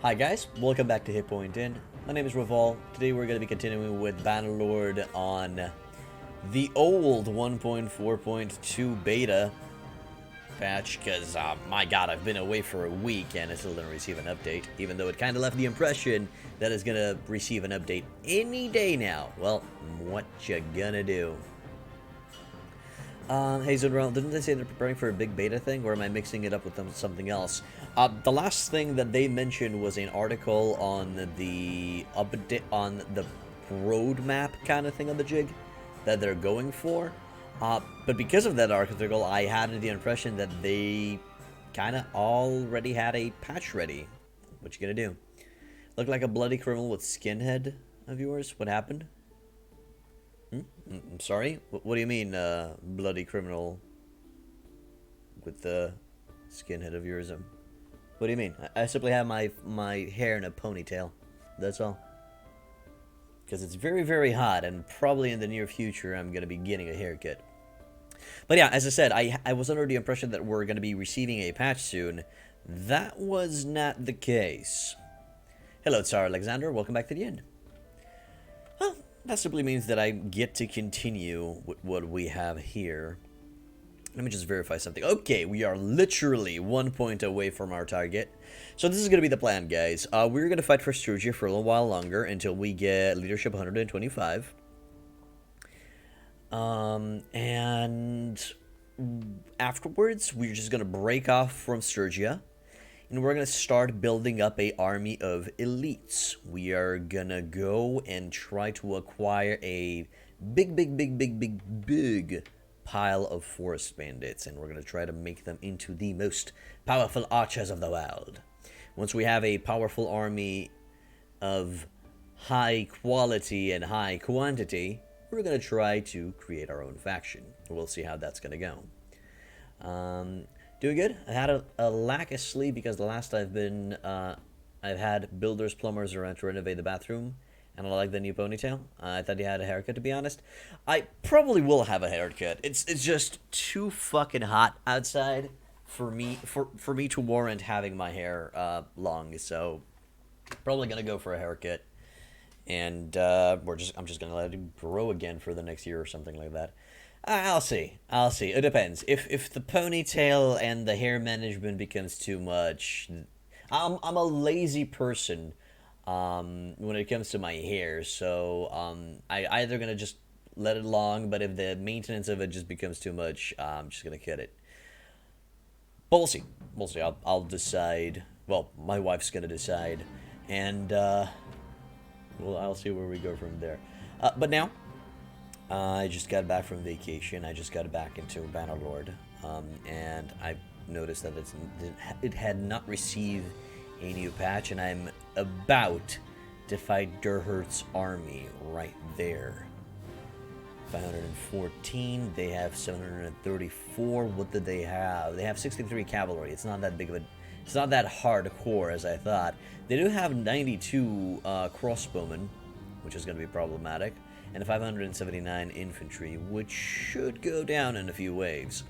Hi guys, welcome back to Hit Point In. My name is Revol. Today we're going to be continuing with Bannerlord on the old 1.4.2 beta patch, because my god, I've been away for a week and I still didn't receive an update, even though it kind of left the impression that it's going to receive an update any day now. Well, what you gonna do? Hey Zunrel, didn't they say they're preparing for a big beta thing, or am I mixing it up with something else? The last thing that they mentioned was an article on the update, on the roadmap kind of thing on the jig that they're going for. But because of that article, I had the impression that they kind of already had a patch ready. What you gonna do? Look like a bloody criminal with skinhead of yours? What happened? I'm sorry? What do you mean, bloody criminal with the skinhead of yours? What do you mean? I simply have my hair in a ponytail. That's all. Because it's very, very hot, and probably in the near future I'm going to be getting a haircut. But yeah, as I said, I was under the impression that we're going to be receiving a patch soon. That was not the case. Hello, Tsar Alexander. Welcome back to the end. Well, that simply means that I get to continue with what we have here. Let me just verify something. Okay, we are literally 1 point away from our target. So this is going to be the plan, guys. We're going to fight for Sturgia for a little while longer until we get leadership 125. And afterwards, we're just going to break off from Sturgia. And we're going to start building up a army of elites. We are going to go and try to acquire a big pile of Forest Bandits. And we're going to try to make them into the most powerful archers of the world. Once we have a powerful army of high quality and high quantity, we're going to try to create our own faction. We'll see how that's going to go. Doing good. I had a lack of sleep because the last I've been, I've had builders, plumbers around to renovate the bathroom, and I like the new ponytail. I thought you had a haircut, to be honest. I probably will have a haircut. It's just too fucking hot outside for me to warrant having my hair long. So probably gonna go for a haircut, and I'm just gonna let it grow again for the next year or something like that. I'll see. It depends. If the ponytail and the hair management becomes too much, I'm a lazy person when it comes to my hair. So I either gonna just let it long, but if the maintenance of it just becomes too much, I'm just gonna cut it. But we'll see. We'll see. I'll decide. Well, my wife's gonna decide, and well, I'll see where we go from there. But now. I just got back from vacation. I just got back into Bannerlord, and I noticed that it had not received a new patch, and I'm about to fight Durhurt's army right there. 514. They have 734. What did they have? They have 63 cavalry. It's not that big of a. It's not that hardcore as I thought. They do have 92 crossbowmen, which is going to be problematic. And 579 infantry, which should go down in a few waves.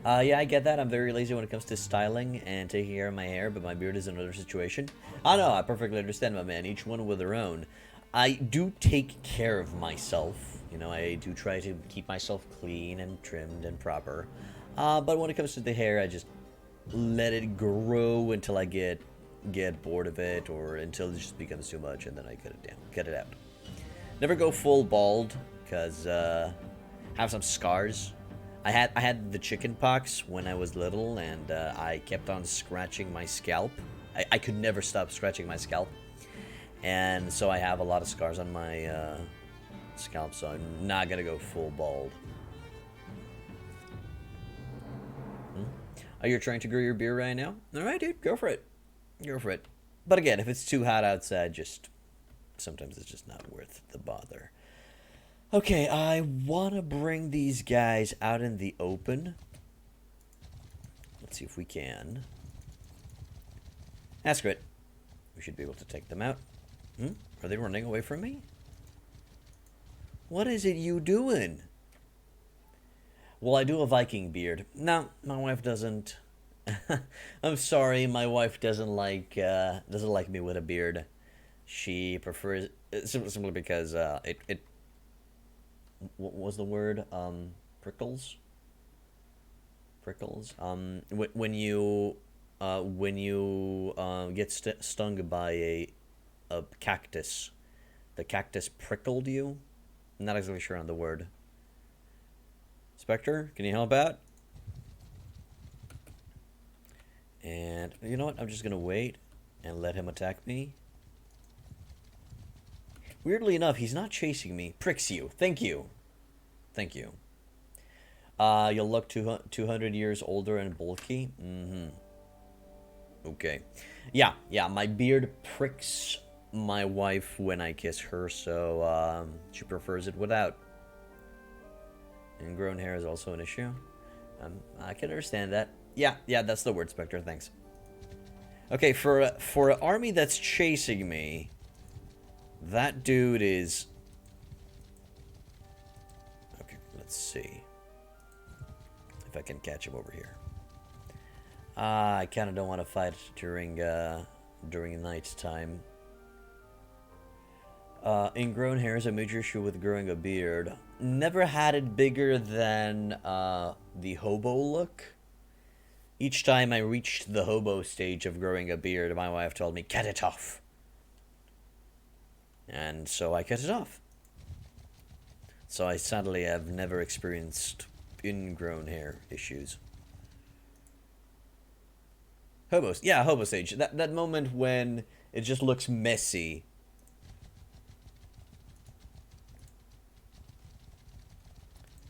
Yeah, I get that. I'm very lazy when it comes to styling and taking care of my hair, but my beard is another situation. Oh no, I perfectly understand, my man. Each one with their own. I do take care of myself. You know, I do try to keep myself clean and trimmed and proper. But when it comes to the hair, I just let it grow until I get bored of it, or until it just becomes too much, and then I cut it out. Never go full bald, because have some scars. I had the chicken pox when I was little, and I kept on scratching my scalp. I could never stop scratching my scalp, and so I have a lot of scars on my scalp, so I'm not gonna go full bald. Are you trying to grow your beard right now? Alright, dude, go for it. Go for it. But again, if it's too hot outside, sometimes it's just not worth the bother. Okay, I want to bring these guys out in the open. Let's see if we can. That's great. We should be able to take them out. Are they running away from me? What is it you doing? Well, I do a Viking beard. No, my wife doesn't. I'm sorry, my wife doesn't like me with a beard. She prefers simply because it what was the word? Prickles. Prickles. When you get stung by a cactus, the cactus prickled you. I'm not exactly sure on the word. Spectre, can you help out? And you know what? I'm just gonna wait and let him attack me. Weirdly enough, he's not chasing me. Pricks you. Thank you. Thank you. You'll look 200 years older and bulky. Mm-hmm. Okay. Yeah, my beard pricks my wife when I kiss her, so she prefers it without. Ingrown hair is also an issue. I can understand that. Yeah, that's the word, Spectre, thanks. Okay, for an army that's chasing me, that dude is... Okay, let's see if I can catch him over here. I kind of don't want to fight during night time. Ingrown hair is a major issue with growing a beard. Never had it bigger than the hobo look. Each time I reached the hobo stage of growing a beard, my wife told me, cut it off. And so I cut it off. So I sadly have never experienced ingrown hair issues. Hobos, yeah, hobo stage. That moment when it just looks messy.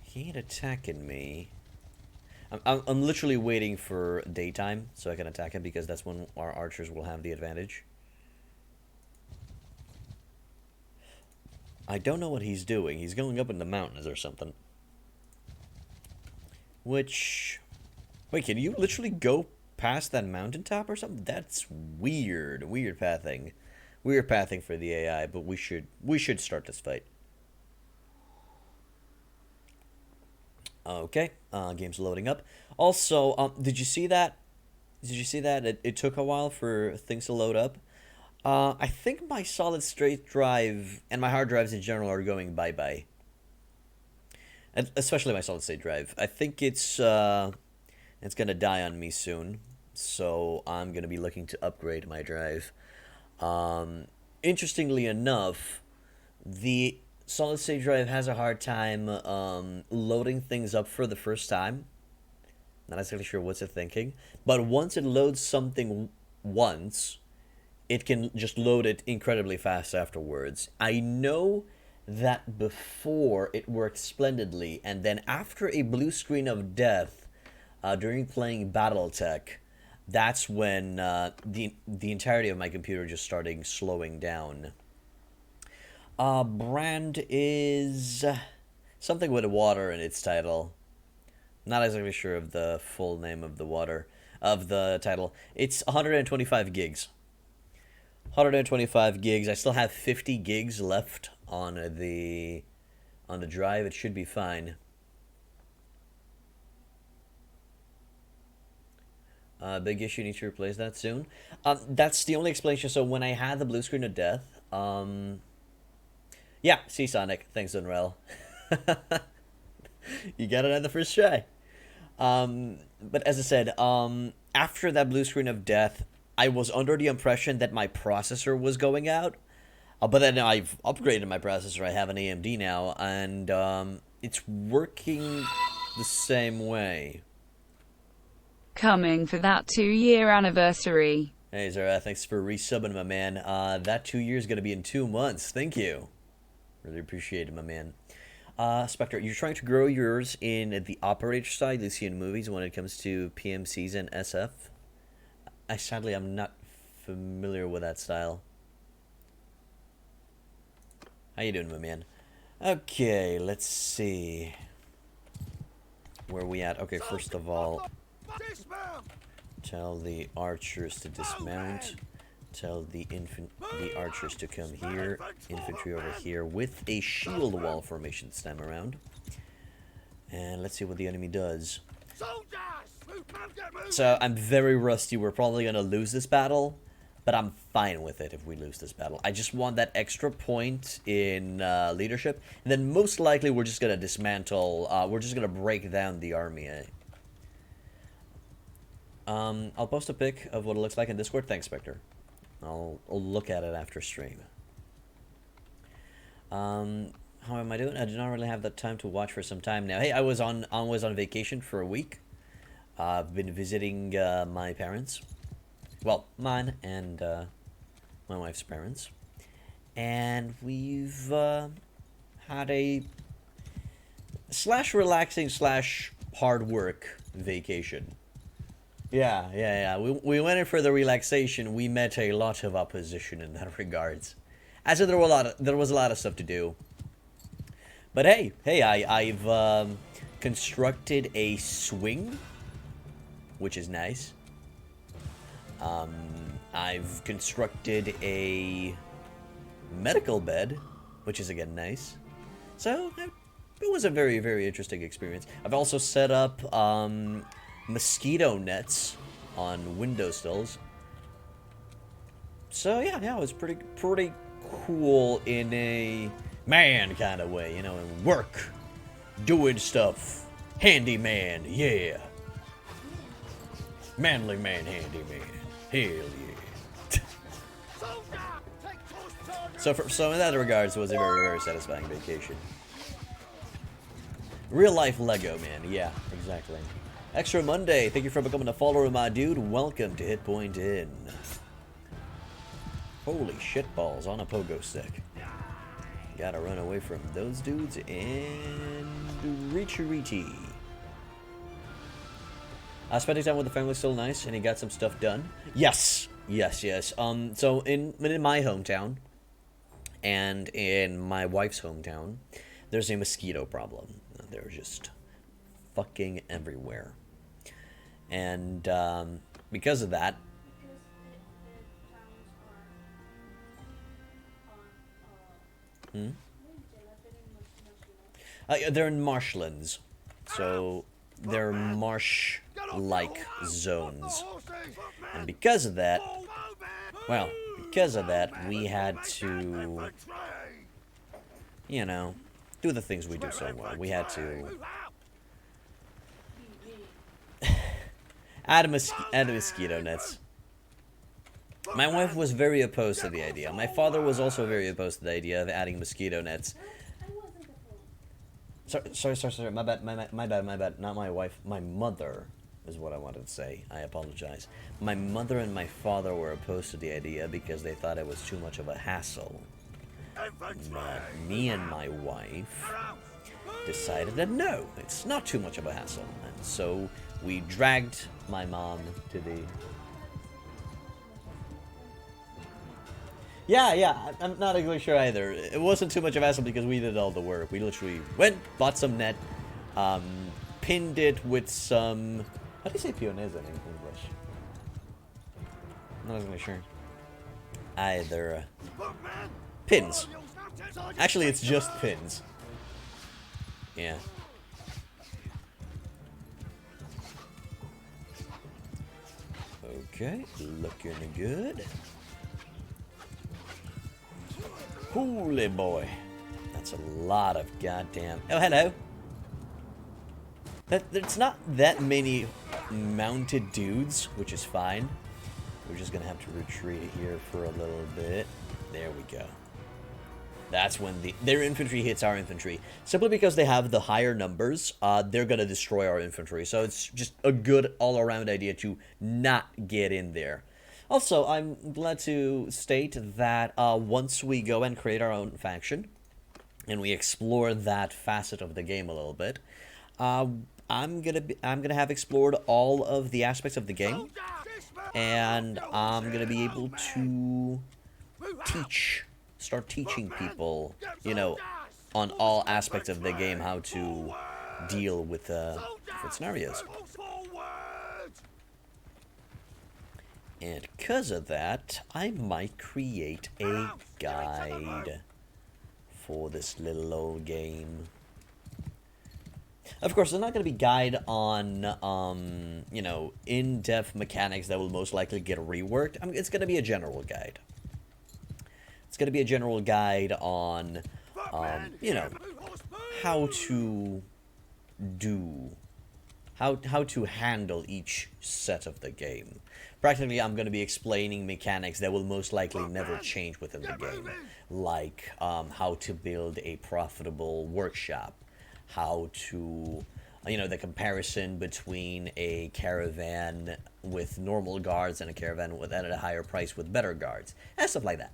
He ain't attacking me. I'm literally waiting for daytime so I can attack him because that's when our archers will have the advantage. I don't know what he's doing. He's going up in the mountains or something. Which... Wait, can you literally go past that mountaintop or something? That's weird. Weird pathing. Weird pathing for the AI, but we should start this fight. Okay, game's loading up. Also, did you see that? Did you see that? It took a while for things to load up. I think my solid state drive and my hard drives in general are going bye-bye. Especially my solid state drive. I think it's gonna die on me soon. So I'm gonna be looking to upgrade my drive. Interestingly enough, the solid state drive has a hard time loading things up for the first time. Not exactly sure what's it thinking, but once it loads something once, it can just load it incredibly fast afterwards. I know that before it worked splendidly, and then after a blue screen of death during playing Battletech, that's when the entirety of my computer just started slowing down. Brand is something with water in its title. Not exactly sure of the full name of the title. It's 125 gigs. 125 gigs. I still have 50 gigs left on the drive. It should be fine. Big issue, need to replace that soon. That's the only explanation. So when I had the blue screen of death, yeah, see Sonic. Thanks, Unrel. You got it on the first try. But as I said, after that blue screen of death, I was under the impression that my processor was going out. But then I've upgraded my processor. I have an AMD now, and it's working the same way. Coming for that 2-year anniversary. Hey, Zara, thanks for resubbing, my man. That 2 years is going to be in 2 months. Thank you. Really appreciate it, my man. Spectre, you're trying to grow yours in the operator side you see in movies when it comes to PMCs and SF? Sadly, I'm not familiar with that style. How you doing, my man? Okay, let's see. Where are we at? Okay, first of all, tell the archers to dismount. Tell the archers to come here. Infantry over here with a shield wall formation this time around. And let's see what the enemy does. So I'm very rusty. We're probably gonna lose this battle, but I'm fine with it if we lose this battle. I just want that extra point in leadership, and then most likely we're just gonna dismantle. We're just gonna break down the army. I'll post a pic of what it looks like in Discord. Thanks, Spectre. I'll look at it after stream. How am I doing? I do not really have the time to watch for some time now. Hey, I was on vacation for a week. I've been visiting my parents. Well, mine and my wife's parents. And we've had a /relaxing /hard work vacation. Yeah. We went in for the relaxation. We met a lot of opposition in that regards. As there was a lot of stuff to do. But hey, I've constructed a swing, which is nice. I've constructed a medical bed, which is again nice. So it was a very, very interesting experience. I've also set up mosquito nets on windowsills. So yeah, it was pretty cool in a man kind of way, you know, and work, doing stuff, handyman, yeah. Manly man, handyman, hell yeah. So in that regards, it was a very, very satisfying vacation. Real life Lego, man, yeah, exactly. Extra Monday, thank you for becoming a follower, my dude. Welcome to Hit Point In. Holy shitballs on a pogo stick. Gotta run away from those dudes and reach-a-reachie. Spending time with the family is still nice, and he got some stuff done. Yes. So in my hometown and in my wife's hometown, there's a mosquito problem. They're just fucking everywhere. And because of that, they're in marshlands, so they're marsh-like zones, and because of that, we had to, you know, do the things we do so well. We had to add mosquito nets. My wife was very opposed to the idea. My father was also very opposed to the idea of adding mosquito nets. Sorry. My bad. Not my wife. My mother is what I wanted to say. I apologize. My mother and my father were opposed to the idea because they thought it was too much of a hassle. But me and my wife decided that no, it's not too much of a hassle. And so we dragged my mom to the... Yeah, I'm not exactly sure either. It wasn't too much of a hassle because we did all the work. We literally went, bought some net, pinned it with some... How do you say pioneza in English? I'm not exactly sure. Either... pins. Actually, it's just pins. Yeah. Okay, looking good. Holy boy. That's a lot of goddamn... Oh, hello. There's not that many mounted dudes, which is fine. We're just gonna have to retreat here for a little bit. There we go. That's when their infantry hits our infantry. Simply because they have the higher numbers, they're gonna destroy our infantry. So it's just a good all-around idea to not get in there. Also, I'm glad to state that once we go and create our own faction, and we explore that facet of the game a little bit, I'm gonna have explored all of the aspects of the game, and I'm gonna be able to start teaching people, you know, on all aspects of the game how to deal with different scenarios. And because of that, I might create a guide for this little old game. Of course, there's not going to be guide on, you know, in-depth mechanics that will most likely get reworked. It's going to be a general guide. It's going to be a general guide on, you know, how to do, how to handle each set of the game. Practically, I'm going to be explaining mechanics that will most likely never change within the game, like how to build a profitable workshop, how to, you know, the comparison between a caravan with normal guards and a caravan with at a higher price with better guards, and stuff like that.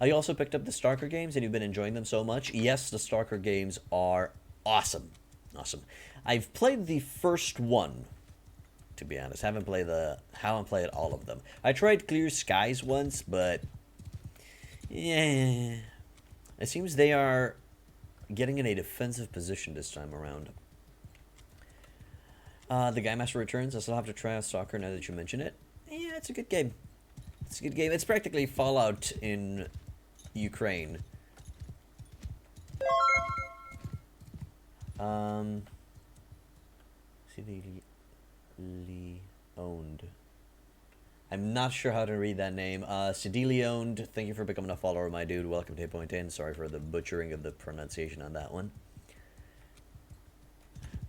You also picked up the Stalker games and you've been enjoying them so much. Yes, the Stalker games are awesome. Awesome. I've played the first one, to be honest. Haven't played all of them. I tried Clear Skies once, but yeah, it seems they are getting in a defensive position this time around. The Guy Master returns. I still have to try out Stalker now that you mention it. Yeah, it's a good game. It's a good game. It's practically Fallout in Ukraine. Owned. I'm not sure how to read that name. Owned. Thank you for becoming a follower, my dude. Welcome to 8.10. Sorry for the butchering of the pronunciation on that one.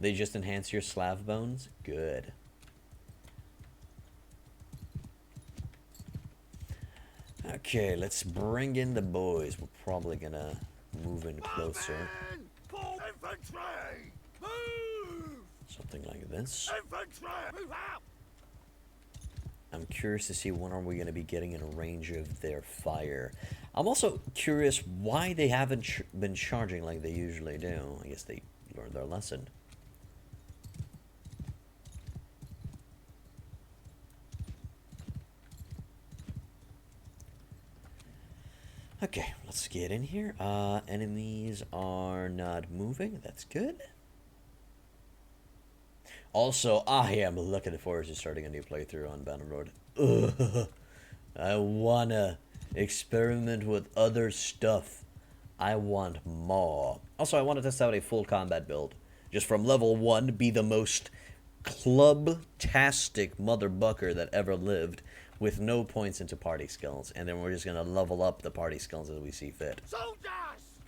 They just enhance your Slav bones? Good. Okay, let's bring in the boys. We're probably gonna move in closer. Something like this. I'm curious to see when are we going to be getting in range of their fire. I'm also curious why they haven't been charging like they usually do. I guess they learned their lesson. Okay, let's get in here. Enemies are not moving. That's good. Also, I am looking forward to starting a new playthrough on Bannerlord. I wanna experiment with other stuff. I want more. Also, I want to test out a full combat build. Just from level 1, be the most club-tastic motherbucker that ever lived, with no points into party skills. And then we're just gonna level up the party skills as we see fit. Soldiers!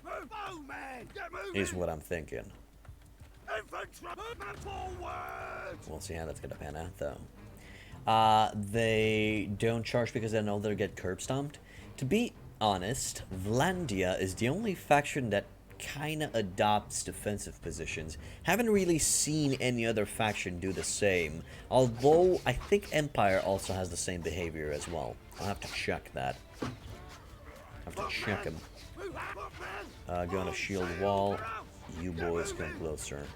Move! Oh, man! Get moving! Is what I'm thinking. Infantry! Forward! We'll see how that's gonna pan out, though. They don't charge because they know they'll get curb stomped. To be honest, Vlandia is the only faction that kinda adopts defensive positions. Haven't really seen any other faction do the same. Although, I think Empire also has the same behavior as well. I'll have to check that. I'll have to check him. Go on a shield wall. You boys come closer.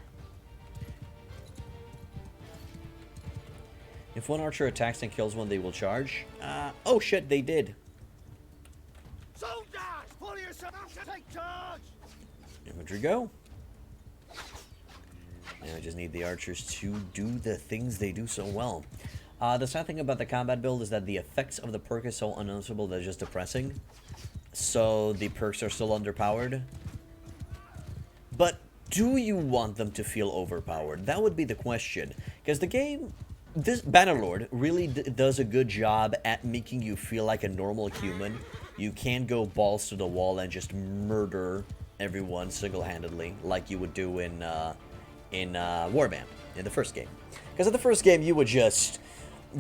If one archer attacks and kills one, they will charge. Oh shit, they did. Soldiers! Pull yourself up! Take charge! Infantry go. And I just need the archers to do the things they do so well. The sad thing about the combat build is that the effects of the perk is so unnoticeable that it's just depressing. So the perks are still underpowered. But do you want them to feel overpowered? That would be the question. Because the game, this Bannerlord really does a good job at making you feel like a normal human. You can't go balls to the wall and just murder everyone single-handedly like you would do in Warband, in the first game. Because in the first game, you would just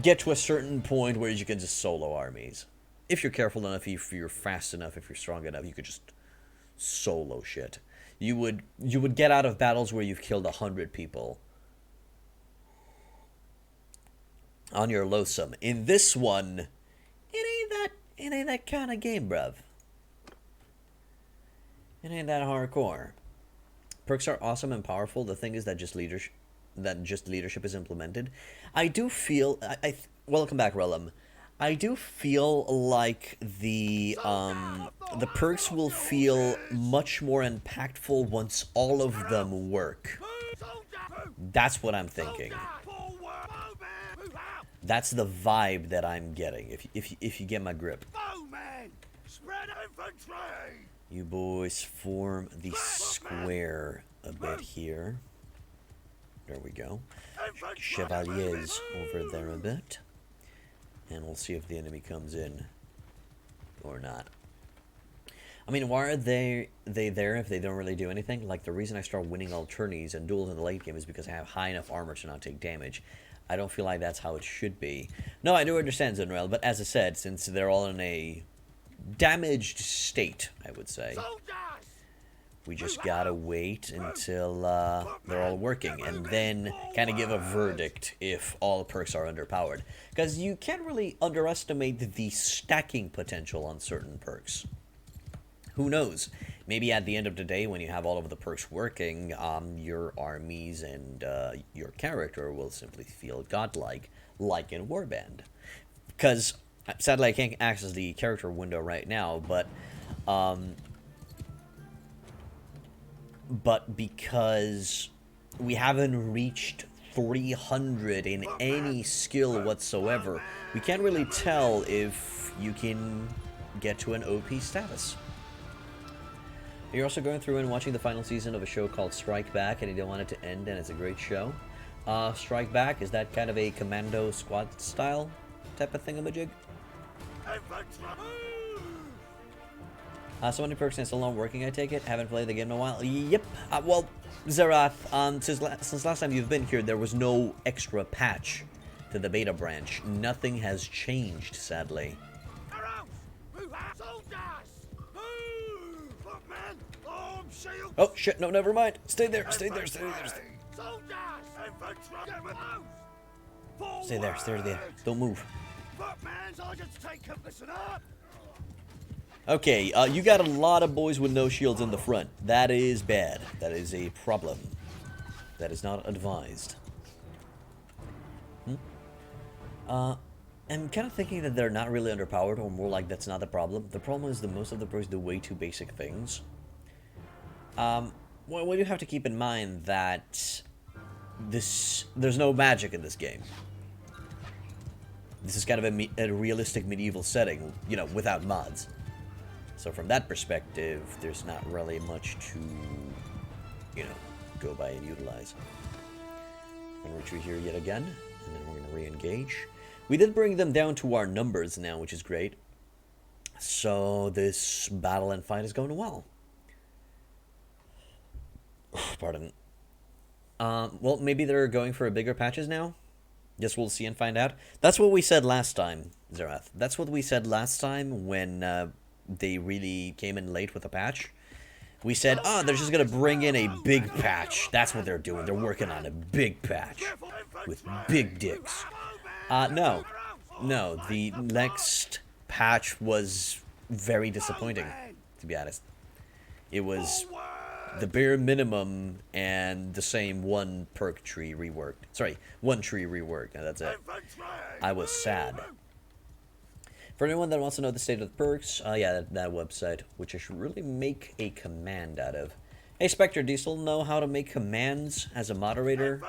get to a certain point where you can just solo armies. If you're careful enough, if you're fast enough, if you're strong enough, you could just solo shit. You would get out of battles where you've killed 100 people on your lonesome. In this one, it ain't that kind of game, bruv. It ain't that hardcore. Perks are awesome and powerful. The thing is that just leadership is implemented. I do feel welcome back, Relum. I do feel like the perks will feel much more impactful once all of them work. That's what I'm thinking. That's the vibe that I'm getting. If you get my grip. You boys form the square a bit here. There we go. Chevaliers over there a bit. And we'll see if the enemy comes in or not. I mean, why are they there if they don't really do anything? Like, the reason I start winning all tourneys and duels in the late game is because I have high enough armor to not take damage. I don't feel like that's how it should be. No, I do understand, Zenrael, but as I said, since they're all in a damaged state, I would say, we just gotta wait until they're all working, and then kind of give a verdict if all perks are underpowered. Because you can't really underestimate the stacking potential on certain perks. Who knows? Maybe at the end of the day, when you have all of the perks working, your armies and your character will simply feel godlike, like in Warband. Because, sadly, I can't access the character window right now, but because we haven't reached 300 in any skill whatsoever, we can't really tell if you can get to an OP status. You're also going through and watching the final season of a show called Strike Back, and you don't want it to end, and it's a great show. Strike Back, is that kind of a commando squad style type of thingamajig? So many perks and still not working, I take it? Haven't played the game in a while? Yep. Well, Zerath, since last time you've been here, there was no extra patch to the beta branch. Nothing has changed, sadly. Oh, shit, no, never mind. Stay there, stay there, stay there, stay there. Stay there, stay there. Don't move. Okay, you got a lot of boys with no shields in the front. That is bad. That is a problem. That is not advised. I'm kind of thinking that they're not really underpowered, or more like that's not the problem. The problem is that most of the perks do way too basic things. Well, we do have to keep in mind that there's no magic in this game. This is kind of a realistic medieval setting, you know, without mods. So from that perspective, there's not really much to, you know, go by and utilize. I'm going to retreat here yet again, and then we're going to re-engage. We did bring them down to our numbers now, which is great. So this battle and fight is going well. Pardon. Well, maybe they're going for bigger patches now? Guess we'll see and find out. That's what we said last time, Zerath. That's what we said last time when they really came in late with a patch. We said, they're just going to bring in a big patch. That's what they're doing. They're working on a big patch with big dicks. No. No, the next patch was very disappointing, to be honest. It was the bare minimum and the same one perk tree reworked. Sorry, one tree reworked, and that's it. I was sad. For anyone that wants to know the state of the perks, yeah, that website, which I should really make a command out of. Hey, Spectre, do you still know how to make commands as a moderator?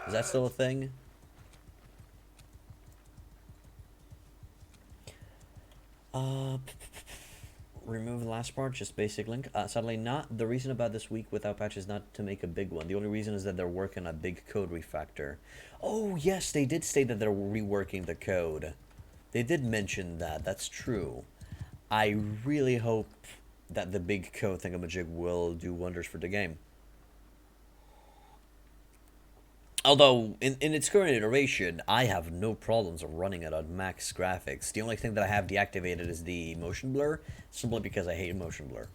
Is that still a thing? Remove the last part, just basic link. Sadly not. The reason about this week without patch is not to make a big one. The only reason is that they're working on a big code refactor. Oh, yes, they did say that they're reworking the code. They did mention that. That's true. I really hope that the big code thingamajig will do wonders for the game. Although, in its current iteration, I have no problems of running it on max graphics. The only thing that I have deactivated is the motion blur, simply because I hate motion blur.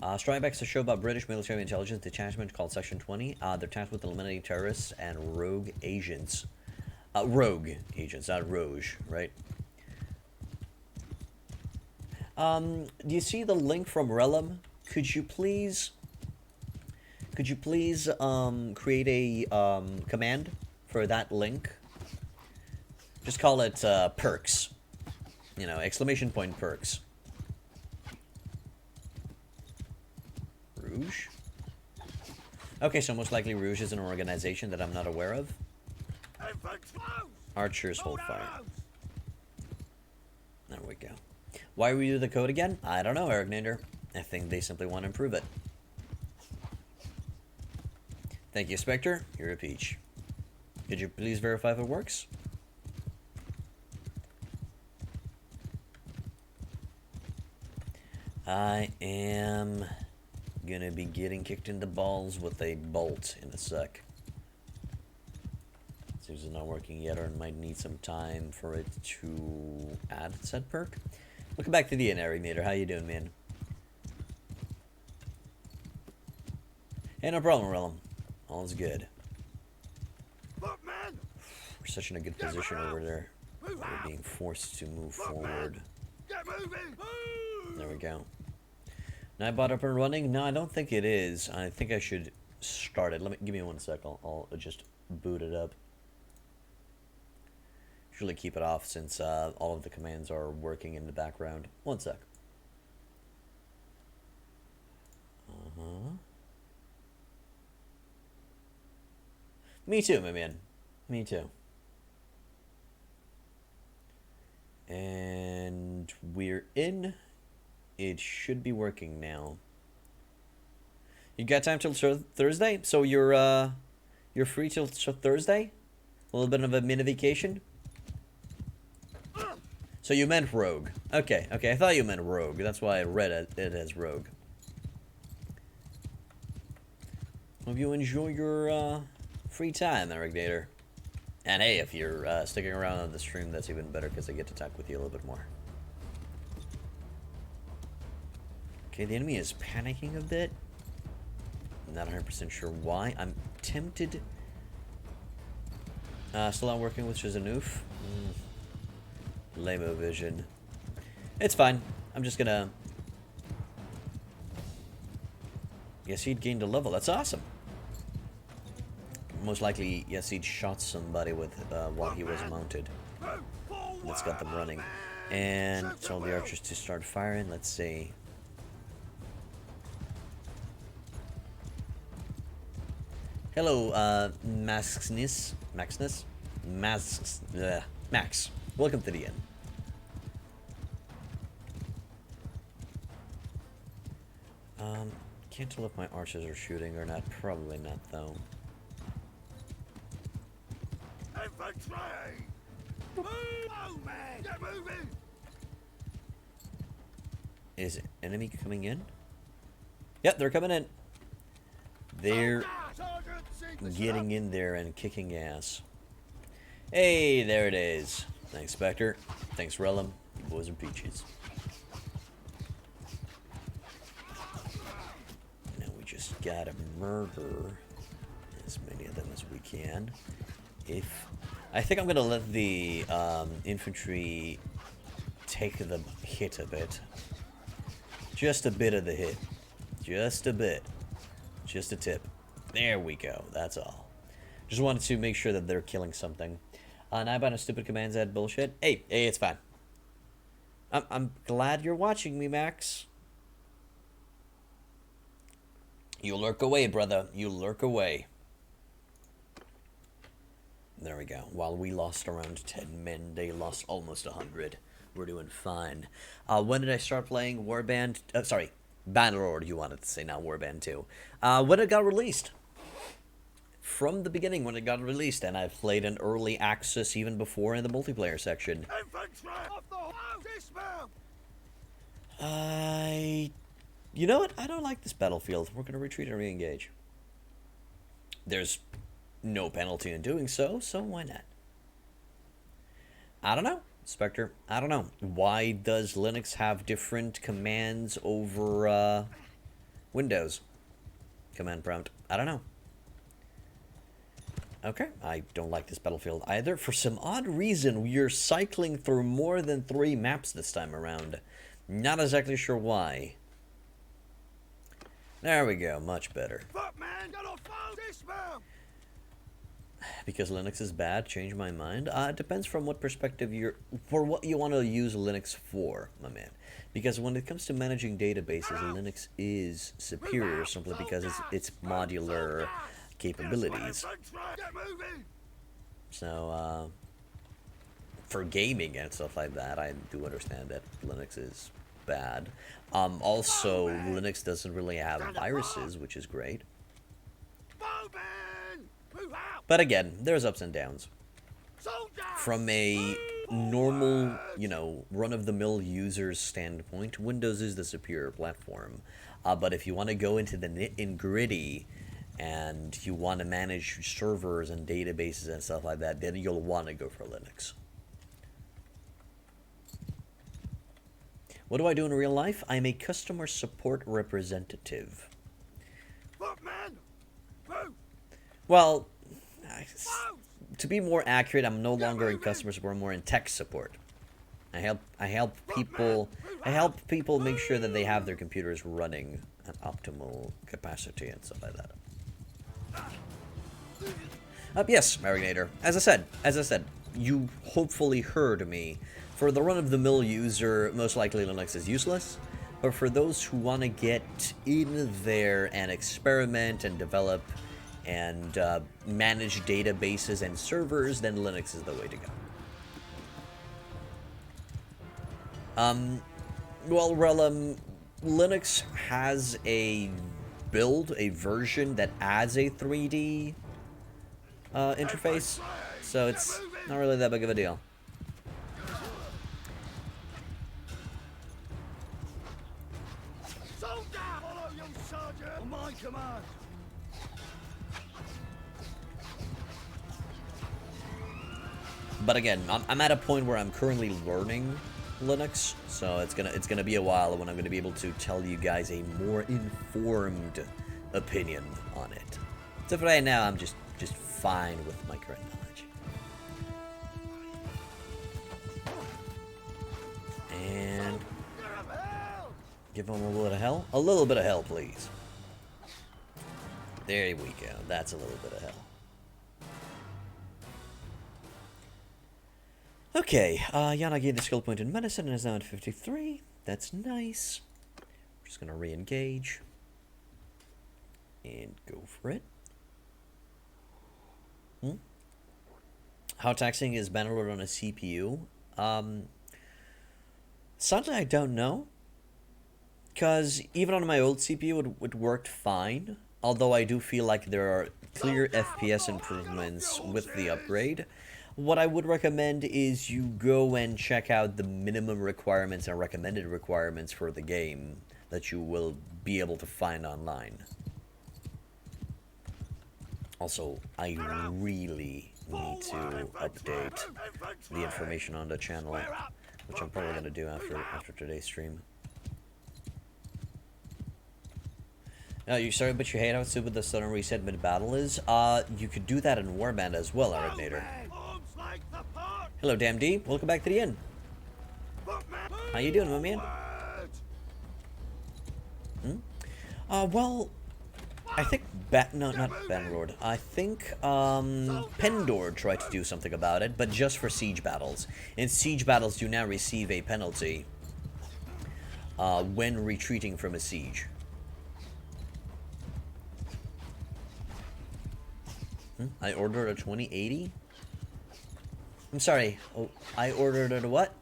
Strikeback's a show about British military intelligence detachment called Section 20. They're tasked with eliminating terrorists and rogue agents. Rogue agents, not Rouge, right? Do you see the link from Relum? Could you please create a command for that link? Just call it perks. You know, exclamation point perks. Rouge? Okay, so most likely Rouge is an organization that I'm not aware of. Archers hold fire. There we go. Why redo the code again? I don't know, Eric Nander. I think they simply want to improve it. Thank you, Spectre. You're a peach. Could you please verify if it works? I am gonna be getting kicked in the balls with a bolt in a sec. Seems it's not working yet, or it might need some time for it to add said perk. Welcome back to the Narrator. How you doing, man? Hey, no problem, Realm. All's good. Look, man. We're such in a good position over there. We're being forced to move forward. Get moving. Move. There we go. Nightbot up and running? No, I don't think it is. I think I should start it. Give me 1 sec. I'll just boot it up. Usually keep it off since all of the commands are working in the background. 1 sec. Me too, my man. Me too. And we're in. It should be working now. You got time till Thursday? So you're free till Thursday? A little bit of a mini vacation? So you meant rogue. Okay, okay. I thought you meant rogue. That's why I read it as rogue. Hope you enjoy your free time, Navigator. And hey, if you're sticking around on the stream, that's even better because I get to talk with you a little bit more. Okay, the enemy is panicking a bit. I'm not 100% sure why. I'm tempted. Still not working with Shizanoof. Lame-o vision. It's fine. I'm just gonna... Yes, he'd gained a level. That's awesome. Most likely, yes, he'd shot somebody with while he was mounted. That's got them running. And told the archers to start firing. Let's see. Hello, Max. Welcome to the end. Can't tell if my archers are shooting or not. Probably not, though. Infantry! Move! Oh, man! Get moving! Is enemy coming in? Yep, they're coming in. They're getting in there and kicking ass. Hey, there it is. Thanks, Spectre. Thanks, Relum. You boys are peaches. Now we just gotta murder as many of them as we can. I think I'm gonna let the infantry take the hit a bit. Just a bit of the hit. Just a bit. Just a tip. There we go. That's all. Just wanted to make sure that they're killing something. Nightbot and stupid commands add bullshit. Hey, it's fine. I'm glad you're watching me, Max. You lurk away, brother. You lurk away. There we go. While we lost around 10 men, they lost almost 100. We're doing fine. When did I start playing Warband? Sorry, Bannerlord, you wanted to say, not Warband 2. When it got released. From the beginning when it got released, and I've played in early access even before in the multiplayer section. Infantry! Off the wall! Dismount! You know what? I don't like this battlefield. We're going to retreat and re-engage. There's no penalty in doing so, so why not? I don't know, Spectre. I don't know. Why does Linux have different commands over Windows? Command prompt. I don't know. Okay, I don't like this battlefield either. For some odd reason, we're cycling through more than 3 maps this time around. Not exactly sure why. There we go, much better. Fuck, man! Get off phone! Dismount! Because Linux is bad, change my mind. It depends from what perspective for what you want to use Linux for, my man. Because when it comes to managing databases, Linux is superior simply because it's modular capabilities. So, for gaming and stuff like that, I do understand that Linux is bad. Also, Linux doesn't really have viruses, which is great. But again, there's ups and downs. Soldier! From a normal, run-of-the-mill user's standpoint, Windows is the superior platform. But if you want to go into the nit-and-gritty, and you want to manage servers and databases and stuff like that, then you'll want to go for Linux. What do I do in real life? I'm a customer support representative. Footman! Move! Well, to be more accurate, I'm no longer in customer support, I'm more in tech support. I help people make sure that they have their computers running at optimal capacity and stuff like that. Yes, Marinator. As I said, you hopefully heard me. For the run-of-the-mill user, most likely Linux is useless. But for those who want to get in there and experiment and develop and manage databases and servers, then Linux is the way to go. Well, Relum, Linux has a version that adds a 3D interface, so it's not really that big of a deal. Soldier! Follow, young sergeant! On my command! But again, I'm at a point where I'm currently learning Linux, so it's gonna be a while when I'm gonna be able to tell you guys a more informed opinion on it. So for right now, I'm just fine with my current knowledge. And give them a little bit of hell. A little bit of hell, please. There we go. That's a little bit of hell. Okay, Yana gained the skill point in medicine and is now at 53. That's nice. We're just gonna re-engage. And go for it. How taxing is Bannerlord on a CPU? Sadly, I don't know. Because even on my old CPU, it worked fine. Although I do feel like there are clear FPS improvements with the upgrade. What I would recommend is you go and check out the minimum requirements and recommended requirements for the game that you will be able to find online. Also, I really need to update the information on the channel, which I'm probably going to do after today's stream. No, you're sorry, but you hate how stupid the sudden reset mid-battle is? You could do that in Warband as well, Aragnator. Hello, Damn D. Welcome back to the inn. How you doing, my man? Well, I think not Bannerlord. I think Pendor tried to do something about it, but just for siege battles. And siege battles do now receive a penalty when retreating from a siege. I ordered a 2080? I'm sorry. Oh, I ordered a what?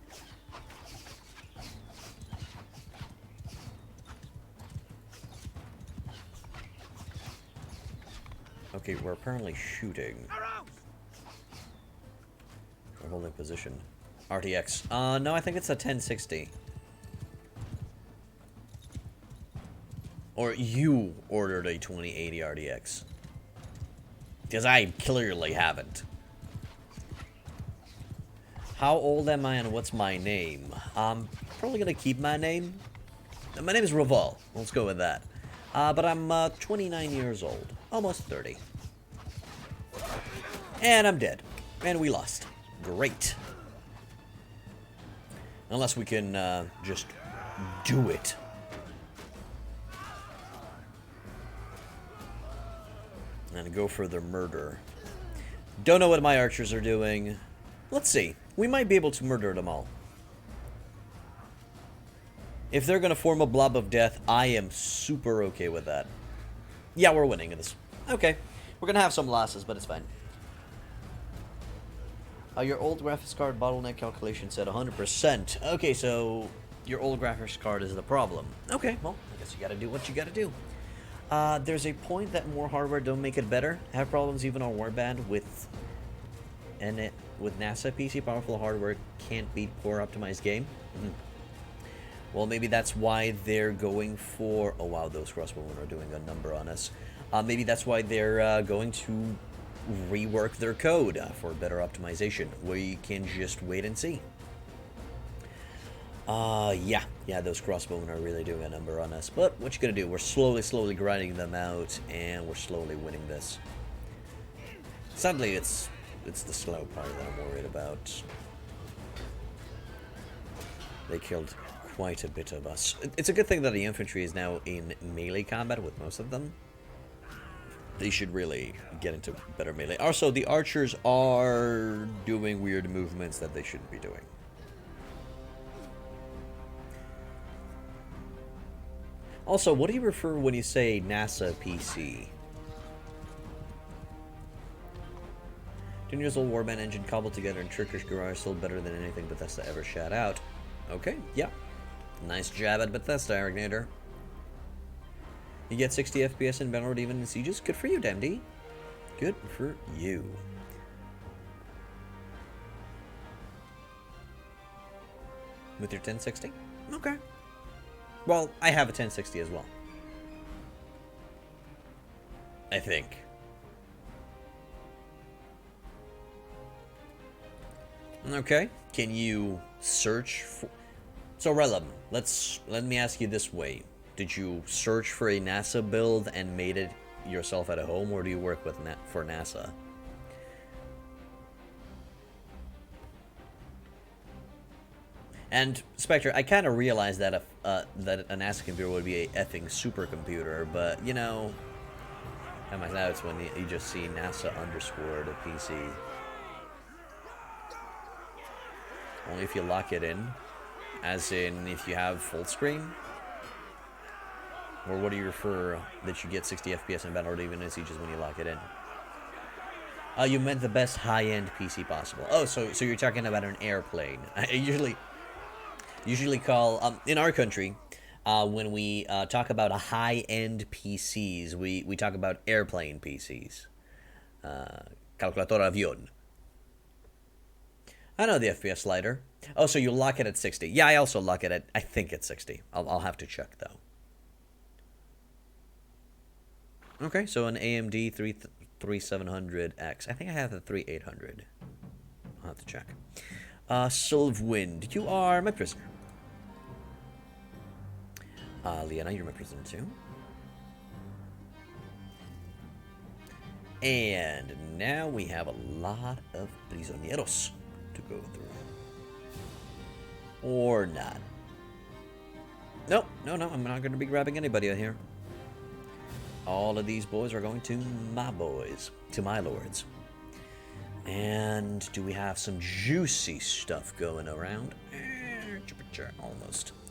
Okay, we're apparently shooting. We're holding position. RTX. No, I think it's a 1060. Or you ordered a 2080 RTX. Because I clearly haven't. How old am I and what's my name? I'm probably going to keep my name. My name is Raval. Let's go with that. But I'm 29 years old. Almost 30. And I'm dead. And we lost. Great. Unless we can just do it. And go for the murder. Don't know what my archers are doing. Let's see. We might be able to murder them all. If they're going to form a blob of death, I am super okay with that. Yeah, we're winning this. Okay. We're going to have some losses, but it's fine. Your old graphics card bottleneck calculation said 100%. Okay, so your old graphics card is the problem. Okay, well, I guess you got to do what you got to do. There's a point that more hardware don't make it better. I have problems even on Warband with with NASA PC. Powerful hardware can't beat poor optimized game. Well, maybe that's why they're going for... Oh wow, those crossbowmen are doing a number on us. Maybe that's why they're going to rework their code for better optimization. We can just wait and see. Yeah, those crossbowmen are really doing a number on us. But what you gonna do? We're slowly grinding them out, and we're slowly winning this. Sadly, it's the slow part that I'm worried about. They killed quite a bit of us. It's a good thing that the infantry is now in melee combat with most of them. They should really get into better melee. Also, the archers are doing weird movements that they shouldn't be doing. Also, what do you refer when you say NASA PC? 10 years old Warband engine cobbled together in Turkish garage, still better than anything Bethesda ever shat out. Okay, yeah. Nice jab at Bethesda, Arignator. You get 60 FPS in Bannerlord even in sieges? Good for you, DMD. Good for you. With your 1060? Okay. Well, I have a 1060 as well. I think. Okay. Can you search for... So, Relum, let me ask you this way. Did you search for a NASA build and made it yourself at home, or do you work with for NASA? And Spectre, I kind of realized that that a NASA computer would be a effing supercomputer, but you know, at my notes when you just see NASA underscored a PC. Only if you lock it in, as in if you have full screen. Or what do you refer that you get 60 FPS in Bannerlord even in sieges when you lock it in? You meant the best high-end PC possible. Oh, so you're talking about an airplane. I usually call in our country when we talk about a high-end PCs, we talk about airplane PCs. Calculator avión. I know the FPS slider. Oh, so you lock it at 60. Yeah, I also lock it at, I think it's 60. I'll have to check though. Okay, so an AMD 3700X. I think I have the 3800. I'll have to check. Sylvwind, you are my prisoner. Liana, you're my prisoner too. And now we have a lot of prisioneros to go through. Or not. Nope, no, I'm not going to be grabbing anybody out here. All of these boys are going to my boys, to my lords. And do we have some juicy stuff going around?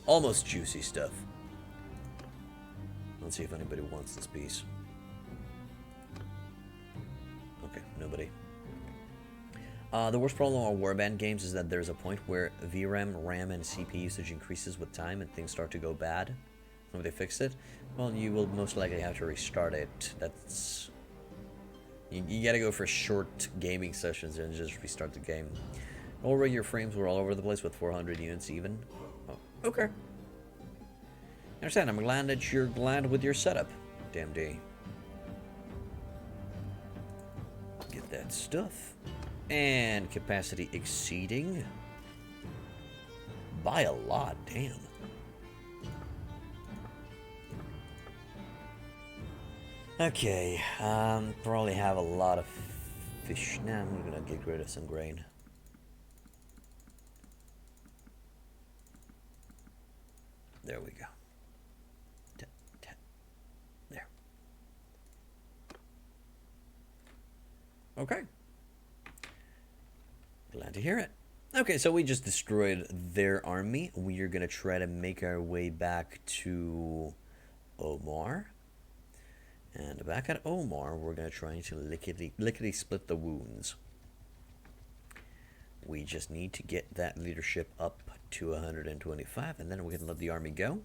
Almost juicy stuff. Let's see if anybody wants this piece. Okay, nobody. The worst problem on Warband games is that there's a point where VRAM, RAM, and CPU usage increases with time and things start to go bad. When they fix it, well, you will most likely have to restart it. That's... You gotta go for short gaming sessions and just restart the game. Already your frames were all over the place with 400 units even. Oh, okay. I understand, I'm glad that you're glad with your setup, damn D. Get that stuff. And capacity exceeding. By a lot, damn. Okay, probably have a lot of fish. Now I'm gonna get rid of some grain. There we go. There. Okay. Glad to hear it. Okay, so we just destroyed their army. We are gonna try to make our way back to Omar. And back at Omar, we're going to try to lickety split the wounds. We just need to get that leadership up to 125, and then we can let the army go.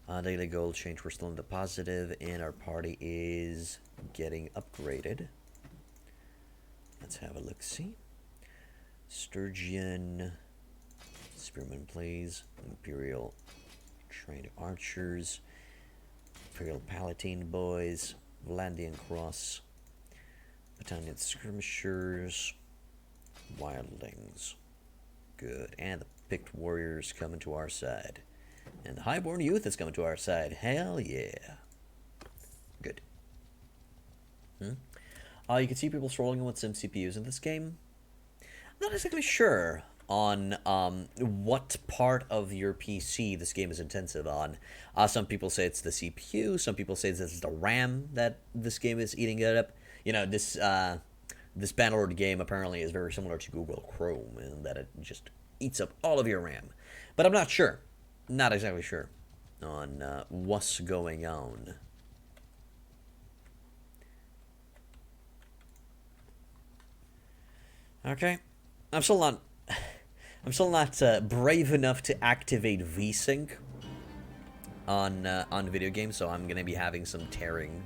Daily gold change, we're still in the positive, and our party is getting upgraded. Let's have a look-see. Sturgeon, Spearman Plays, Imperial Trained Archers, Imperial Palatine Boys, Vlandian Cross, Battanian Skirmishers, Wildlings. Good. And the Picked Warriors coming to our side. And the Highborn Youth is coming to our side. Hell yeah. Good. You can see people struggling with some CPUs in this game. I'm not exactly sure on what part of your PC this game is intensive on. Some people say it's the CPU. Some people say it's the RAM that this game is eating it up. You know, this Bannerlord game apparently is very similar to Google Chrome in that it just eats up all of your RAM. But I'm not sure. Not exactly sure on what's going on. Okay, I'm still not brave enough to activate VSync on video games, so I'm gonna be having some tearing.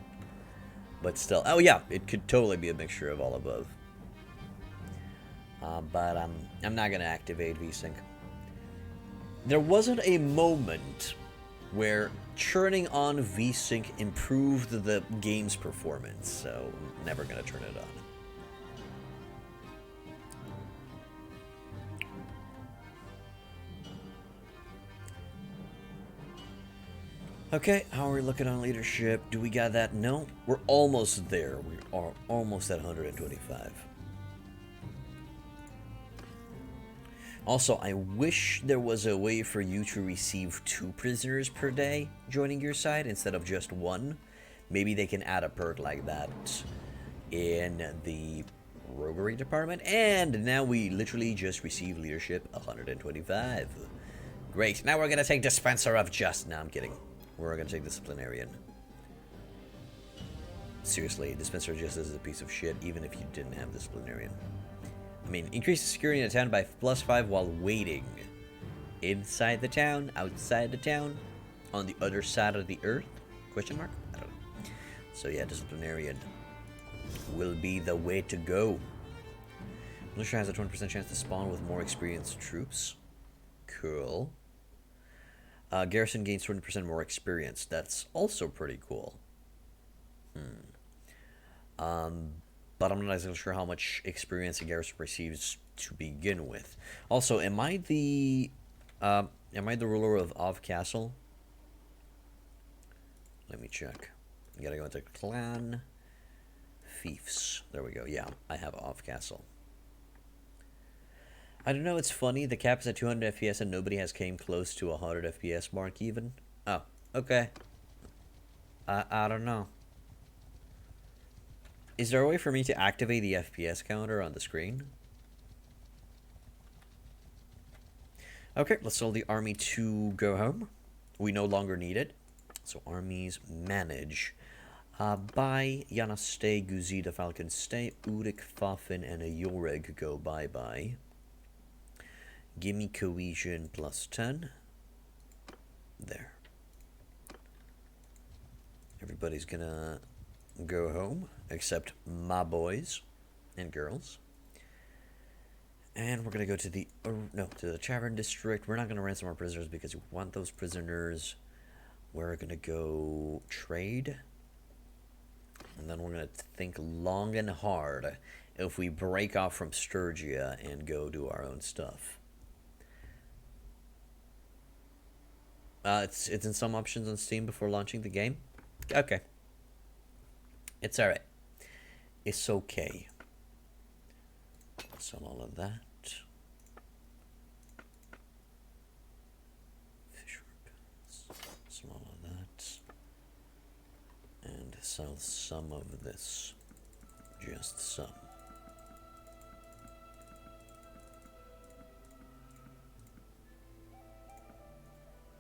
But still, oh yeah, it could totally be a mixture of all above. But I'm not gonna activate VSync. There wasn't a moment where turning on VSync improved the game's performance, so I'm never gonna turn it on. Okay, how are we looking on leadership? Do we got that? No, we're almost there. We are almost at 125. Also, I wish there was a way for you to receive 2 prisoners per day joining your side instead of just 1. Maybe they can add a perk like that in the roguery department. And now we literally just received leadership 125. Great. Now we're going to take Dispenser of Just. No, I'm kidding. We're going to take Disciplinarian. Seriously, Dispenser of Justice is a piece of shit, even if you didn't have Disciplinarian. I mean, increase the security in a town by +5 while waiting. Inside the town, outside the town, on the other side of the earth? Question mark? I don't know. So yeah, Disciplinarian will be the way to go. Militia has a 20% chance to spawn with more experienced troops. Cool. Garrison gains 20% more experience. That's also pretty cool. But I'm not exactly sure how much experience a garrison receives to begin with. Also, am I the ruler of Castle? Let me check. I gotta go into clan fiefs. There we go. Yeah, I have Off Castle. I don't know, it's funny, the cap is at 200 FPS and nobody has came close to 100 FPS mark even. Oh, okay. I don't know. Is there a way for me to activate the FPS counter on the screen? Okay, let's tell the army to go home. We no longer need it. So armies manage. Bye, Yana stay, Guzida Falcon stay, Urik, Fafin, and a Yoreg go bye-bye. Gimme cohesion +10. There. Everybody's gonna go home, except my boys and girls. And we're gonna go to the to the Tavern District. We're not gonna ransom our prisoners because we want those prisoners. We're gonna go trade. And then we're gonna think long and hard if we break off from Sturgia and go do our own stuff. It's in some options on Steam before launching the game. Okay. It's alright. It's okay. Sell all of that. Fish weapons. Sell all of that. And sell some of this. Just some.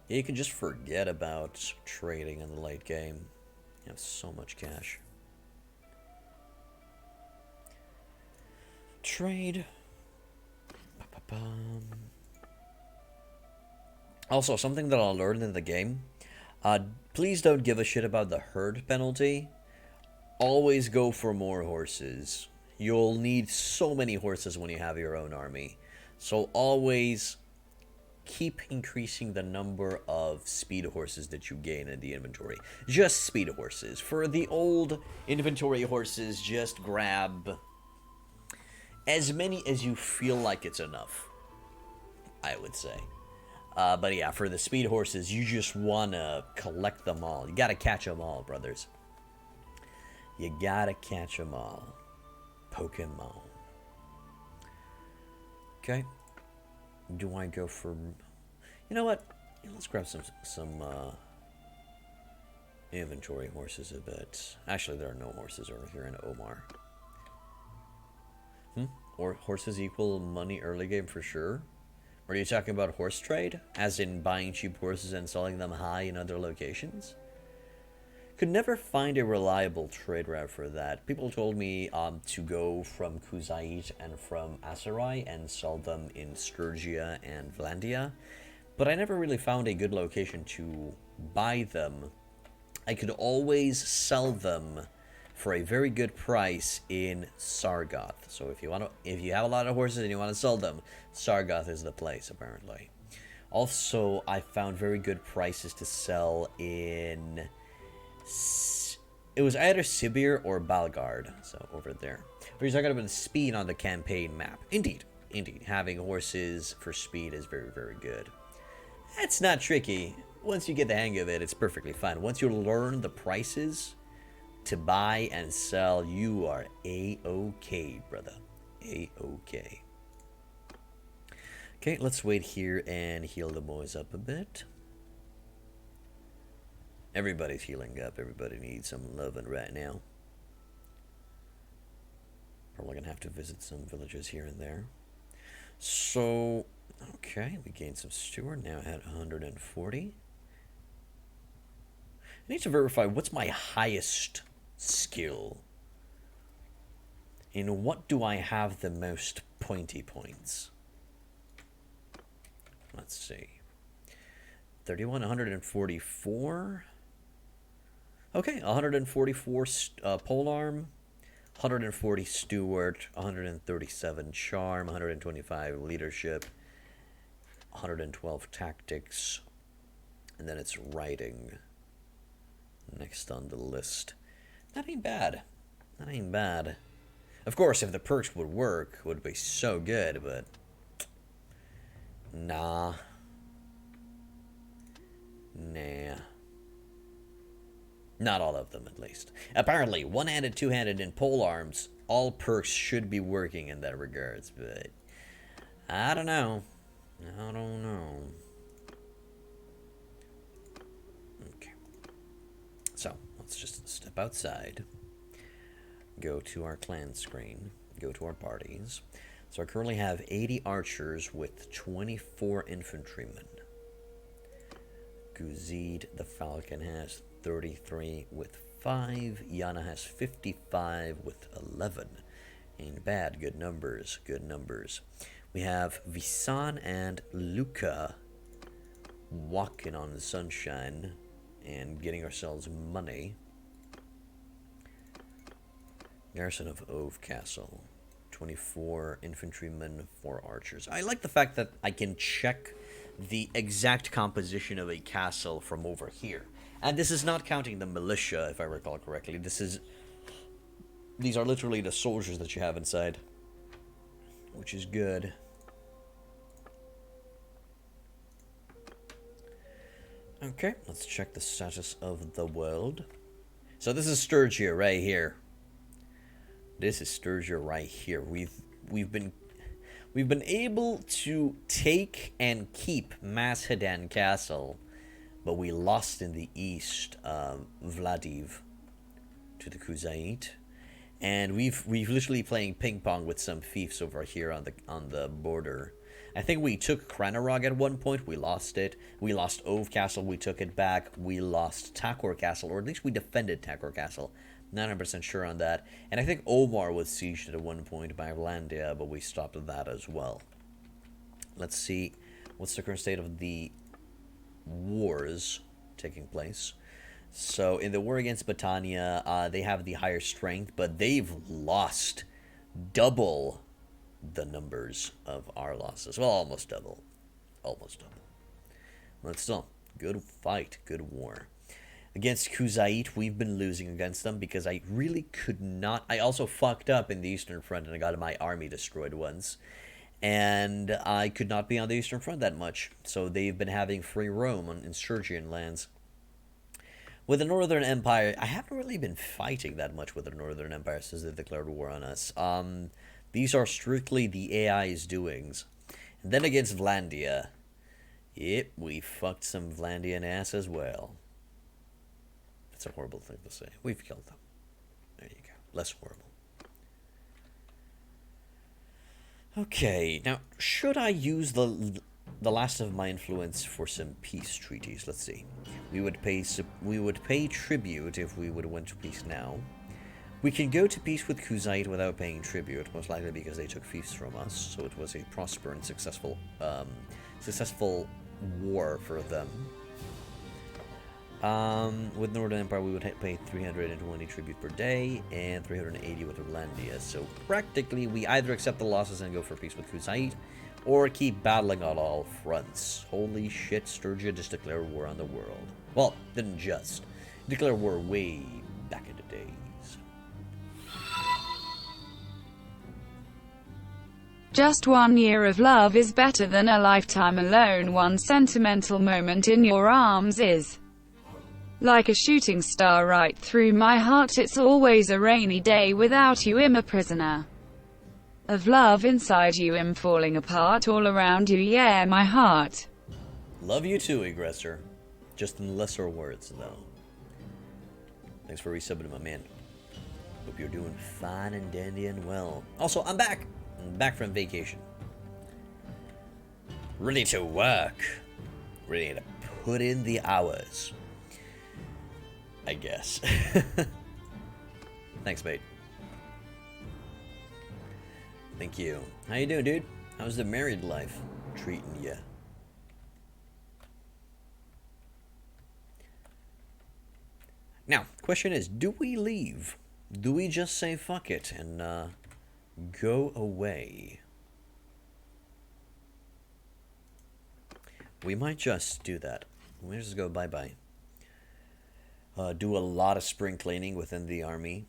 Yeah, you can just forget about trading in the late game. You have so much cash. Trade. Also, something that I learned in the game. Please don't give a shit about the herd penalty. Always go for more horses. You'll need so many horses when you have your own army. So always keep increasing the number of speed horses that you gain in the inventory. Just speed horses. For the old inventory horses, just grab as many as you feel like it's enough, I would say. But yeah, for the speed horses, you just want to collect them all. You got to catch them all, brothers. You got to catch them all. Pokemon. Okay. Do I go for... You know what? Let's grab some inventory horses a bit. Actually, there are no horses over here in Omar. Or horses equal money early game for sure. Are you talking about horse trade? As in buying cheap horses and selling them high in other locations? Could never find a reliable trade route for that. People told me to go from Kuzait and from Asarai and sell them in Sturgia and Vlandia, but I never really found a good location to buy them. I could always sell them for a very good price in Sargoth. So if you have a lot of horses and you want to sell them, Sargoth is the place apparently. Also, I found very good prices to sell in... It was either Sibir or Balgard, so over there. But you're talking about the speed on the campaign map. Indeed, indeed. Having horses for speed is very, very good. That's not tricky. Once you get the hang of it, it's perfectly fine. Once you learn the prices to buy and sell, you are A-OK, brother. A-OK. Okay, let's wait here and heal the boys up a bit. Everybody's healing up. Everybody needs some loving right now. Probably gonna have to visit some villages here and there. So, okay, we gained some steward. Now at 140. I need to verify what's my highest skill. In what do I have the most pointy points? Let's see. 31, 144. Okay, 144 polearm, 140 steward, 137 charm, 125 leadership, 112 tactics, and then it's writing next on the list. That ain't bad. That ain't bad. Of course, if the perks would work, it would be so good, but nah. Not all of them, at least. Apparently, one-handed, two-handed, and polearms, all perks should be working in that regards, but I don't know. I don't know. Okay. So, let's just step outside. Go to our clan screen. Go to our parties. So I currently have 80 archers with 24 infantrymen. Guzid the Falcon has 33 with 5. Yana has 55 with 11. Ain't bad. Good numbers. Good numbers. We have Visan and Luca walking on the sunshine and getting ourselves money. Garrison of Ove Castle. 24 infantrymen, 4 archers. I like the fact that I can check the exact composition of a castle from over here. And this is not counting the militia, if I recall correctly. These are literally the soldiers that you have inside, which is good. Okay, let's check the status of the world. So this is Sturgia right here. This is Sturgia right here. We've been able to take and keep Mashedan Castle, but we lost in the east Vladiv to the Kuzait, and we've literally playing ping pong with some fiefs over here on the border. I think we took Kranarog at one point. We lost it. We lost Ove Castle. We took it back. We lost Takor Castle, or at least we defended Takor Castle. Not 100% sure on that. And I think Omar was sieged at one point by Vlandia, but we stopped that as well. Let's see. What's the current state of the wars? taking place. So in the war against Battania, they have the higher strength, but they've lost double the numbers of our losses. Well, almost double. Almost double. But still, good fight, good war. Against Kuzait, we've been losing against them because I really could not... I also fucked up in the Eastern Front and I got my army destroyed once. And I could not be on the Eastern Front that much. So they've been having free roam on Insurgent lands. With the Northern Empire, I haven't really been fighting that much with the Northern Empire since they declared war on us. These are strictly the AI's doings. And then against Vlandia. Yep, we fucked some Vlandian ass as well. That's a horrible thing to say. We've killed them. There you go. Less horrible. Okay, now, should I use the last of my influence for some peace treaties? Let's see. We would pay tribute if we would went to peace now. We can go to peace with Kuzite without paying tribute, most likely because they took fiefs from us, so it was a prosperous and successful war for them. With Northern Empire, we would pay 320 tribute per day and 380 with Orlandia. So practically, we either accept the losses and go for peace with Kuzait, or keep battling on all fronts. Holy shit, Sturgia just declared war on the world. Well, didn't just. Declare war way back in the days. Just 1 year of love is better than a lifetime alone. One sentimental moment in your arms is like a shooting star right through my heart. It's always a rainy day without you. I'm a prisoner of love inside you. I'm falling apart all around you. Yeah, my heart. Love you too, Aggressor. Just in lesser words, though. Thanks for resubbing, my man. Hope you're doing fine and dandy and well. Also, I'm back. I'm back from vacation. Ready to work. Ready to put in the hours. I guess. Thanks, mate. Thank you. How you doing, dude? How's the married life treating you? Now, the question is, do we leave? Do we just say fuck it and go away? We might just do that. We might just go bye-bye. Do a lot of spring cleaning within the army.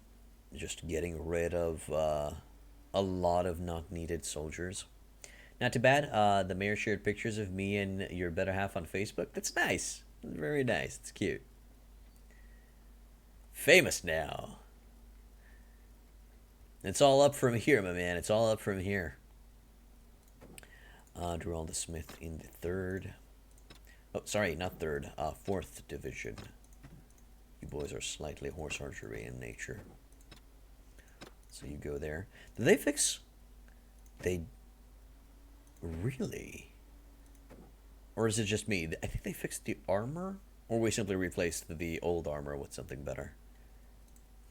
Just getting rid of a lot of not needed soldiers. Not too bad. The mayor shared pictures of me and your better half on Facebook. That's nice. Very nice. It's cute. Famous now. It's all up from here, my man. It's all up from here. Drew the Smith in the 3rd. Oh, sorry, not 3rd. 4th division. You boys are slightly horse archery in nature. So you go there. Did they fix... They... Really? Or is it just me? I think they fixed the armor? Or we simply replaced the old armor with something better.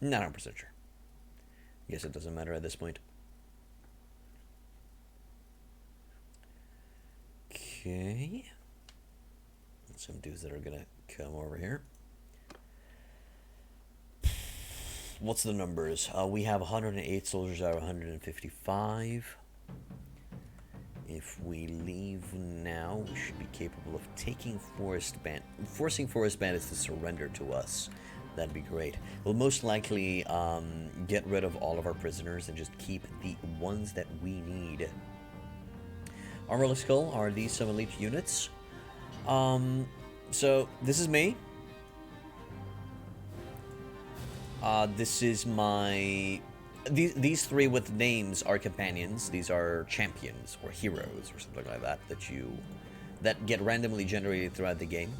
Not 100% sure. Guess it doesn't matter at this point. Okay. Some dudes that are gonna come over here. What's the numbers? We have 108 soldiers out of 155. If we leave now, we should be capable of taking forcing Forest Bandits to surrender to us. That'd be great. We'll most likely get rid of all of our prisoners and just keep the ones that we need. Armorless Skull, are these some elite units? So, this is me. This is my... These three with names are companions. These are champions or heroes or something like that that get randomly generated throughout the game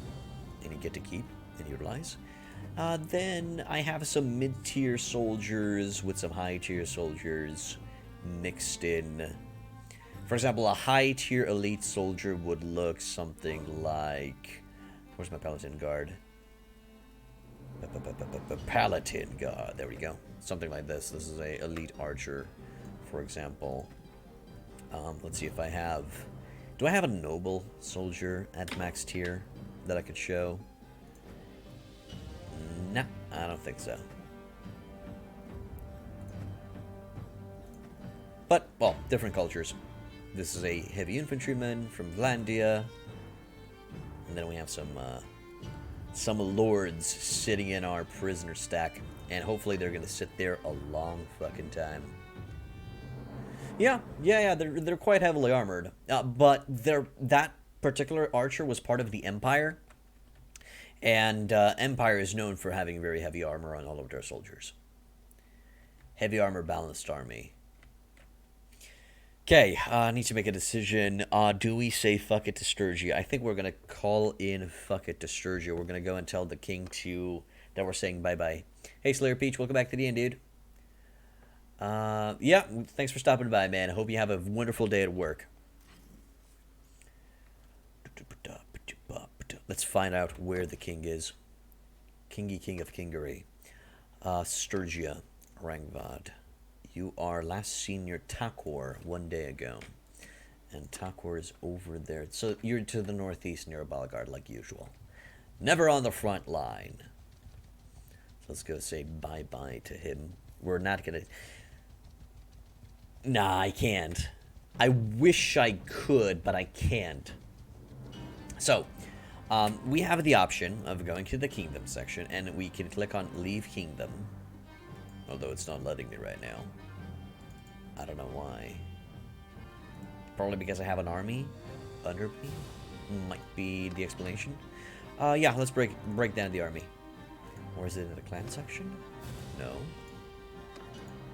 and you get to keep and utilize. Then I have some mid-tier soldiers with some high-tier soldiers mixed in. For example, a high-tier elite soldier would look something like... Where's my Paladin Guard? Paladin Guard. There we go. Something like this. This is a elite archer, for example. Let's see if I have... Do I have a noble soldier at max tier that I could show? Nah, I don't think so. But, well, different cultures. This is a heavy infantryman from Vlandia. And then we have some lords sitting in our prisoner stack. And hopefully they're going to sit there a long fucking time. Yeah, they're quite heavily armored. But that particular archer was part of the Empire. And Empire is known for having very heavy armor on all of their soldiers. Heavy armor balanced army. Okay, I need to make a decision. Do we say fuck it to Sturgia? I think we're going to call in fuck it to Sturgia. We're going to go and tell the king that we're saying bye-bye. Hey, Slayer Peach, welcome back to the end, dude. Yeah, thanks for stopping by, man. I hope you have a wonderful day at work. Let's find out where the king is. Kingy King of Kingery. Sturgia, Rangvad. You are last seen near Takor 1 day ago. And Takor is over there. So you're to the northeast near Balagard like usual. Never on the front line. So let's go say bye-bye to him. We're not gonna... Nah, I can't. I wish I could, but I can't. So, we have the option of going to the kingdom section, and we can click on Leave Kingdom. Although it's not letting me right now. I don't know why. Probably because I have an army under me. Might be the explanation. Yeah, let's break down the army. Or is it in the clan section? No.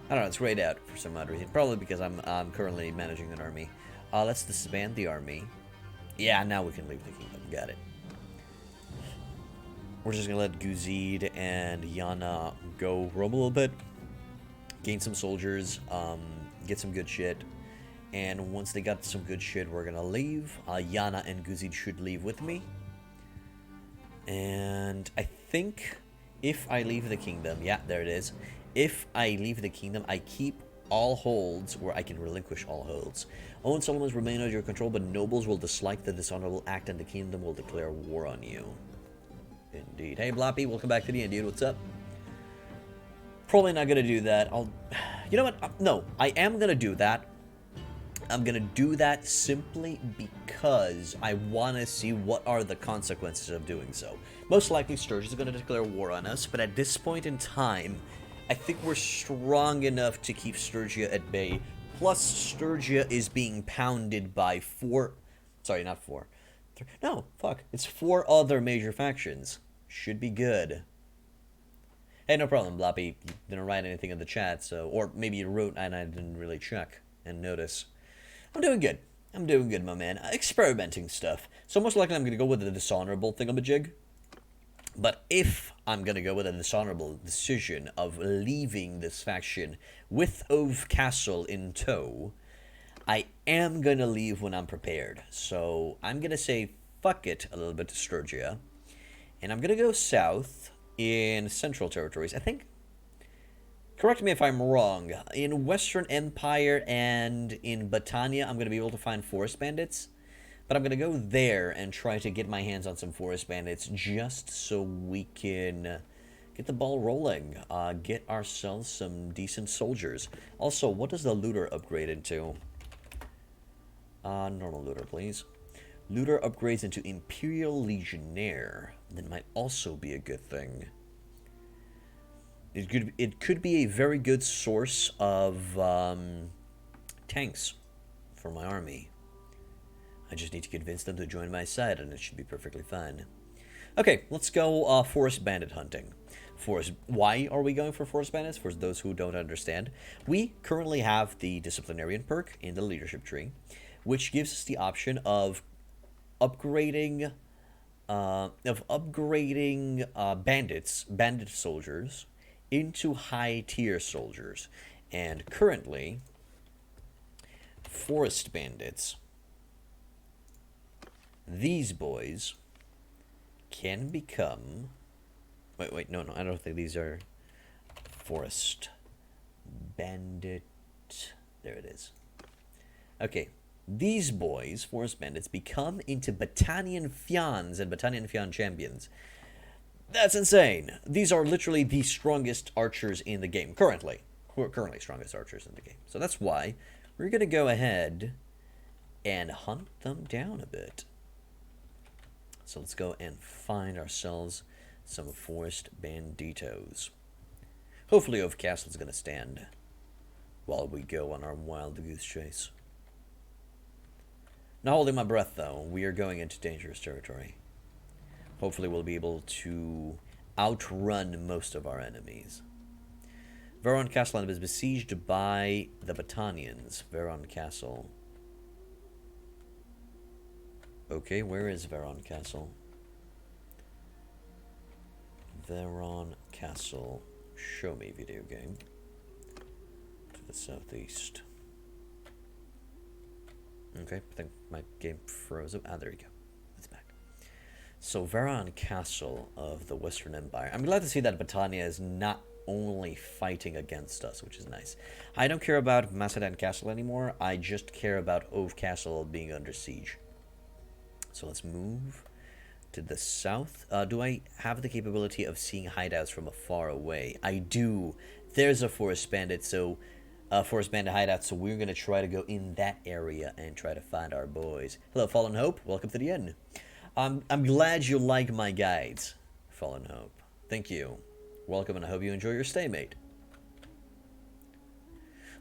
I don't know, it's grayed out for some odd reason. Probably because I'm currently managing an army. Let's disband the army. Yeah, now we can leave the kingdom. Got it. We're just gonna let Guzid and Yana go roam a little bit. Gain some soldiers. Get some good shit. And once they got some good shit, we're gonna leave. Yana and Guzid should leave with me. And I think if I leave the kingdom, yeah, there it is. If I leave the kingdom, I keep all holds where I can relinquish all holds. Own settlements remain under your control, but nobles will dislike the dishonorable act and the kingdom will declare war on you. Indeed. Hey, Bloppy, welcome back to the end, dude. What's up? Probably not going to do that. You know what? No, I am going to do that. I'm going to do that simply because I want to see what are the consequences of doing so. Most likely, Sturgia is going to declare war on us, but at this point in time, I think we're strong enough to keep Sturgia at bay. Plus, Sturgia is being pounded by it's 4 other major factions. Should be good. Hey, no problem, Bloppy. You didn't write anything in the chat, so... Or maybe you wrote and I didn't really check and notice. I'm doing good. I'm doing good, my man. Experimenting stuff. So most likely I'm going to go with the dishonorable thingamajig. But if I'm going to go with a dishonorable decision of leaving this faction with Ove Castle in tow, I am going to leave when I'm prepared. So I'm going to say fuck it a little bit to Sturgia. And I'm going to go south in Central Territories. I think, correct me if I'm wrong, in Western Empire and in Battania, I'm going to be able to find Forest Bandits. But I'm going to go there and try to get my hands on some Forest Bandits just so we can get the ball rolling. Get ourselves some decent soldiers. Also, what does the looter upgrade into? Normal looter, please. Looter upgrades into Imperial Legionnaire. That might also be a good thing. It could be a very good source of tanks for my army. I just need to convince them to join my side, and it should be perfectly fine. Okay, let's go Forest Bandit hunting. Why are we going for Forest Bandits? For those who don't understand, we currently have the Disciplinarian perk in the leadership tree, which gives us the option of upgrading bandit soldiers into high tier soldiers. And currently, Forest Bandits, these boys can become... Wait, no, I don't think these are Forest Bandit... There it is. Okay, these boys, Forest Bandits, become into Battanian Fians and Battanian Fian champions. That's insane. These are literally the strongest archers in the game, currently. Currently strongest archers in the game. So that's why we're going to go ahead and hunt them down a bit. So let's go and find ourselves some Forest Banditos. Hopefully Ove Castle's going to stand while we go on our wild goose chase. Not holding my breath, though. We are going into dangerous territory. Hopefully we'll be able to outrun most of our enemies. Veron Castle is besieged by the Battanians. Veron Castle. Okay, where is Veron Castle? Veron Castle. Show me, video game. To the southeast. Okay, I think my game froze up. Ah, there you go. It's back. So, Veron Castle of the Western Empire. I'm glad to see that Battania is not only fighting against us, which is nice. I don't care about Macedon Castle anymore. I just care about Ove Castle being under siege. So let's move to the south. Do I have the capability of seeing hideouts from afar away? I do. There's a Forest Bandit, so Forest Bandit hideout, so we're going to try to go in that area and try to find our boys. Hello, Fallen Hope. Welcome to the inn. I'm glad you like my guides, Fallen Hope. Thank you. Welcome, and I hope you enjoy your stay, mate.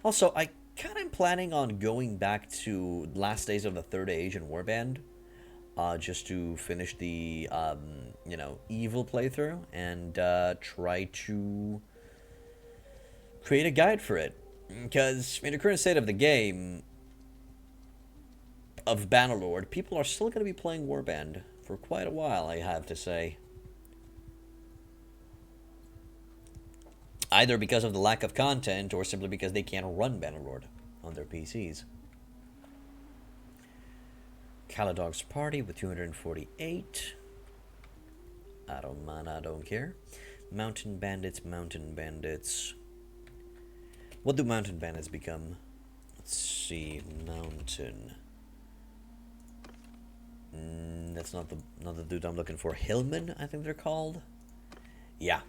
Also, I kind of am planning on going back to last days of the Third Age and Warband, just to finish the, you know, evil playthrough and try to create a guide for it. Because in the current state of the game of Bannerlord, people are still going to be playing Warband for quite a while, I have to say. Either because of the lack of content, or simply because they can't run Bannerlord on their PCs. Caladog's party with 248. I don't mind, I don't care. Mountain Bandits, Mountain Bandits. What do Mountain Bandits become? Let's see, Mountain. That's not the dude I'm looking for. Hillmen, I think they're called. Yeah.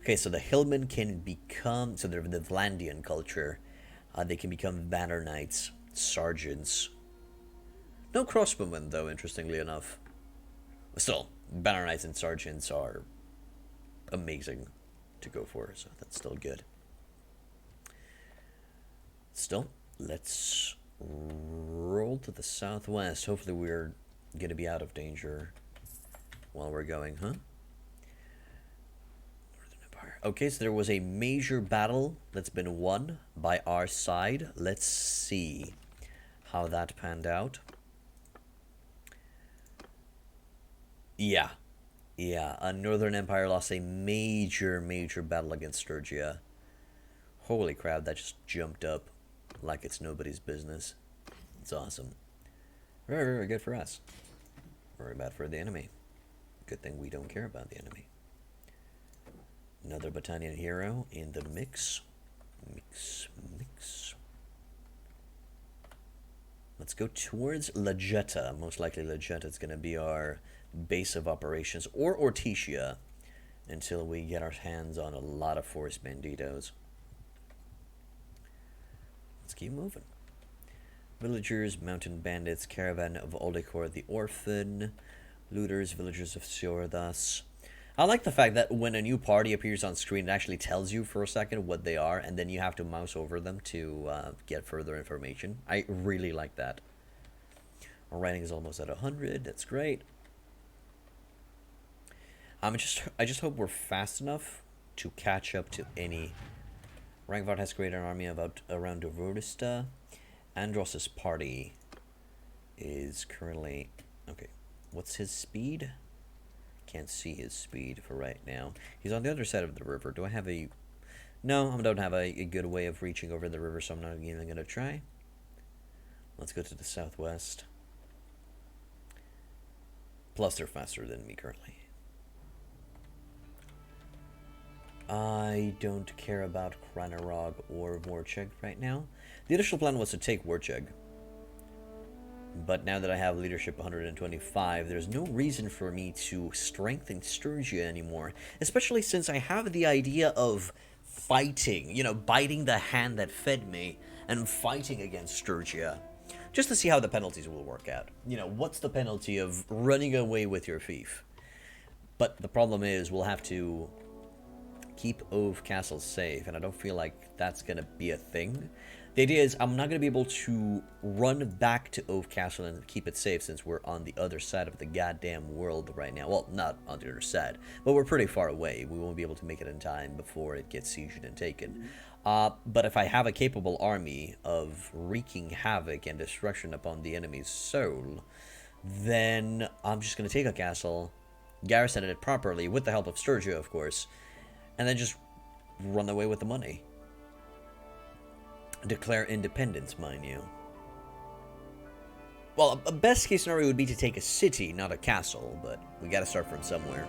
Okay, so the Hillmen can become, so they're the Vlandian culture. They can become banner knights, sergeants. No crossbowmen, though, interestingly enough. Still, banner knights and sergeants are amazing to go for, so that's still good. Still, let's roll to the southwest. Hopefully we're going to be out of danger while we're going, huh? Okay, so there was a major battle that's been won by our side. Let's see how that panned out. Yeah. Northern Empire lost a major battle against Sturgia. Holy crap, that just jumped up like it's nobody's business. It's awesome. Very good for us. Very bad for the enemy. Good thing we don't care about the enemy. Another Battanian hero in the mix. Let's go towards Lagetta. Most likely Lagetta is going to be our base of operations, or Orticia, until we get our hands on a lot of Forest Banditos. Let's keep moving. Villagers, Mountain Bandits, Caravan of Oldecor the Orphan, Looters, Villagers of Siordas. I like the fact that when a new party appears on screen, it actually tells you for a second what they are, and then you have to mouse over them to get further information. I really like that. Our rating is almost at 100. That's great. I just hope we're fast enough to catch up to any. Rangvard has created an army around Dovrista. Andros's party is currently... Okay, what's his speed? Can't see his speed for right now. He's on the other side of the river. Do I have a... No, I don't have a good way of reaching over the river, so I'm not even going to try. Let's go to the southwest. Plus, they're faster than me currently. I don't care about Kranarog or Vorcheg right now. The initial plan was to take Vorcheg, But now that I have leadership 125, there's no reason for me to strengthen Sturgia anymore. Especially since I have the idea of fighting, you know, biting the hand that fed me and fighting against Sturgia. Just to see how the penalties will work out. You know, what's the penalty of running away with your fief? But the problem is, we'll have to keep Ove Castle safe, and I don't feel like that's gonna be a thing. The idea is, I'm not gonna be able to run back to Ove Castle and keep it safe since we're on the other side of the goddamn world right now. Well, not on the other side, but we're pretty far away. We won't be able to make it in time before it gets sieged and taken. But if I have a capable army of wreaking havoc and destruction upon the enemy's soul, then I'm just gonna take a castle, garrison it properly, with the help of Sturgia, of course, and then just run away with the money. Declare independence, mind you. Well, a best case scenario would be to take a city, not a castle, but we gotta start from somewhere.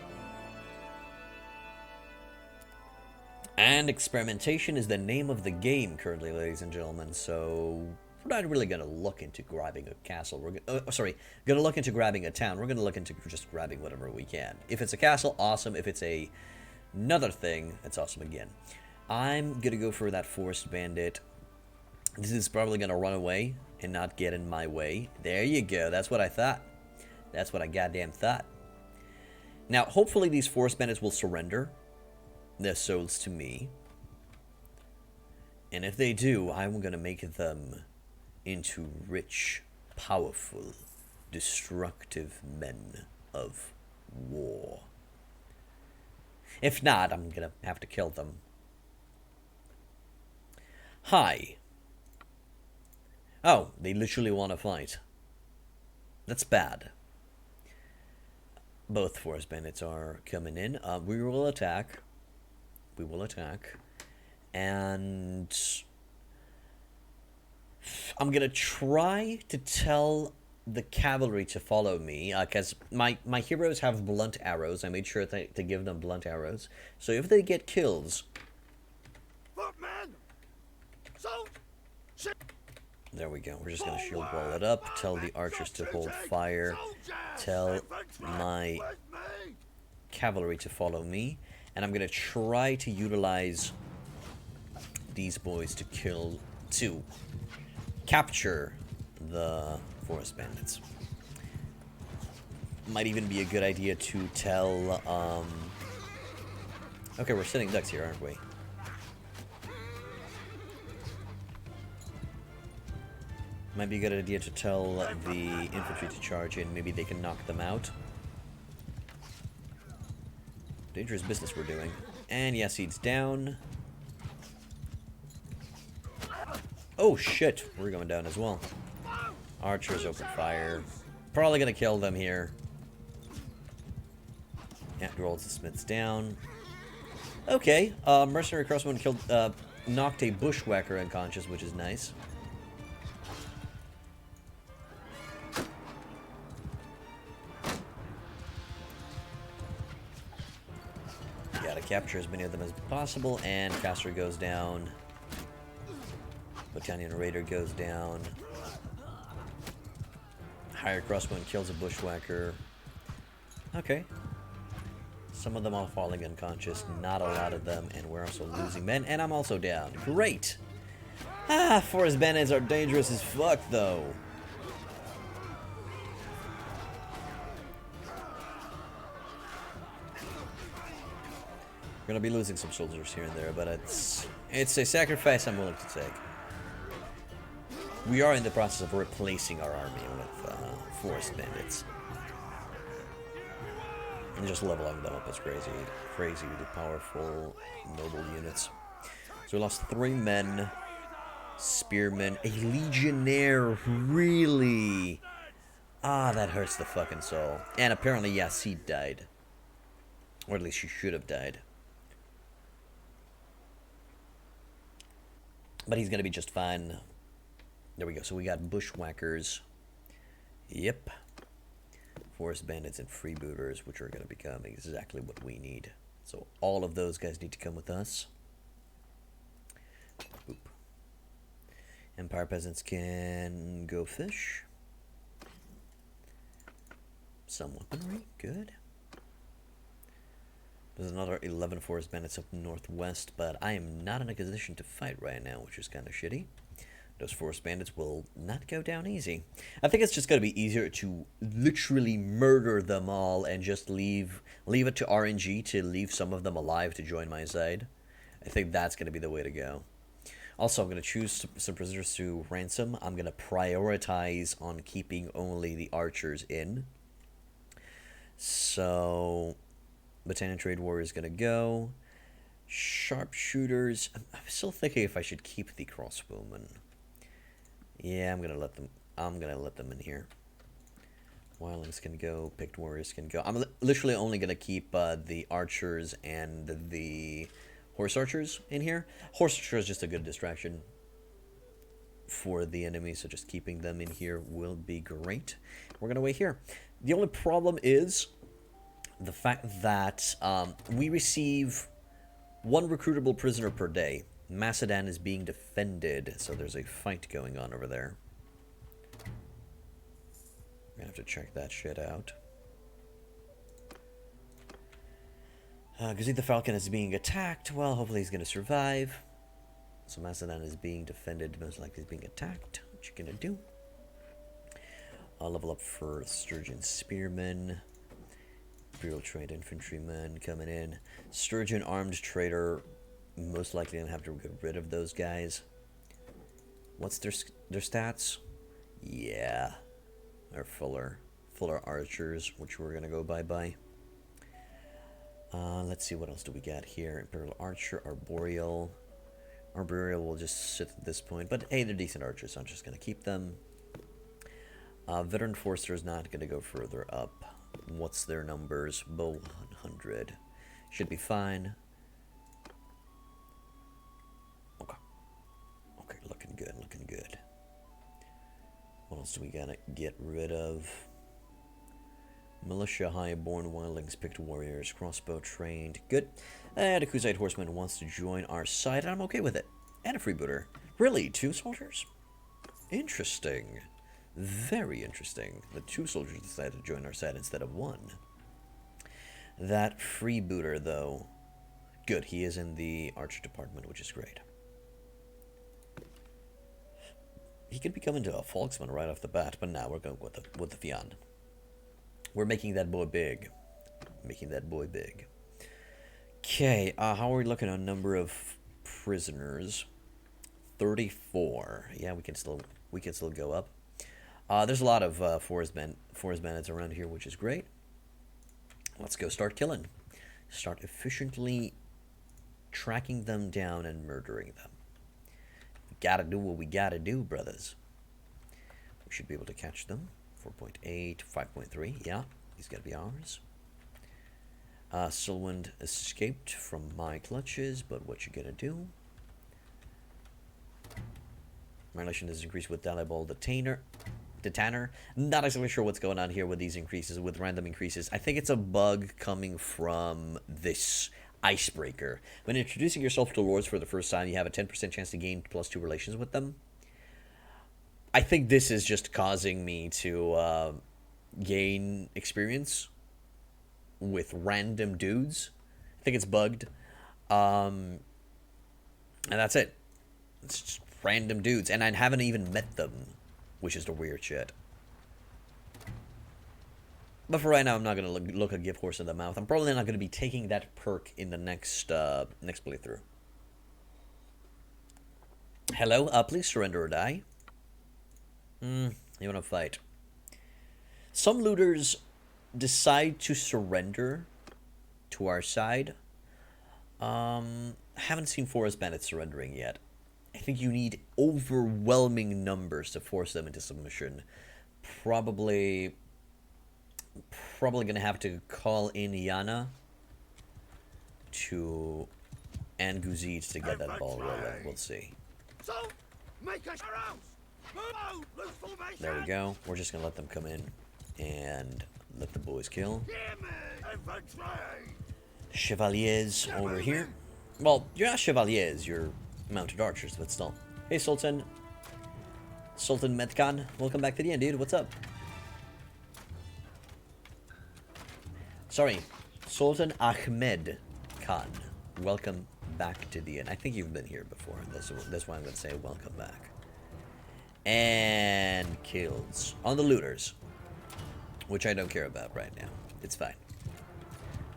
And experimentation is the name of the game currently, ladies and gentlemen, so we're not really gonna look into grabbing a castle. We're gonna look into grabbing a town. We're gonna look into just grabbing whatever we can. If it's a castle, awesome. If it's another thing, it's awesome again. I'm gonna go for that Forest Bandit. This is probably gonna run away and not get in my way. There you go. That's what I thought. That's what I goddamn thought. Now, hopefully these Forest Bandits will surrender their souls to me. And if they do, I'm gonna make them into rich, powerful, destructive men of war. If not, I'm gonna have to kill them. Hi. Oh, they literally want to fight. That's bad. Both Forest Bandits are coming in. We will attack. We will attack. And I'm gonna try to tell the cavalry to follow me, because my heroes have blunt arrows. I made sure to give them blunt arrows. So if they get kills... Footman! There we go. We're just going to shield wall it up. Tell the archers to hold fire. Tell my cavalry to follow me. And I'm going to try to utilize these boys to capture the Forest Bandits. Might even be a good idea to tell, okay, we're sitting ducks here, aren't we? Might be a good idea to tell the infantry to charge in. Maybe they can knock them out. Dangerous business we're doing. And yes, he's down. Oh shit, we're going down as well. Archers open fire. Probably gonna kill them here. Yeah, rolls the smiths down. Okay, mercenary crossbowman killed, knocked a bushwhacker unconscious, which is nice. Gotta capture as many of them as possible, and caster goes down. Battanian raider goes down. Higher crossbowman kills a bushwhacker. Okay. Some of them are falling unconscious, not a lot of them, and we're also losing men, and I'm also down. Great! Ah, Forest Bandits are dangerous as fuck, though. We're gonna be losing some soldiers here and there, but it's a sacrifice I'm willing to take. We are in the process of replacing our army with Forest Bandits. And just leveling them up is crazy. Crazy, the powerful, noble units. So we lost 3 men. Spearmen. A legionnaire, really? Ah, that hurts the fucking soul. And apparently, yes, he died. Or at least she should have died. But he's gonna be just fine. There we go. So we got bushwhackers. Yep. Forest Bandits and freebooters, which are going to become exactly what we need. So all of those guys need to come with us. Oop. Empire peasants can go fish. Some weaponry, good. There's another 11 Forest Bandits up northwest, but I am not in a position to fight right now, which is kind of shitty. Those Forest Bandits will not go down easy. I think it's just going to be easier to literally murder them all and just leave it to RNG to leave some of them alive to join my side. I think that's going to be the way to go. Also, I'm going to choose some prisoners to ransom. I'm going to prioritize on keeping only the archers in. So, Battanian Trade Warrior is going to go. Sharpshooters. I'm still thinking if I should keep the crossbowmen. Yeah, I'm gonna let them in here. Wildlings can go. Picked warriors can go. I'm literally only gonna keep the archers and the horse archers in here. Horse archer is just a good distraction for the enemy, so just keeping them in here will be great. We're gonna wait here. The only problem is the fact that we receive one recruitable prisoner per day. Macedon is being defended, so there's a fight going on over there. We're gonna have to check that shit out. Gazette the Falcon is being attacked. Well, hopefully he's gonna survive. So Macedon is being defended, most likely he's being attacked. What you gonna do? I'll level up for Sturgeon Spearman. Imperial Trained Infantryman coming in. Sturgeon Armed Trader. Most likely gonna have to get rid of those guys. What's their stats? Yeah, they're fuller archers, which we're gonna go bye. Let's see, what else do we got here? Imperial Archer, Arboreal. Arboreal will just sit at this point, but hey, they're decent archers, so I'm just gonna keep them. Veteran Forester is not gonna go further up. What's their numbers? Bow 100 should be fine. Okay, looking good. What else do we gotta get rid of? Militia, Highborn, Wildlings, Picked Warriors, Crossbow Trained. Good. And a Kuzite Horseman wants to join our side, and I'm okay with it. And a freebooter. Really? 2 soldiers? Interesting. Very interesting. The 2 soldiers decided to join our side instead of 1. That freebooter, though. Good, he is in the Archer department, which is great. He could become into a Folksman right off the bat, but now we're going with the Fian. We're making that boy big. Okay, how are we looking on number of prisoners? 34. Yeah, we can still go up. There's a lot of Forest Bandits around here, which is great. Let's go start killing. Start efficiently tracking them down and murdering them. We gotta do what we gotta do, brothers. We should be able to catch them. 4.8, 5.3. Yeah, he's gotta be ours. Silwind escaped from my clutches, but what you gonna do? My relation is increased with Dalibol Detainer. Not exactly sure what's going on here with these increases, with random increases. I think it's a bug coming from this icebreaker. When introducing yourself to lords for the first time, you have a 10% chance to gain +2 relations with them. I think this is just causing me to gain experience with random dudes. I think it's bugged. And that's it. It's just random dudes. And I haven't even met them, which is the weird shit. But for right now, I'm not going to look a gift horse in the mouth. I'm probably not going to be taking that perk in the next playthrough. Hello? Please surrender or die. You want to fight. Some looters decide to surrender to our side. Haven't seen Forest Bandits surrendering yet. I think you need overwhelming numbers to force them into submission. Probably gonna have to call in Yana and Guzid to get that ball rolling. We'll see. So, make a rouse. Move, loose formation. There we go. We're just gonna let them come in and let the boys kill. Chevaliers over here. Well, you're not chevaliers, you're mounted archers, but still. Hey, Sultan Metkan, welcome back to the end, dude. What's up? Sorry, Sultan Ahmed Khan. Welcome back to the inn. I think you've been here before. That's why I'm going to say welcome back. And kills on the looters, which I don't care about right now. It's fine.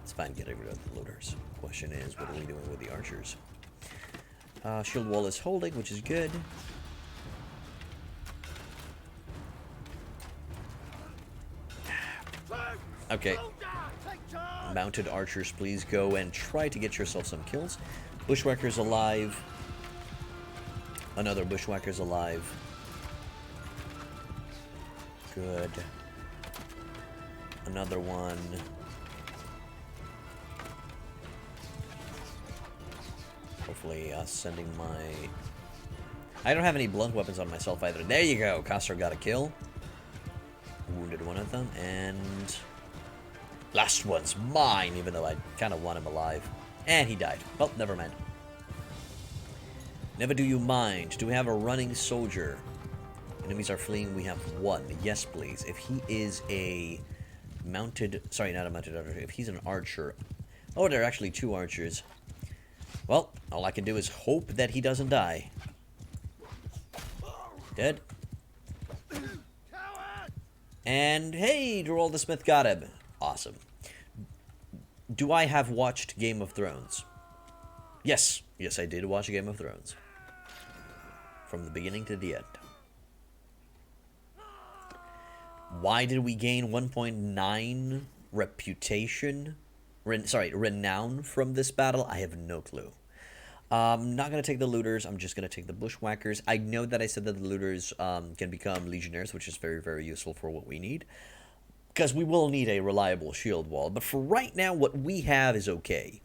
It's fine getting rid of the looters. Question is, what are we doing with the archers? Shield wall is holding, which is good. Okay. Mounted archers, please go and try to get yourself some kills. Bushwhackers alive. Another bushwhacker's alive. Good. Another one. Hopefully, sending my... I don't have any blunt weapons on myself either. There you go. Castro got a kill. Wounded one of them, and... last one's mine, even though I kind of want him alive. And he died. Well, never mind. Never do you mind. Do we have a running soldier? Enemies are fleeing. We have one. Yes, please. If he is a mounted... sorry, not a mounted archer. If he's an archer... oh, there are actually two archers. Well, all I can do is hope that he doesn't die. Dead. And, hey, Droll the Smith got him. Awesome. Do I have watched Game of Thrones? Yes. Yes, I did watch Game of Thrones. From the beginning to the end. Why did we gain 1.9 reputation? Renown from this battle? I have no clue. I'm not going to take the looters. I'm just going to take the bushwhackers. I know that I said that the looters can become legionnaires, which is very, very useful for what we need. Because we will need a reliable shield wall. But for right now, what we have is okay.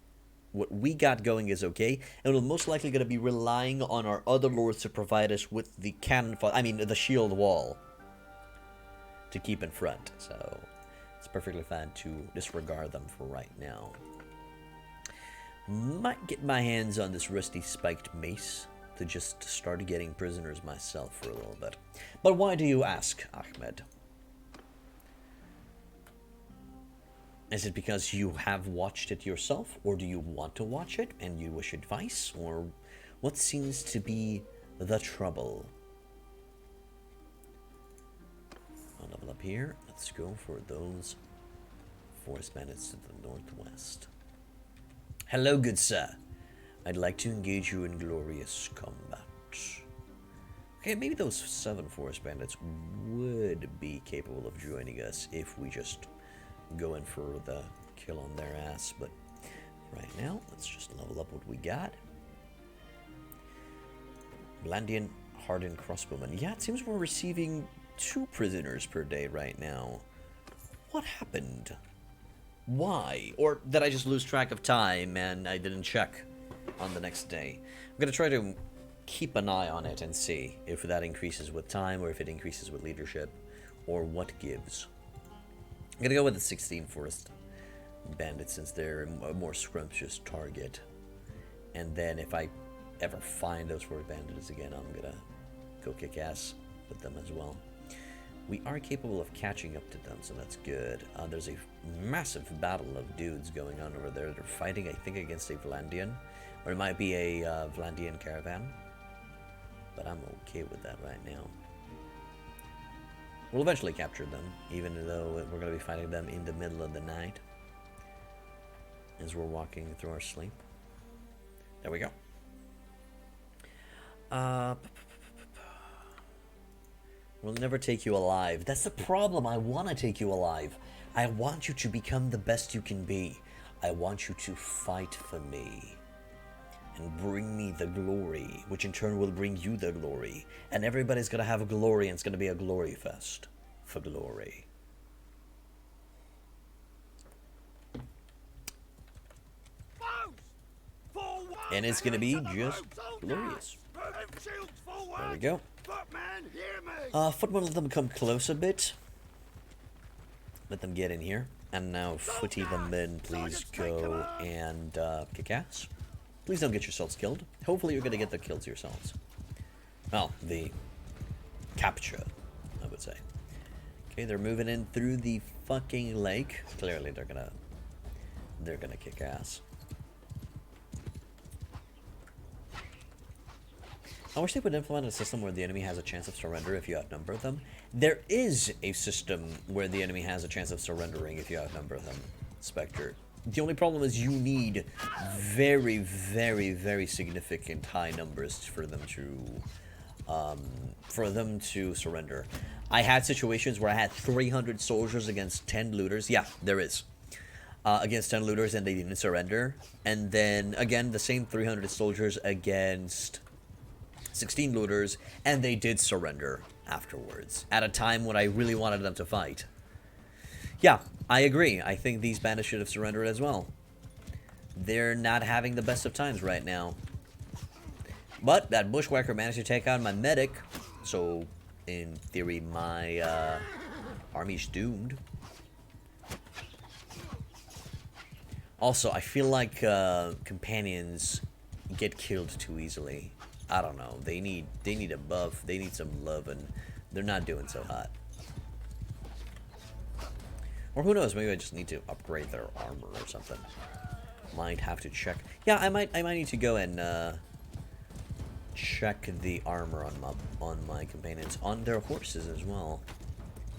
What we got going is okay. And we're most likely going to be relying on our other lords to provide us with the cannon... the shield wall. To keep in front. So, it's perfectly fine to disregard them for right now. Might get my hands on this rusty spiked mace to just start getting prisoners myself for a little bit. But why do you ask, Ahmed? Is it because you have watched it yourself, or do you want to watch it and you wish advice, or what seems to be the trouble? I'll level up here. Let's go for those Forest Bandits to the northwest. Hello, good sir. I'd like to engage you in glorious combat. Okay, maybe those 7 Forest Bandits would be capable of joining us if we just go in for the kill on their ass. But right now, let's just level up what we got. Battanian hardened crossbowman. Yeah, it seems we're receiving 2 prisoners per day right now. What happened? Why? Or did I just lose track of time and I didn't check on the next day? I'm going to try to keep an eye on it and see if that increases with time or if it increases with leadership or what gives. I'm going to go with the 16 Forest Bandits since they're a more scrumptious target. And then if I ever find those Forest Bandits again, I'm going to go kick ass with them as well. We are capable of catching up to them, so that's good. There's a massive battle of dudes going on over there. They're fighting, I think, against a Vlandian. Or it might be a Vlandian caravan. But I'm okay with that right now. We'll eventually capture them, even though we're going to be fighting them in the middle of the night. As we're walking through our sleep. There we go. We'll never take you alive. That's the problem. I want to take you alive. I want you to become the best you can be. I want you to fight for me. And bring me the glory, which in turn will bring you the glory. And everybody's going to have a glory, and it's going to be a glory fest for glory. And it's going to be just glorious. There we go. Footman, let them come close a bit. Let them get in here. And now, footy the men, please go and kick ass. Please don't get yourselves killed. Hopefully you're going to get the kills yourselves. Well, the capture, I would say. Okay, they're moving in through the fucking lake. Clearly they're going to they're gonna kick ass. I wish they would implement a system where the enemy has a chance of surrender if you outnumber them. There is a system where the enemy has a chance of surrendering if you outnumber them, Spectre. The only problem is you need very, very, very significant high numbers for them to surrender. I had situations where I had 300 soldiers against 10 looters. Yeah, there is. Against 10 looters and they didn't surrender. And then, again, the same 300 soldiers against 16 looters, and they did surrender afterwards, at a time when I really wanted them to fight. Yeah, I agree. I think these bandits should have surrendered as well. They're not having the best of times right now. But that bushwhacker managed to take out my medic, so in theory my army's doomed. Also, I feel like companions get killed too easily. I don't know. They need a buff. They need some love, and they're not doing so hot. Or who knows? Maybe I just need to upgrade their armor or something. Might have to check. Yeah, I might need to go and check the armor on my companions, on their horses as well.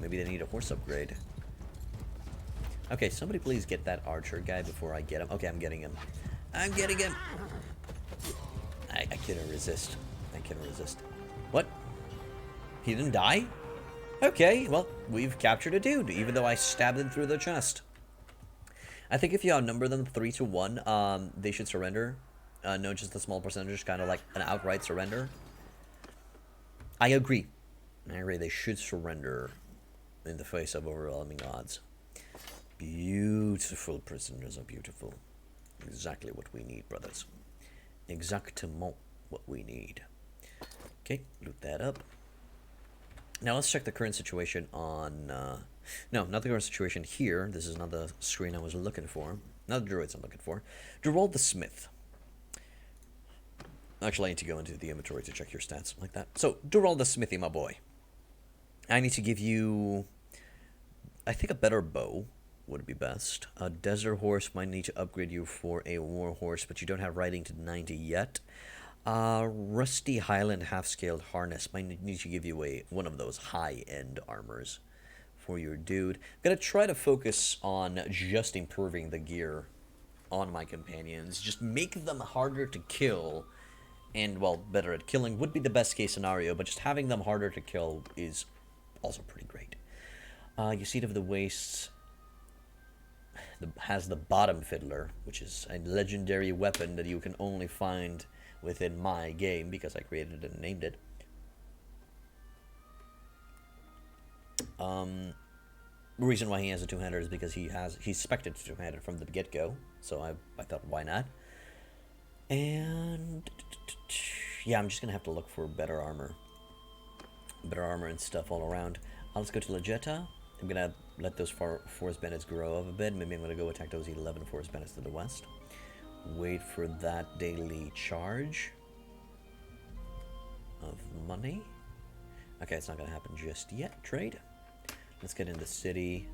Maybe they need a horse upgrade. Okay, somebody please get that archer guy before I get him. Okay, I'm getting him. I'm getting him. I couldn't resist. I couldn't resist. What? He didn't die? Okay, well, we've captured a dude, even though I stabbed him through the chest. I think if you outnumber them 3 to 1, they should surrender. No, just a small percentage, kind of like an outright surrender. I agree. I agree, they should surrender in the face of overwhelming odds. Beautiful prisoners are beautiful. Exactly what we need, brothers. Exactement what we need. Okay, loot that up. Now let's check the current situation on... no, not the current situation here. This is not the screen I was looking for. Not the droids I'm looking for. Gerald the Smith. Actually, I need to go into the inventory to check your stats like that. So, Gerald the Smithy, my boy. I need to give you... I think a better bow would be best. A desert horse might need to upgrade you for a war horse, but you don't have riding to 90 yet. Rusty Highland half-scaled harness might need to give you one of those high-end armors for your dude. I'm gonna try to focus on just improving the gear on my companions. Just make them harder to kill, and, well, better at killing would be the best case scenario, but just having them harder to kill is also pretty great. Your Seat of the Wastes has the Bottom Fiddler, which is a legendary weapon that you can only find within my game because I created it and named it. The reason why he has a two-hander is because he's spec'd to two-handed from the get-go, so I thought, why not? And yeah, I'm just gonna have to look for better armor and stuff all around. Let's go to Legetta. I'm gonna let those Forest Bandits grow up a bit. Maybe I'm gonna go attack those 11 Forest Bandits to the west. Wait for that daily charge of money. Okay, it's not gonna happen just yet. Trade. Let's get in the city.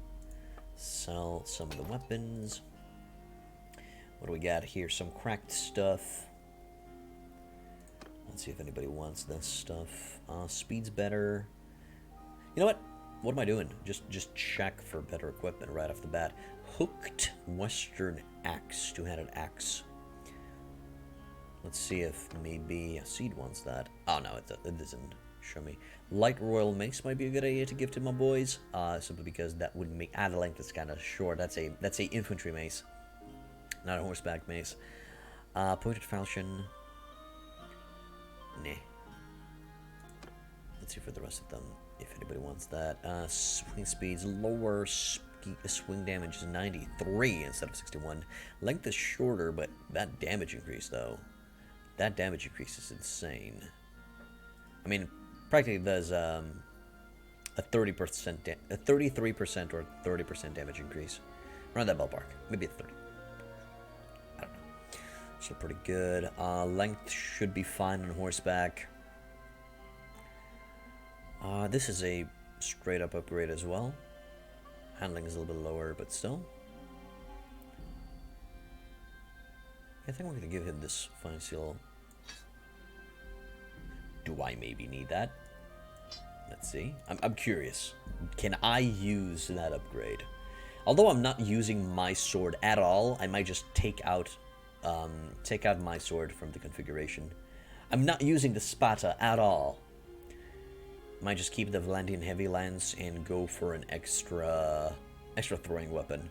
Sell some of the weapons. What do we got here? Some cracked stuff. Let's see if anybody wants this stuff. Speed's better. You know what? What am I doing? Just check for better equipment right off the bat. Hooked Western Axe, two-handed axe. Let's see if maybe Seed wants that. Oh no, it doesn't show me. Light Royal Mace might be a good idea to give to my boys, simply because that would make the length is kind of short. That's a infantry mace, not a horseback mace. Pointed falchion. Nah. Let's see for the rest of them if anybody wants that. Swing speeds lower. Swing damage is 93 instead of 61. Length is shorter, but that damage increase though. That damage increase is insane. I mean, practically does a 30%, a 33% or 30% damage increase. Around that ballpark. Maybe a 30. I don't know. So pretty good. Length should be fine on horseback. This is a straight up upgrade as well. Handling is a little bit lower, but still. I think we're gonna give him this fine seal. Do I maybe need that? Let's see. I'm curious. Can I use that upgrade? Although I'm not using my sword at all, I might just take out my sword from the configuration. I'm not using the Spada at all. Might just keep the Valandian Heavy Lance and go for an extra throwing weapon.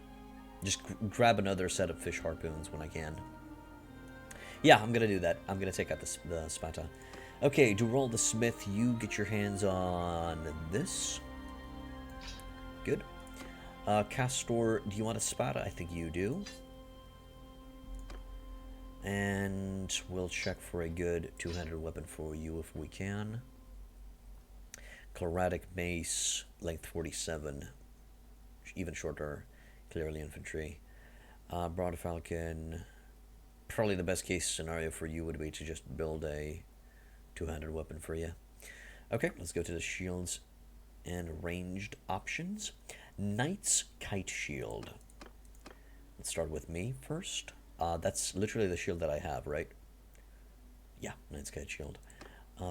Just grab another set of fish harpoons when I can. Yeah, I'm gonna do that. I'm gonna take out the Spada. Okay, Durol the Smith, you get your hands on this. Good. Castor, do you want a Spada? I think you do. And we'll check for a good two-handed weapon for you if we can. Chlorotic Mace, length 47. Even shorter, clearly infantry. Broad Falcon. Probably the best case scenario for you would be to just build a two-handed weapon for you. Okay, let's go to the shields and ranged options. Knight's Kite Shield. Let's start with me first. That's literally the shield that I have, right? Yeah, Knight's Kite Shield.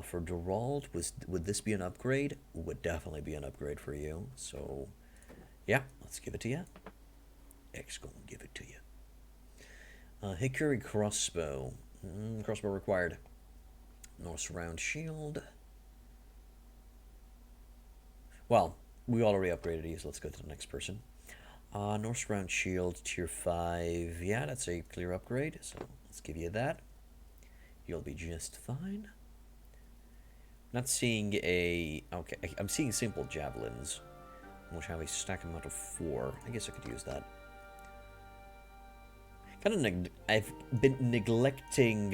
For Durald, would this be an upgrade? Would definitely be an upgrade for you. So, yeah, let's give it to you. X gonna give it to you. Hickory Crossbow. Crossbow required. Norse Round Shield. Well, we already upgraded these. Let's go to the next person. Norse Round Shield, Tier 5. Yeah, that's a clear upgrade. So let's give you that. You'll be just fine. Not seeing a... Okay, I'm seeing simple javelins, which have a stack amount of 4. I guess I could use that. I've been neglecting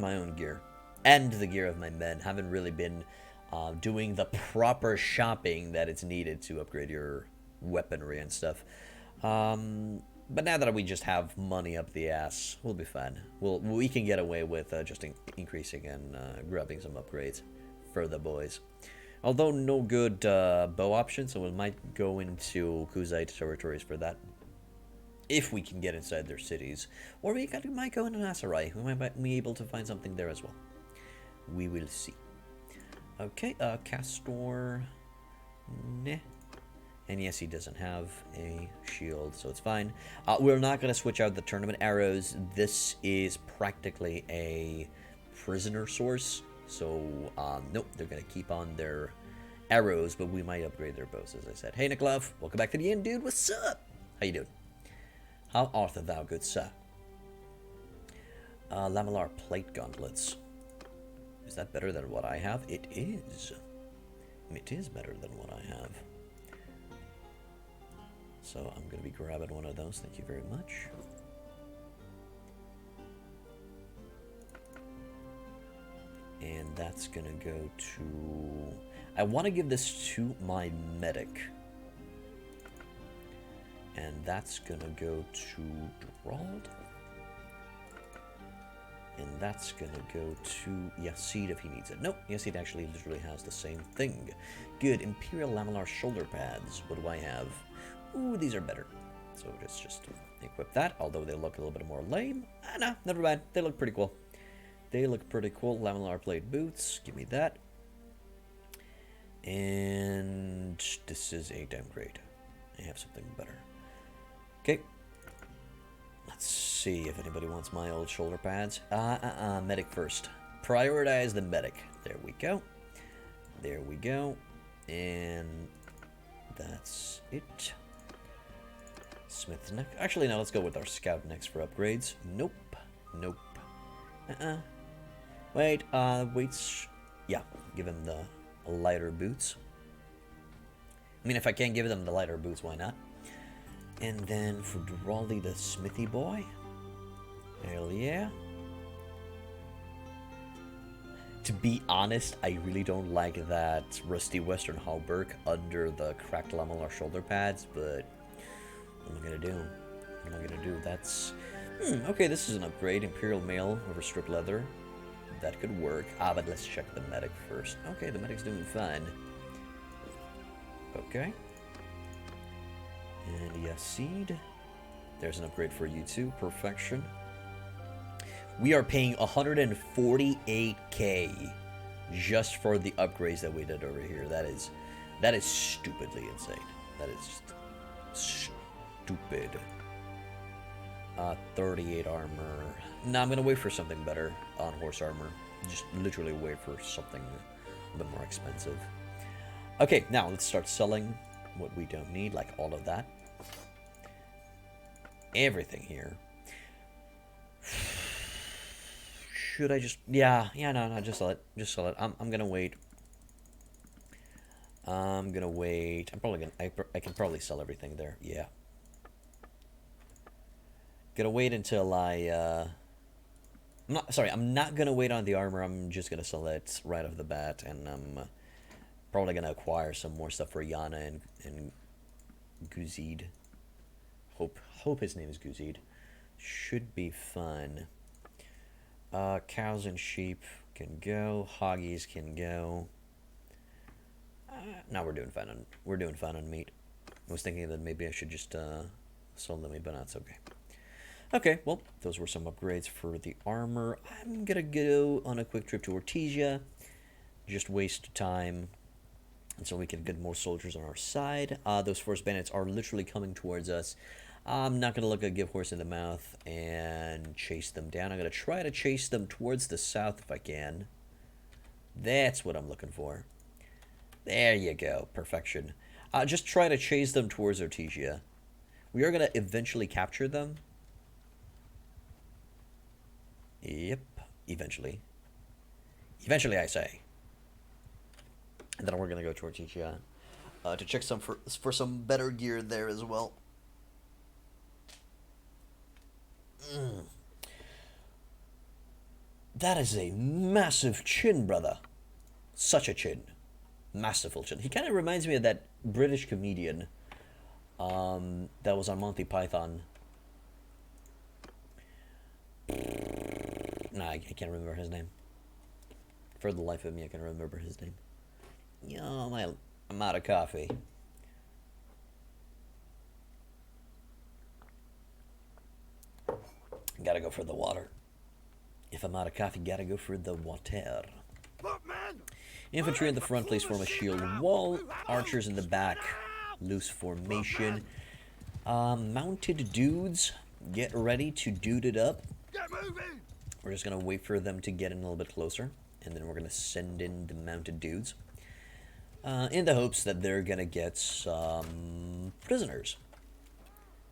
my own gear and the gear of my men. Haven't really been doing the proper shopping that it's needed to upgrade your weaponry and stuff. But now that we just have money up the ass, we'll be fine. We can get away with just increasing and grabbing some upgrades for the boys. Although no good bow options, so we might go into Kuzite territories for that. If we can get inside their cities. Or we might go into Nasarai. We might be able to find something there as well. We will see. Okay, Castor. Nah. And yes, he doesn't have a shield, so it's fine. We're not going to switch out the tournament arrows. This is practically a prisoner source. So, nope, they're going to keep on their arrows, but we might upgrade their bows, as I said. Hey, Nikolov, welcome back to the inn, dude. What's up? How you doing? How art thou, good sir? Lamellar plate gauntlets. Is that better than what I have? It is. It is better than what I have. So I'm going to be grabbing one of those. Thank you very much. And that's going to go to... I want to give this to my medic. And that's going to go to Gerald. And that's going to go to Yasid if he needs it. Nope, Yasid actually literally has the same thing. Good. Imperial Lamellar shoulder pads. What do I have? Ooh, these are better. So just equip that, although they look a little bit more lame. No, never mind. They look pretty cool. They look pretty cool. Lamellar plate boots. Give me that. And this is a downgrade. I have something better. Okay. Let's see if anybody wants my old shoulder pads. Medic first. Prioritize the medic. There we go. There we go. And that's it. Smith's next. Actually, no, let's go with our scout next for upgrades. Nope. Nope. Wait, weights. Yeah, give him the lighter boots. I mean, if I can't give them the lighter boots, why not? And then for Duraldi, the smithy boy. Hell yeah. To be honest, I really don't like that rusty western hauberk under the cracked lamellar shoulder pads, but what am I gonna do? What am I gonna do? That's... okay, this is an upgrade. Imperial mail over strip leather. That could work. But let's check the medic first. Okay, the medic's doing fine. Okay. And Yasid. There's an upgrade for you too. Perfection. We are paying 148k just for the upgrades that we did over here. That is stupidly insane. That is just stupid. 38 armor. No, I'm gonna wait for something better on horse armor. Just literally wait for something a bit more expensive. Okay, now let's start selling what we don't need, like all of that. Everything here. Should I just... Yeah, no, just sell it. Just sell it. I'm gonna wait. I'm gonna wait. I'm probably gonna... I can probably sell everything there. Yeah. Gonna wait until I... I'm not gonna wait on the armor. I'm just gonna sell it right off the bat. And I'm probably gonna acquire some more stuff for Yana and Guzid. Hope his name is Guzid. Should be fun. Cows and sheep can go. Hoggies can go. Now we're doing fine on meat. I was thinking that maybe I should just sell the meat, but that's okay. Okay, well, those were some upgrades for the armor. I'm gonna go on a quick trip to Ortesia. Just waste time until we can get more soldiers on our side. Those Forest Bandits are literally coming towards us. I'm not gonna look a give horse in the mouth and chase them down. I'm gonna try to chase them towards the south if I can. That's what I'm looking for. There you go. Perfection. Just try to chase them towards Ortesia. We are gonna eventually capture them. Yep. Eventually. Eventually, I say. And then we're gonna go to Ortesia to check some for some better gear there as well. That is a massive chin, brother. Such a chin. Masterful chin. He kind of reminds me of that British comedian that was on Monty Python. Nah, I can't remember his name. For the life of me, I can't remember his name. Yo, I'm out of coffee. Gotta go for the water. If I'm out of coffee, gotta go for the water. Infantry in the front, please form a shield wall. Archers in the back, loose formation. Mounted dudes, get ready to dude it up. We're just gonna wait for them to get in a little bit closer, and then we're gonna send in the mounted dudes. In the hopes that they're gonna get some prisoners.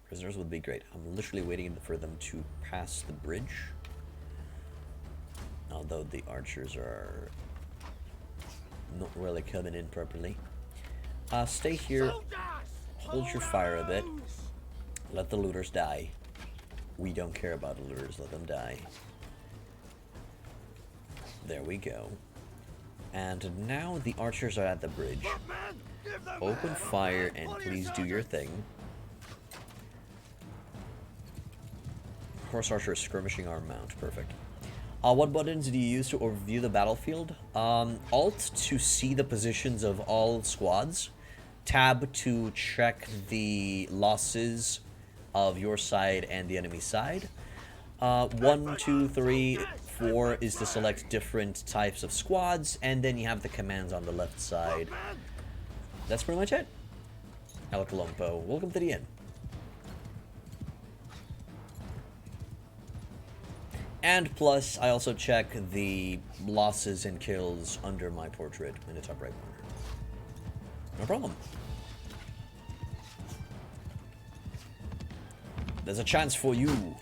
Prisoners would be great. I'm literally waiting for them to pass the bridge. Although the archers are not really coming in properly. Stay here. Hold your fire a bit. Let the looters die. We don't care about the looters. Let them die. There we go. And now the archers are at the bridge. Open fire and please do your thing. Horse archer is skirmishing our mount. Perfect. What buttons do you use to overview the battlefield? Alt to see the positions of all squads. Tab to check the losses of your side and the enemy side. 1, 2, 3, 4 is to select different types of squads, and then you have the commands on the left side. That's pretty much it. El Colombo, welcome to the inn. And plus, I also check the losses and kills under my portrait in the top right corner. No problem. There's a chance for you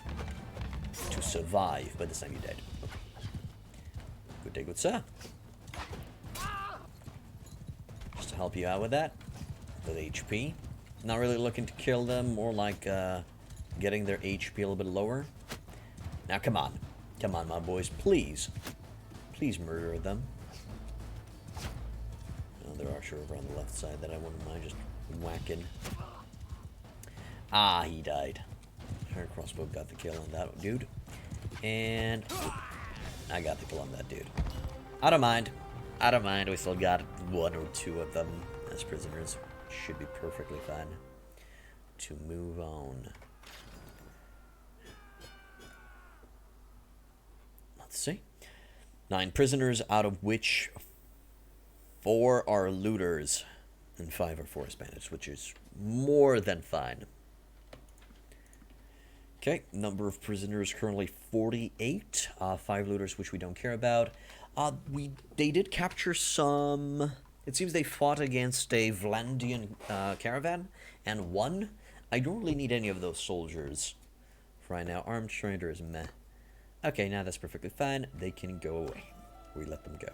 to survive by the time you're dead. Okay. Good day, good sir. Just to help you out with that. With HP. Not really looking to kill them, more like getting their HP a little bit lower. Now come on. Come on, my boys. Please. Please murder them. Another archer over on the left side that I wouldn't mind just whacking. Ah, he died. Her crossbow got the kill on that dude. And I got the kill on that dude. I don't mind. I don't mind. We still got 1 or 2 of them as prisoners. Should be perfectly fine. To move on. see. 9 prisoners, out of which 4 are looters and 5 are forest bandits, which is more than fine. Okay, number of prisoners currently 48. 5 looters, which we don't care about. They did capture some. It seems they fought against a Vlandian caravan and won. I don't really need any of those soldiers for right now. Armed trader is meh. Okay, now that's perfectly fine. They can go away. We let them go.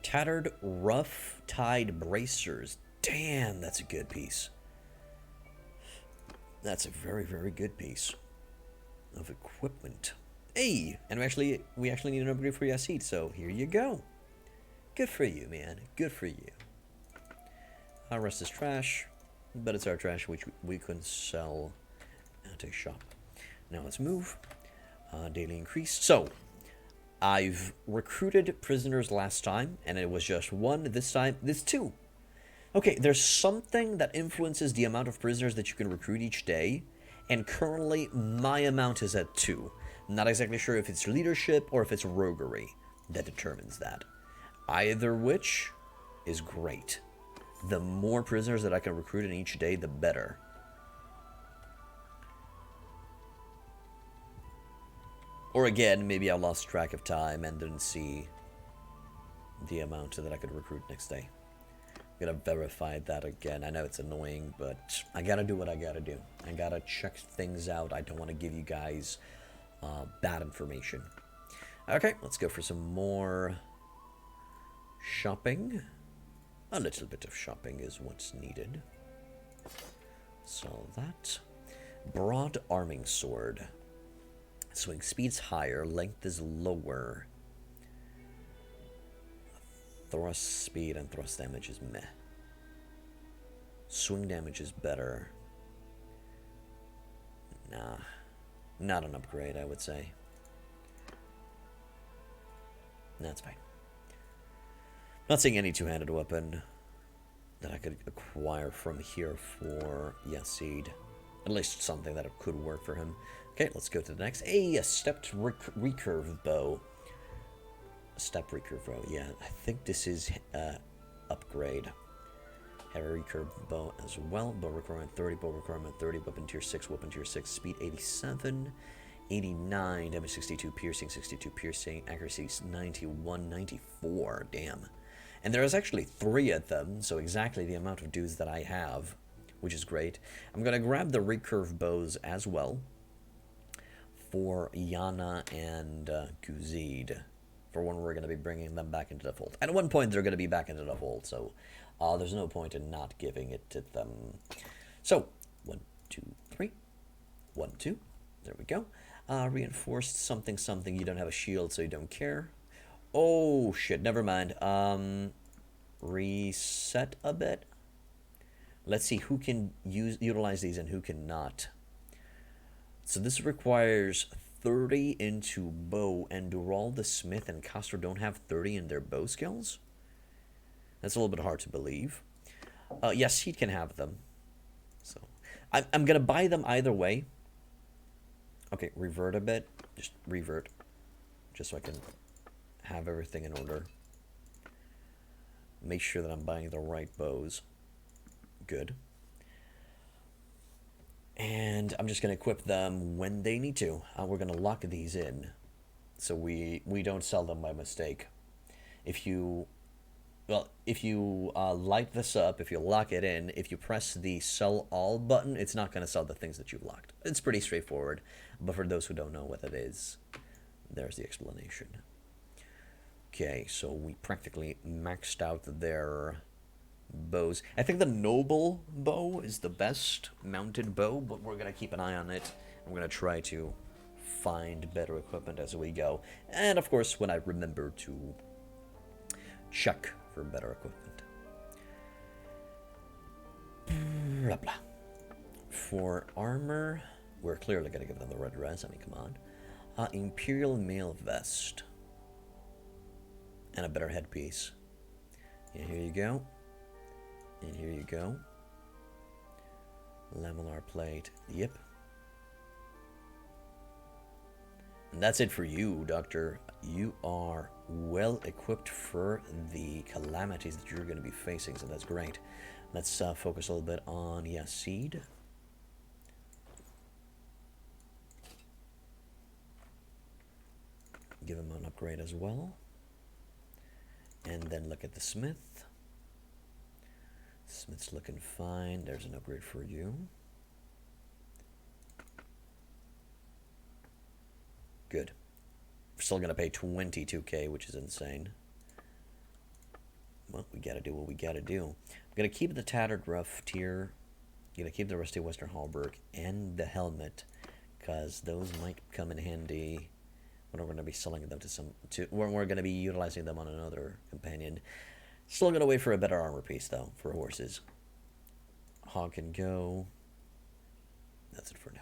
Tattered rough-tied bracers. Damn, that's a good piece. That's a very, very good piece of equipment. Hey, and we actually need an upgrade for Yasid, so here you go. Good for you, man. Good for you. Our rest is trash, but it's our trash which we can sell at a shop. Now let's move. Daily increase. So, I've recruited prisoners last time, and it was just 1. This time, there's 2. Okay, there's something that influences the amount of prisoners that you can recruit each day, and currently my amount is at 2. I'm not exactly sure if it's leadership or if it's roguery that determines that. Either which is great. The more prisoners that I can recruit in each day, the better. Or again, maybe I lost track of time and didn't see the amount that I could recruit next day. I'm gonna verify that again. I know it's annoying, but I gotta do what I gotta do. I gotta check things out. I don't want to give you guys bad information. Okay, let's go for some more shopping. A little bit of shopping is what's needed. So that. Broad arming sword. Swing speed's higher, length is lower. Thrust speed and thrust damage is meh. Swing damage is better. Nah. Not an upgrade, I would say. That's fine. Not seeing any two-handed weapon that I could acquire from here for Yasid. At least something that could work for him. Okay, let's go to the next. Hey, a stepped recurve bow. A step recurve bow, yeah. I think this is upgrade. Have a recurve bow as well. Bow requirement 30, bow requirement 30, weapon tier 6, speed 87, 89, damage 62, piercing, accuracy 91, 94, damn. And there is actually 3 of them, so exactly the amount of dudes that I have, which is great. I'm going to grab the recurve bows as well for Yana and Guzid. For when we're going to be bringing them back into the fold. And at one point, they're going to be back into the fold, so there's no point in not giving it to them. So, 1, 2, 3. 1, 2. There we go. Reinforced something. You don't have a shield, so you don't care. Oh, shit. Never mind. Reset a bit. Let's see who can utilize these and who cannot. So this requires 30 into bow, and Dural the Smith and Castor don't have 30 in their bow skills? That's a little bit hard to believe. Yes, he can have them. So I'm going to buy them either way. Okay, revert a bit. Just revert. Just so I can have everything in order. Make sure that I'm buying the right bows. Good. And I'm just going to equip them when they need to. We're going to lock these in so we don't sell them by mistake. If you light this up, if you lock it in, if you press the sell all button, it's not going to sell the things that you've locked. It's pretty straightforward, but for those who don't know what it is, there's the explanation. Okay, so we practically maxed out their bows. I think the noble bow is the best mounted bow, but we're going to keep an eye on it. We're going to try to find better equipment as we go. And of course, when I remember to check for better equipment. Blah, blah. For armor, we're clearly going to give them the red res. I mean, come on. Imperial mail vest. And a better headpiece. And here you go. And here you go. Lamellar plate. Yep. And that's it for you, Doctor. You are well equipped for the calamities that you're going to be facing, so that's great. Let's focus a little bit on, yeah, seed. Give him an upgrade as well. And then look at the smith. Smith's looking fine. There's an upgrade for you. Good. We're still going to pay 22k, which is insane. Well, we got to do what we got to do. I'm going to keep the tattered rough tier. I'm going to keep the rusty western hauberk and the helmet, because those might come in handy when we're going to be selling them when we're going to be utilizing them on another companion. Still going to wait for a better armor piece, though, for horses. Hog can go. That's it for now.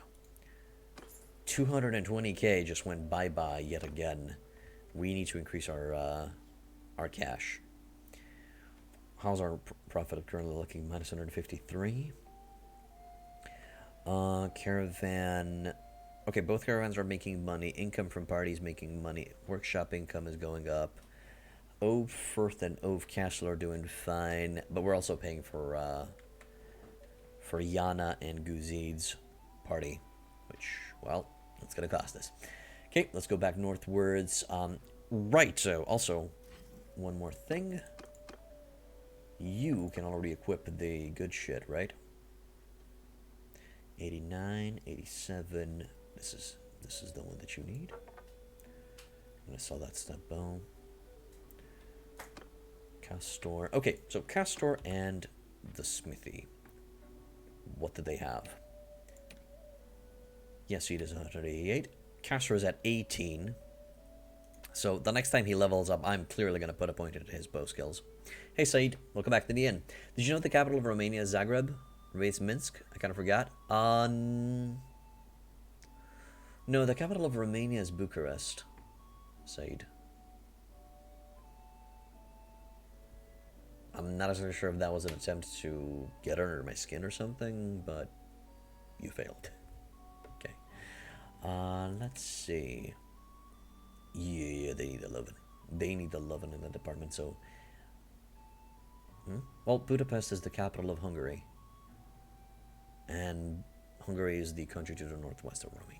220k just went bye-bye yet again. We need to increase our cash. How's our profit currently looking? Minus 153. Caravan. Okay, both caravans are making money. Income from parties making money. Workshop income is going up. Ove Firth and Ove Castle are doing fine, but we're also paying for Yana and Guzid's party, which, well, it's going to cost us. Okay, let's go back northwards. Right, so also, one more thing. You can already equip the good shit, right? 89, 87. This is the one that you need. I'm going to sell that stud bow. Castor. Okay, so Castor and the smithy. What do they have? Yes, he does 188. Castor is at 18. So the next time he levels up, I'm clearly going to put a point into his bow skills. Hey, Said. Welcome back to the inn. Did you know the capital of Romania is Zagreb? Remains Minsk? I kind of forgot. No, the capital of Romania is Bucharest. Said. I'm not exactly sure if that was an attempt to get under my skin or something, but you failed. Okay. Let's see. Yeah, they need a lovin'. They need the lovin' in the department, so... Well, Budapest is the capital of Hungary. And Hungary is the country to the northwest of Romania.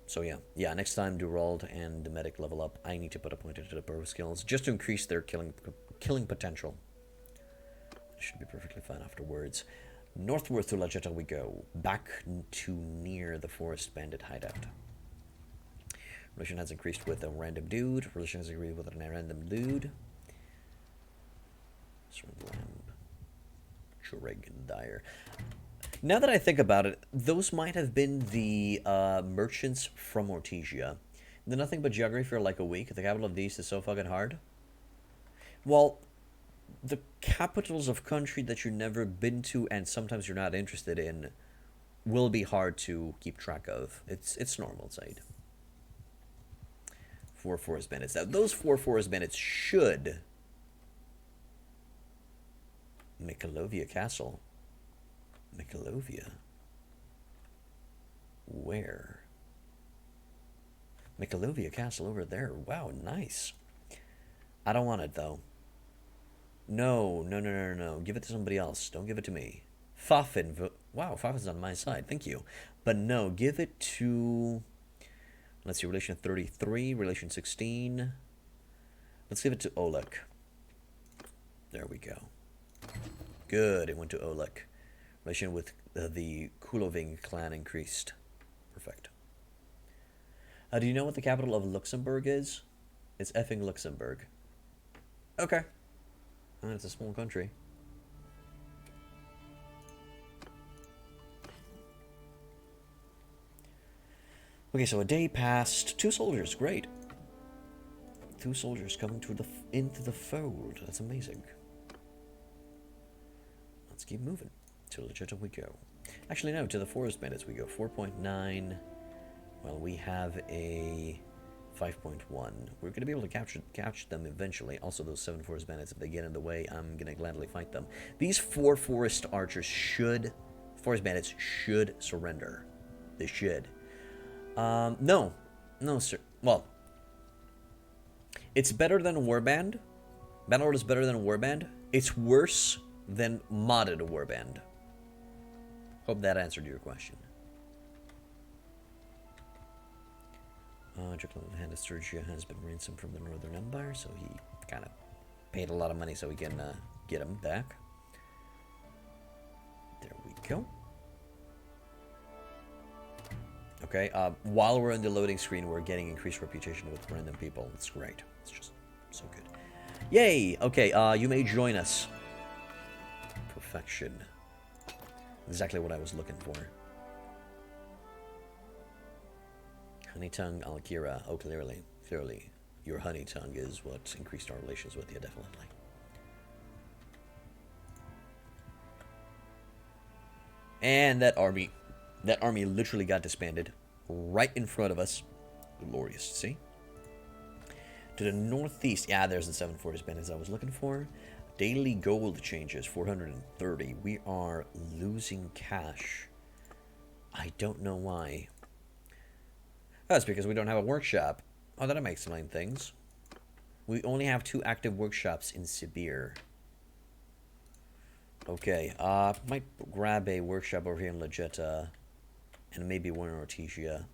So yeah, next time Durald and the medic level up, I need to put a point into the bow skills just to increase their killing potential. It should be perfectly fine afterwards. Northward to Lajeta we go, back to near the Forest Bandit hideout. Relation has increased with a random dude. Relation has increased with a random dude. Dyer. Now that I think about it, those might have been the merchants from Ortesia. They're nothing but geography for like a week. The capital of the East is so fucking hard. Well, the capitals of country that you've never been to and sometimes you're not interested in will be hard to keep track of. It's normal, Said. 4 Forest Bandits. Now, those 4 Forest Bandits should... Michaelovia Castle. Michaelovia? Where? Michaelovia Castle over there. Wow, nice. I don't want it, though. No. Give it to somebody else. Don't give it to me. Fafin. Wow, Fafin's on my side. Thank you. But no, give it to... Let's see, relation 33, relation 16. Let's give it to Olek. There we go. Good, it went to Olek. Relation with the Kuloving clan increased. Perfect. Do you know what the capital of Luxembourg is? It's effing Luxembourg. Okay. It's a small country. Okay, so a day passed. 2 soldiers, great. 2 soldiers coming to into the fold. That's amazing. Let's keep moving. To Legetta we go. Actually, no, to the Forest Bandits we go. 4.9. Well, we have a 5.1. We're going to be able to catch them eventually. Also, those 7 Forest Bandits, if they get in the way, I'm going to gladly fight them. These 4 Forest Archers Forest Bandits should surrender. They should. No. No, sir. Well, it's better than Warband. Bannerlord is better than Warband. It's worse than modded Warband. Hope that answered your question. Hand of Sturgia has been ransomed from the Northern Empire, so he kind of paid a lot of money so we can get him back. There we go. Okay, while we're in the loading screen, we're getting increased reputation with random people. It's great. It's just so good. Yay! Okay, you may join us. Perfection. Exactly what I was looking for. Honey tongue, Alkira. Oh, clearly. Clearly. Your honey tongue is what increased our relations with you, definitely. And that army literally got disbanded right in front of us. Glorious, see? To the northeast, yeah, there's the 7 Forest Bandits I was looking for. Daily gold changes, 430. We are losing cash. I don't know why. That's because we don't have a workshop. Oh, that might explain things. We only have 2 active workshops in Sibir. Okay, might grab a workshop over here in Legetta, and maybe one in Artesia,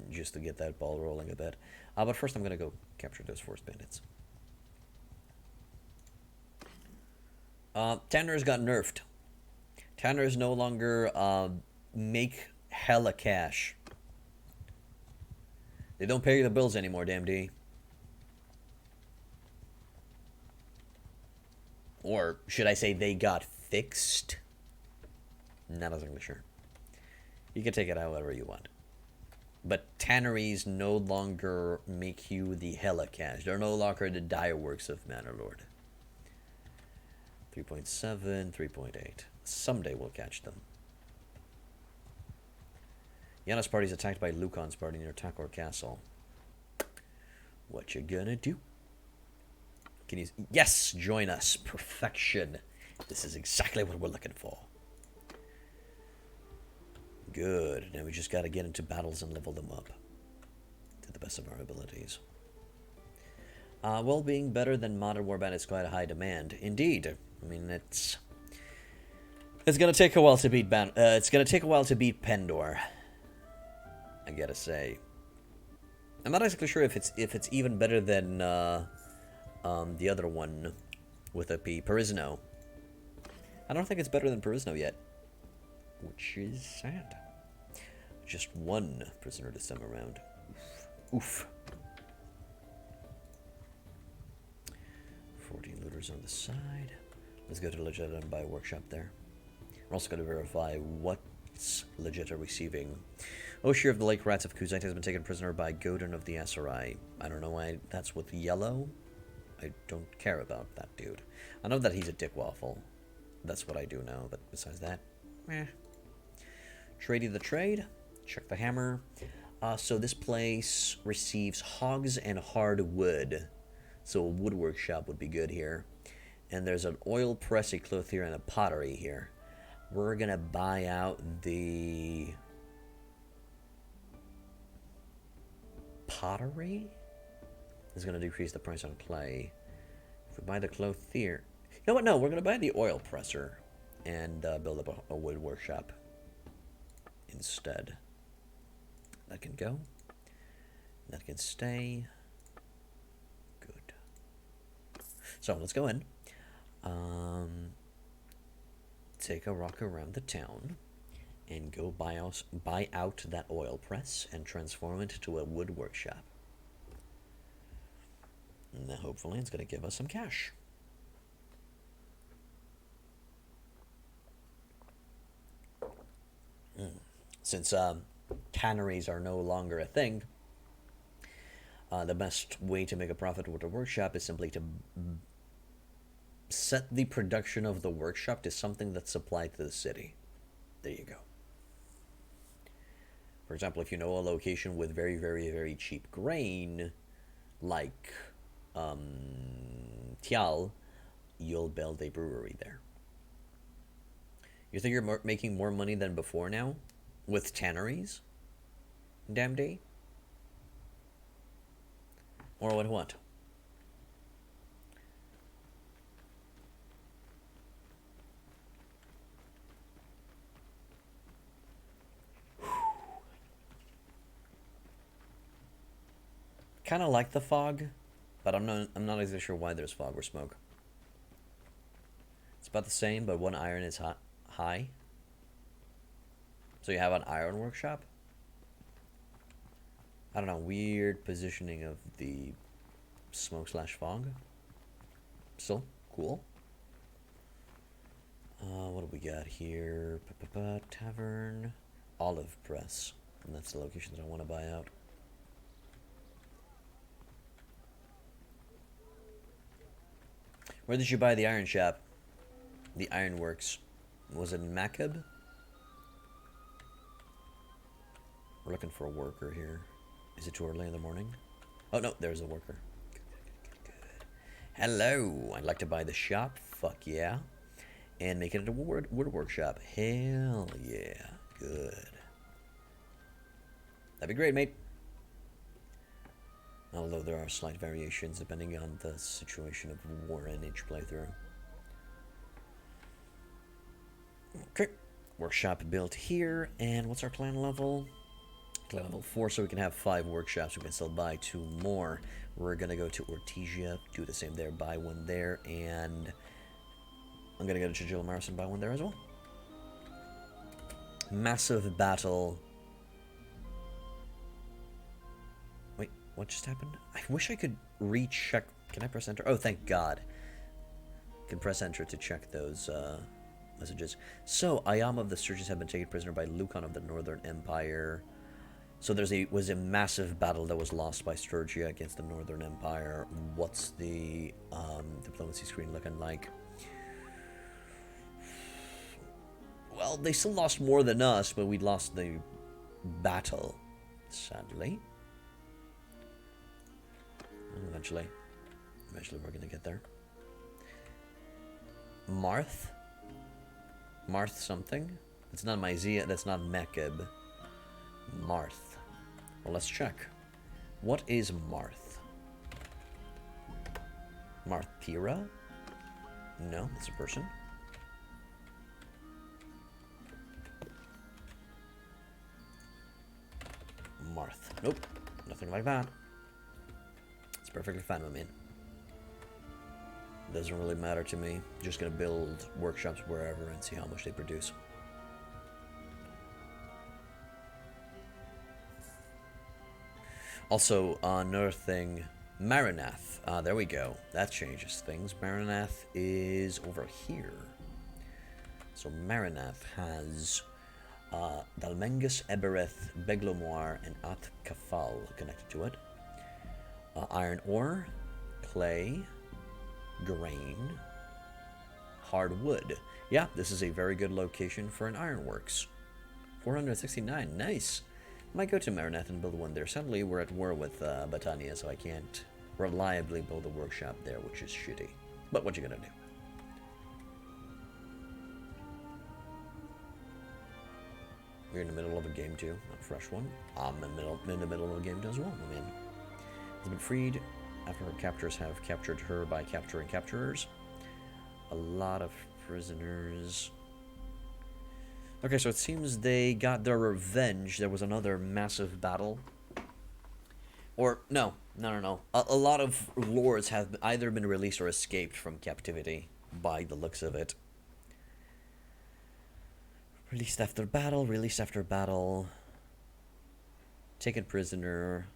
just to get that ball rolling a bit. But first I'm going to go capture those Forest Bandits. Tanners got nerfed. Tanners no longer make hella cash. They don't pay the bills anymore, damn D. Or should I say they got fixed? Not exactly sure. You can take it however you want. But tanneries no longer make you the hella cash. They're no longer the dire works of Bannerlord. 3.7, 3.8. Someday we'll catch them. Yana's party is attacked by Lucan's party near Takor Castle. What you gonna do? Can you... Yes! Join us. Perfection. This is exactly what we're looking for. Good. Now we just gotta get into battles and level them up to the best of our abilities. Well, being better than modern warband is quite a high demand. Indeed. I mean, it's gonna take a while to beat it's gonna take a while to beat Pendor. I gotta say. I'm not exactly sure if it's even better than the other one with a P, Perisno. I don't think it's better than Perisno yet, which is sad. Just one prisoner this time around. Oof. 14 looters on the side. Let's go to Legetta and buy a workshop there. We're also going to verify what's Legetta receiving. Oshir of the Lake Rats of Kuzite has been taken prisoner by Godin of the Asarai. I don't know why that's with yellow. I don't care about that dude. I know that he's a dick waffle. That's what I do know, but besides that, meh. Trading the trade. Check the hammer. So this place receives hogs and hardwood. So a wood workshop would be good here. And there's an oil press, a clothier, and a pottery here. We're going to buy out the... pottery? It's going to decrease the price on clay. If we buy the clothier... You know what? No, we're going to buy the oil presser and build up a wood workshop instead. That can go. That can stay. Good. So let's go in. Take a walk around the town and go buy out that oil press and transform it to a wood workshop. And then hopefully it's going to give us some cash. Since tanneries are no longer a thing, the best way to make a profit with a workshop is simply to set the production of the workshop to something that's supplied to the city. There you go. For example, if you know a location with very, very, very cheap grain, like Tial, you'll build a brewery there. You think you're making more money than before now with tanneries? damn day? Or what? Kind of like the fog, but I'm not exactly sure why there's fog or smoke. It's about the same, but one iron is high. So you have an iron workshop? I don't know, weird positioning of the smoke/fog. Still cool. What do we got here? Tavern, Olive Press, and that's the location that I want to buy out. Where did you buy the iron shop? The ironworks. Was it in Macab? We're looking for a worker here. Is it too early in the morning? Oh no, there's a worker. Good. Hello, I'd like to buy the shop. Fuck yeah. And make it into a wood workshop. Hell yeah. Good. That'd be great, mate. Although there are slight variations depending on the situation of war in each playthrough. Okay. Workshop built here. And what's our clan level? Clan level 4, so we can have 5 workshops. We can still buy 2 more. We're going to go to Ortesia, do the same there, buy 1 there, and I'm going to go to Chigilmaris and buy 1 there as well. Massive battle. Wait, what just happened? I wish I could recheck. Can I press enter? Oh, thank God. I can press enter to check those messages. So, Ayam of the Sturges have been taken prisoner by Lucan of the Northern Empire. So was a massive battle that was lost by Sturgia against the Northern Empire. What's the diplomacy screen looking like? Well, they still lost more than us, but we lost the battle, sadly. And eventually we're gonna get there. Marth something. It's not Myzia. That's not Mekib. Marth. Well, let's check. What is Marth? Marthira? No, that's a person. Marth. Nope. Nothing like that. It's perfectly fine with me. Doesn't really matter to me. Just gonna build workshops wherever and see how much they produce. Also, another thing, Marinath. There we go. That changes things. Marinath is over here. So Marinath has Dalmengus, Ebereth, Beglomoir, and At Kafal connected to it. Iron ore, clay, grain, hardwood. Yeah, this is a very good location for an ironworks. 469, nice. Might go to Marinath and build 1 there. Sadly, we're at war with Battania, so I can't reliably build a workshop there, which is shitty. But what you gonna do? We're in the middle of a game too, not a fresh one. I'm in the middle of a game too as well. I mean, has been freed after her captors have captured her by capturing capturers. A lot of prisoners. Okay, so it seems they got their revenge. There was another massive battle. Or, no. A lot of lords have either been released or escaped from captivity, by the looks of it. Released after battle. Taken prisoner.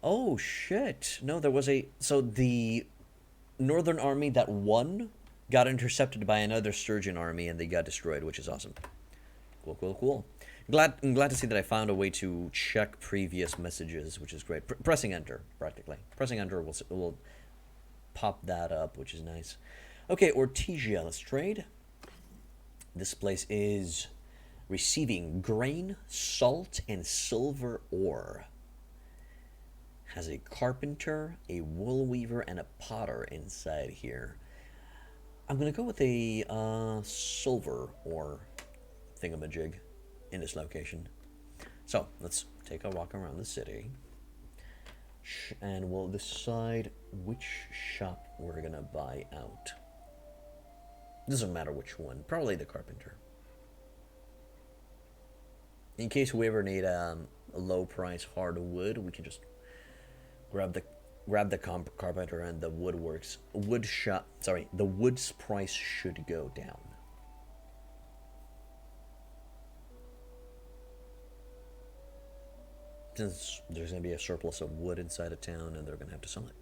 Oh, shit. No, there was a... So the northern army that won got intercepted by another Sturgeon army, and they got destroyed, which is awesome. Cool. I'm glad to see that I found a way to check previous messages, which is great. Pressing enter, practically. Pressing enter will pop that up, which is nice. Okay, Ortesia, let's trade. This place is receiving grain, salt, and silver ore. Has a carpenter, a wool weaver, and a potter inside here. I'm going to go with a silver ore thingamajig in this location. So, let's take a walk around the city. And we'll decide which shop we're gonna buy out. Doesn't matter which one. Probably the carpenter. In case we ever need a low price hardwood, we can just grab the carpenter and the the wood's price should go down. Since there's going to be a surplus of wood inside of town and they're going to have to sell it.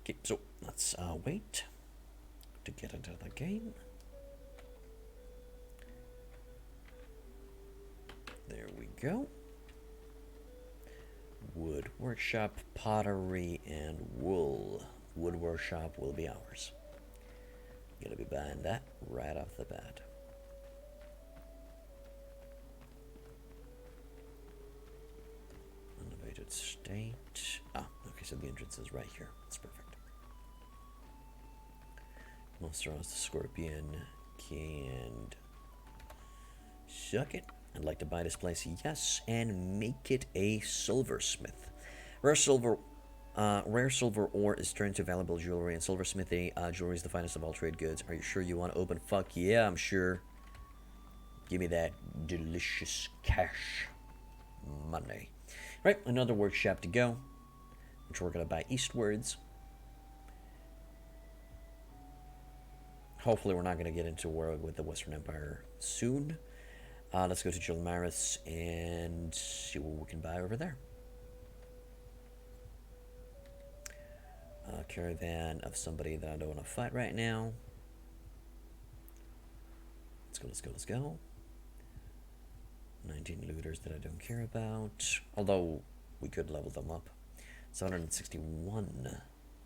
Okay, so let's wait to get into the game. There we go. Wood workshop, pottery, and wool. Wood workshop will be ours. Gonna be buying that right off the bat. Elevated state. Ah, okay, so the entrance is right here. That's perfect. Monster House, the Scorpion, and suck it. I'd like to buy this place, yes, and make it a silversmith. Rare silver ore is turned to valuable jewelry, and silversmithy jewelry is the finest of all trade goods. Are you sure you want to open? Fuck yeah, I'm sure. Give me that delicious cash money. Right, another workshop to go, which we're gonna buy eastwards. Hopefully, we're not gonna get into war with the Western Empire soon. Let's go to Gilmaris and see what we can buy over there. Caravan of somebody that I don't want to fight right now. Let's go. 19 looters that I don't care about. Although, we could level them up. 761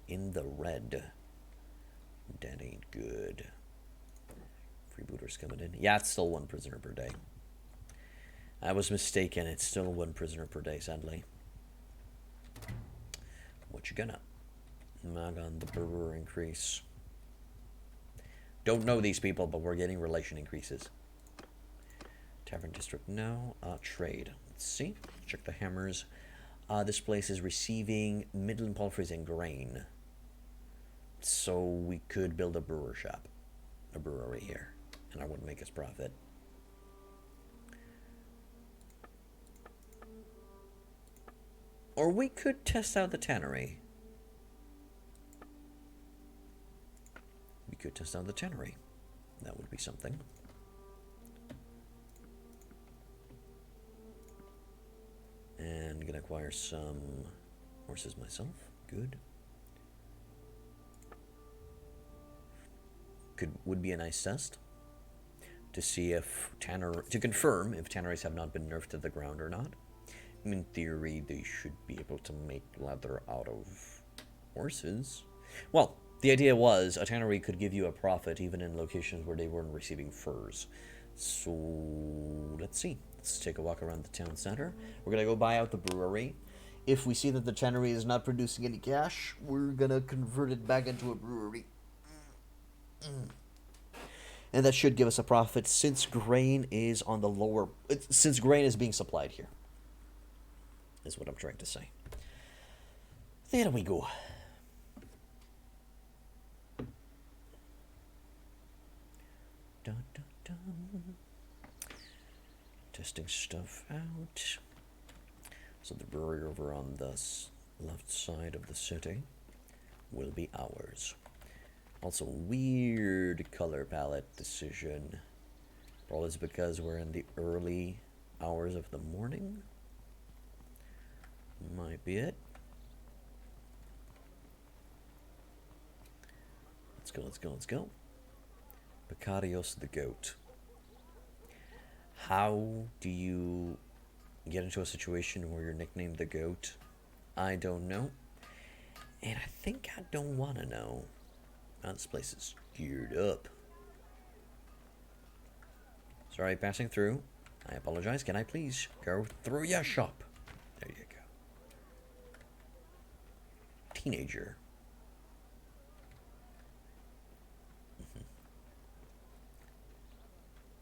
in the red. That ain't good. Freebooters coming in. Yeah, it's still 1 prisoner per day. I was mistaken. It's still 1 prisoner per day, sadly. What you gonna? Mag on the brewer increase. Don't know these people, but we're getting relation increases. Tavern district, no. Trade. Let's see. Check the hammers. This place is receiving Midland palfreys and grain. So we could build a brewer shop. A brewery here. And I would make us profit. Or we could test out the tannery. We could test out the tannery. That would be something. And gonna acquire some horses myself. Good. Would be a nice test to see if to confirm if tanneries have not been nerfed to the ground or not. In theory, they should be able to make leather out of horses. Well, the idea was a tannery could give you a profit even in locations where they weren't receiving furs. So, let's see. Let's take a walk around the town center. We're going to go buy out the brewery. If we see that the tannery is not producing any cash, we're going to convert it back into a brewery. And that should give us a profit since grain is on the lower... Since grain is being supplied here. Is what I'm trying to say. There we go. Dun, dun, dun. Testing stuff out. So the brewery over on the left side of the city will be ours. Also, weird color palette decision. Probably it's because we're in the early hours of the morning. Might be it. Let's go. Picadios the goat. How do you get into a situation where you're nicknamed the goat? I don't know. And I think I don't want to know. Oh, this place is geared up. Sorry, passing through. I apologize. Can I please go through your shop? There you go. Teenager.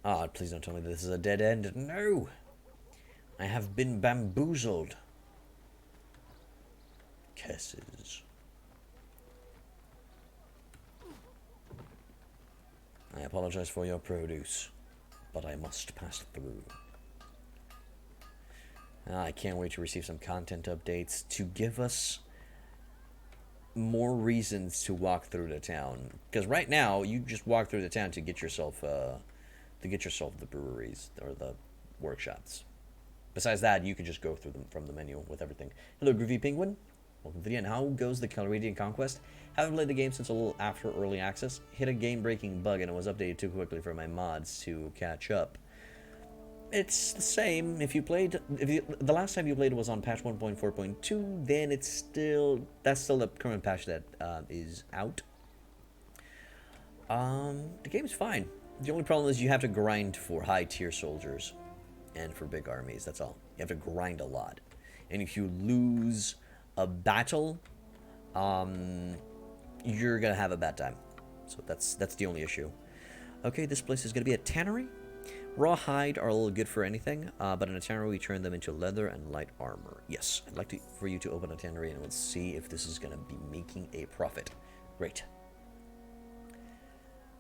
Ah, please don't tell me this is a dead end. No! I have been bamboozled. Curses. I apologize for your produce, but I must pass through. I can't wait to receive some content updates to give us more reasons to walk through the town. Because right now, you just walk through the town to get yourself the breweries or the workshops. Besides that, you can just go through them from the menu with everything. Hello, Groovy Penguin. Welcome to the end. How goes the Calradian Conquest? Haven't played the game since a little after early access. Hit a game-breaking bug and it was updated too quickly for my mods to catch up. It's the same. The last time you played was on patch 1.4.2, then that's still the current patch that is out. The game's fine. The only problem is you have to grind for high tier soldiers and for big armies. That's all. You have to grind a lot, and if you lose a battle, you're gonna have a bad time. So that's the only issue. Okay, this place is gonna be a tannery. Raw hide are a little good for anything, but in a tannery we turn them into leather and light armor. Yes, I'd like for you to open a tannery and we'll see if this is going to be making a profit. Great.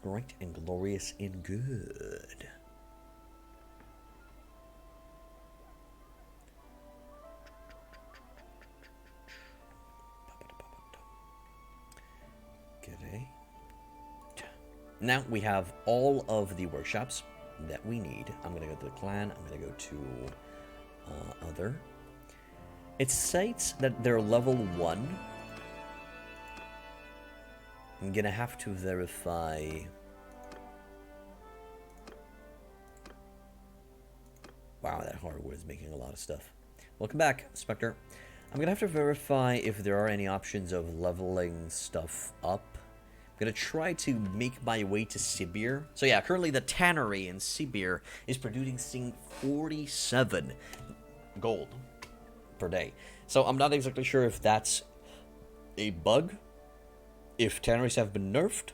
Great and glorious and good. Great. Now we have all of the workshops that we need. I'm gonna go to the clan. I'm gonna go to other. It states that they're level 1. I'm gonna have to verify. Wow, that hardwood is making a lot of stuff. Welcome back, Spectre. I'm gonna have to verify if there are any options of leveling stuff up. I'm gonna try to make my way to Sibir. So yeah, currently the tannery in Sibir is producing 47 gold per day. So I'm not exactly sure if that's a bug, if tanneries have been nerfed,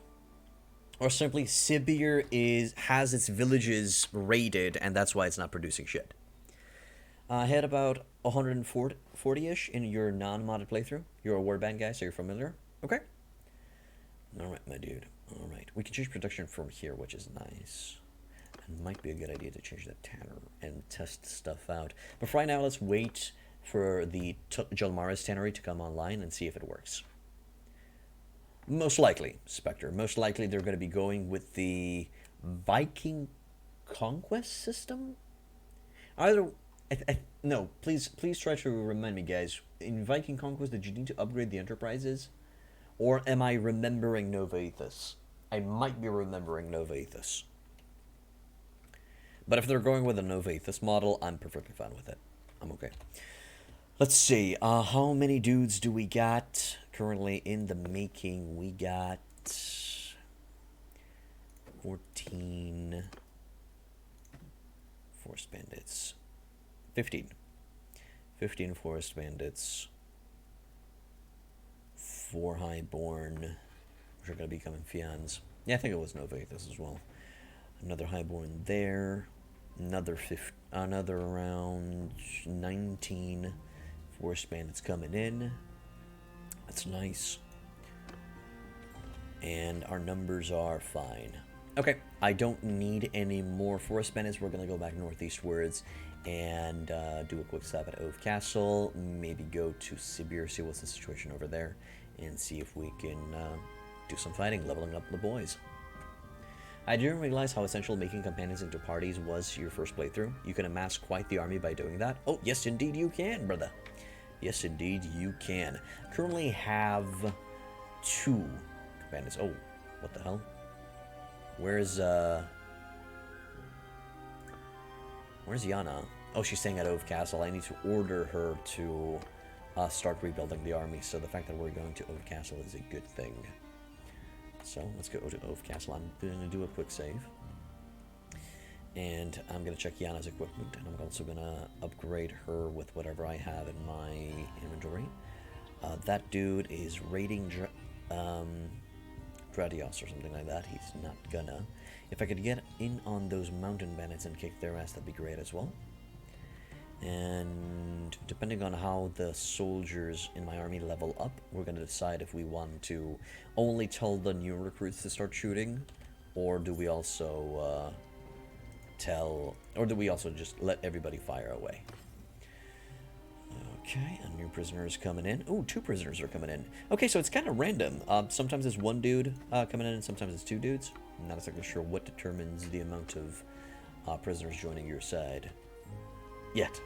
or simply Sibir has its villages raided and that's why it's not producing shit. I had about 140-ish in your non-modded playthrough. You're a warband guy, so you're familiar. Okay. Alright, my dude. Alright. We can change production from here, which is nice. It might be a good idea to change that tanner and test stuff out. But for right now, let's wait for the Jelmara's tannery to come online and see if it works. Most likely, Spectre. Most likely they're going to be going with the Viking conquest system? Either... no, please try to remind me, guys. In Viking conquest, did you need to upgrade the enterprises? Or am I remembering Nova Aethys? I might be remembering Nova Aethys. But if they're going with a Nova Aethys model, I'm perfectly fine with it. I'm okay. Let's see. How many dudes do we got currently in the making? We got 14 Forest Bandits. 15 Forest Bandits. 4 Highborn, which are going to be becoming Fians. Yeah, I think it was Nova Aethys as well. Another Highborn there. Another around 19 Forest Bandits coming in. That's nice. And our numbers are fine. Okay, I don't need any more Forest Bandits. We're going to go back northeastwards and do a quick stop at Ove Castle. Maybe go to Sibir, see what's the situation over there. And see if we can do some fighting, leveling up the boys. I didn't realize how essential making companions into parties was your first playthrough. You can amass quite the army by doing that. Oh, yes indeed you can, brother. Yes indeed you can. Currently have 2 companions. Oh, what the hell? Where's Yana? Oh, she's staying at Ove Castle. I need to order her to start rebuilding the army, so the fact that we're going to Ove Castle is a good thing. So let's go to Ove Castle. I'm going to do a quick save, and I'm going to check Yana's equipment, and I'm also going to upgrade her with whatever I have in my inventory. That dude is raiding Gradios or something like that. He's not gonna. If I could get in on those mountain bandits and kick their ass, that'd be great as well. And depending on how the soldiers in my army level up, we're going to decide if we want to only tell the new recruits to start shooting, or do we also just let everybody fire away? Okay, a new prisoner is coming in. Oh, 2 prisoners are coming in. Okay, so it's kind of random. Sometimes it's 1 dude coming in, and sometimes it's 2 dudes. I'm not exactly sure what determines the amount of prisoners joining your side. Yet.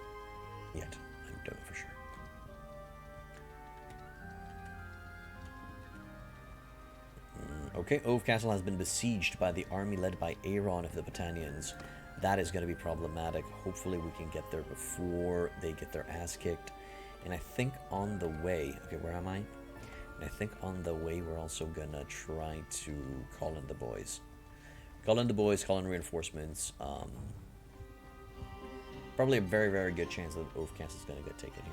I don't know for sure. Okay, Ove Castle has been besieged by the army led by Aaron of the Battanians. That is going to be problematic. Hopefully we can get there before they get their ass kicked. And I think on the way... Okay, where am I? And I think on the way we're also going to try to call in the boys. Call in reinforcements. Probably a very, very good chance that Ove Castle is going to get taken here.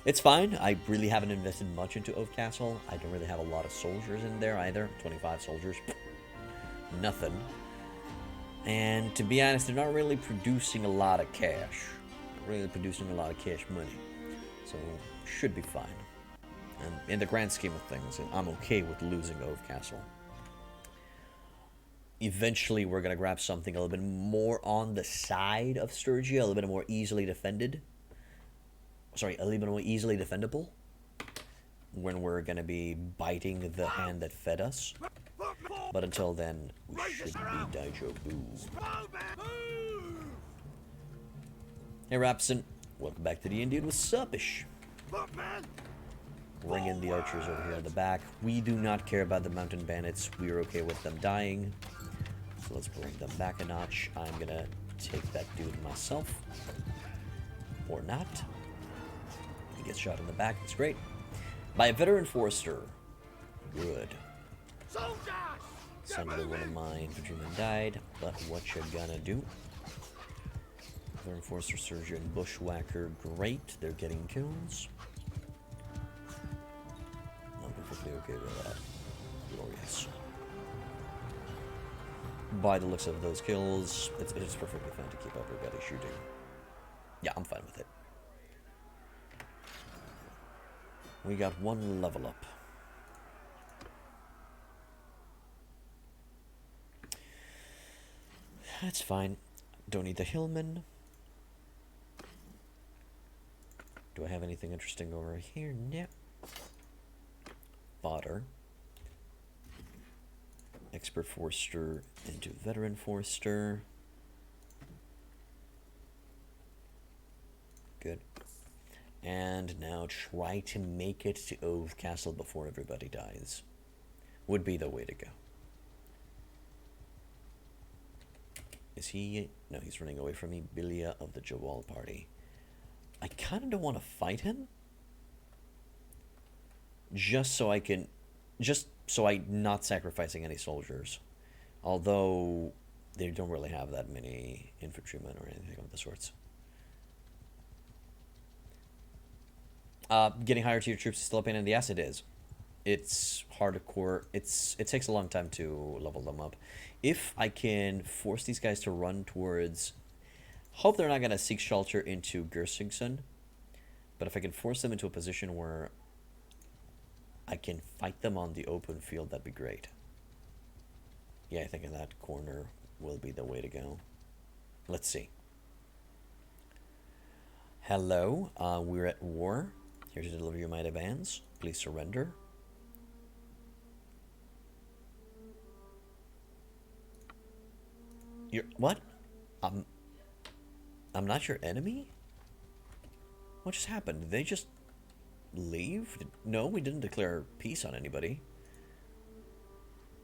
It's fine. I really haven't invested much into Ove Castle. I don't really have a lot of soldiers in there either. 25 soldiers. Nothing. And to be honest, they're not really producing a lot of cash. Not really producing a lot of cash money. So, should be fine. And in the grand scheme of things, I'm okay with losing Ove Castle. Eventually, we're going to grab something a little bit more on the side of Sturgia, a little bit more easily defended. Sorry, a little bit more easily defendable. When we're going to be biting the hand that fed us. But until then, we should be Daijobu. Hey, Rapson. Welcome back to the Indian. What's up-ish? Bring in the archers over here in the back. We do not care about the mountain bandits. We are okay with them dying. So let's bring them back a notch. I'm gonna take that dude myself. Or not. He gets shot in the back. It's great. By a veteran forester. Good. Sadly, one of my infantrymen died, but what you gonna do? Veteran forester, surgeon, bushwhacker. Great. They're getting kills. I'm perfectly okay with that. Glorious. By the looks of those kills, it's perfectly fine to keep everybody shooting. Yeah, I'm fine with it. We got 1 level up. That's fine. Don't need the hillman. Do I have anything interesting over here? No. Fodder. Expert forester into veteran forester. Good. And now try to make it to Ove Castle before everybody dies. Would be the way to go. Is he... No, he's running away from me. Bilia of the Jawal party. I kind of don't want to fight him. Just so I'm not sacrificing any soldiers. Although they don't really have that many infantrymen or anything of the sorts. Getting higher tier troops is still a pain in the ass. It is. It's hardcore. It takes a long time to level them up. If I can force these guys to run towards... Hope they're not going to seek shelter into Gersingson. But if I can force them into a position where I can fight them on the open field, that'd be great. Yeah, I think in that corner will be the way to go. Let's see. Hello, we're at war. Here to deliver your mighty demands. Please surrender. You're... What? I'm not your enemy? What just happened? Did they just leave? No, we didn't declare peace on anybody.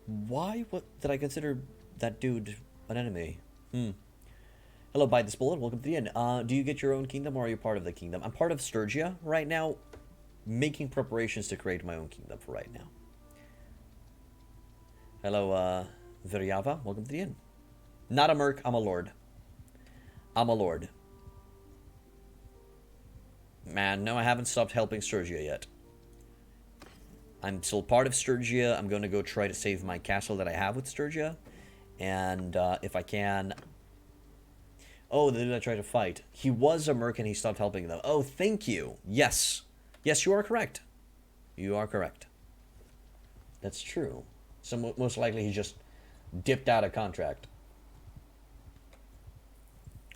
Why? What did I consider that dude an enemy? Hello, by this bullet. Welcome to the end. Do you get your own kingdom, or are you part of the kingdom? I'm part of Sturgia right now, making preparations to create my own kingdom for right now. Hello, Viryava. Welcome to the end. Not a merc. I'm a lord. I'm a lord. Man, no, I haven't stopped helping Sturgia yet. I'm still part of Sturgia. I'm going to go try to save my castle that I have with Sturgia. And if I can... Oh, the dude I tried to fight. He was a merc and he stopped helping them. Oh, thank you. Yes. Yes, you are correct. You are correct. That's true. So most likely he just dipped out of contract.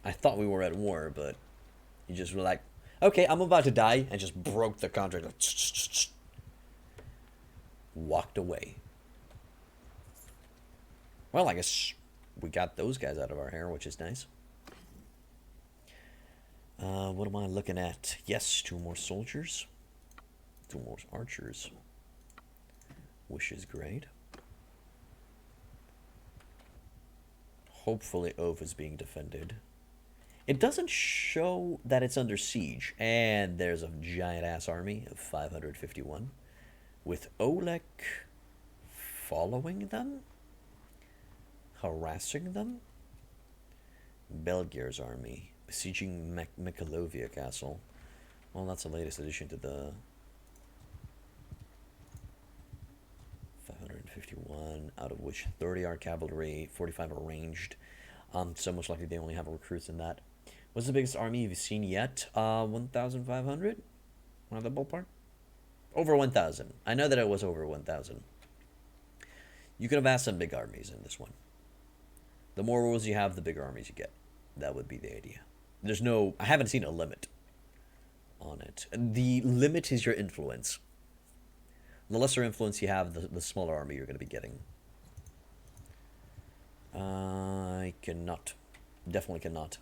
I thought we were at war, but he just was like, okay, I'm about to die, and just broke the contract. Walked away. Well, I guess we got those guys out of our hair, which is nice. What am I looking at? Yes, 2 more soldiers. 2 more archers. Which is great. Hopefully Ove is being defended. It doesn't show that it's under siege. And there's a giant-ass army of 551. With Oleg following them? Harassing them? Belgier's army. Besieging Mikhailovia Castle. Well, that's the latest addition to the 551, out of which 30 are cavalry, 45 are ranged. So most likely they only have recruits in that. What's the biggest army you've seen yet? 1,500? Around the ballpark? Over 1,000. I know that it was over 1,000. You could have asked some big armies in this one. The more rules you have, the bigger armies you get. That would be the idea. There's no... I haven't seen a limit on it. The limit is your influence. The lesser influence you have, the smaller army you're going to be getting. I cannot. Definitely cannot.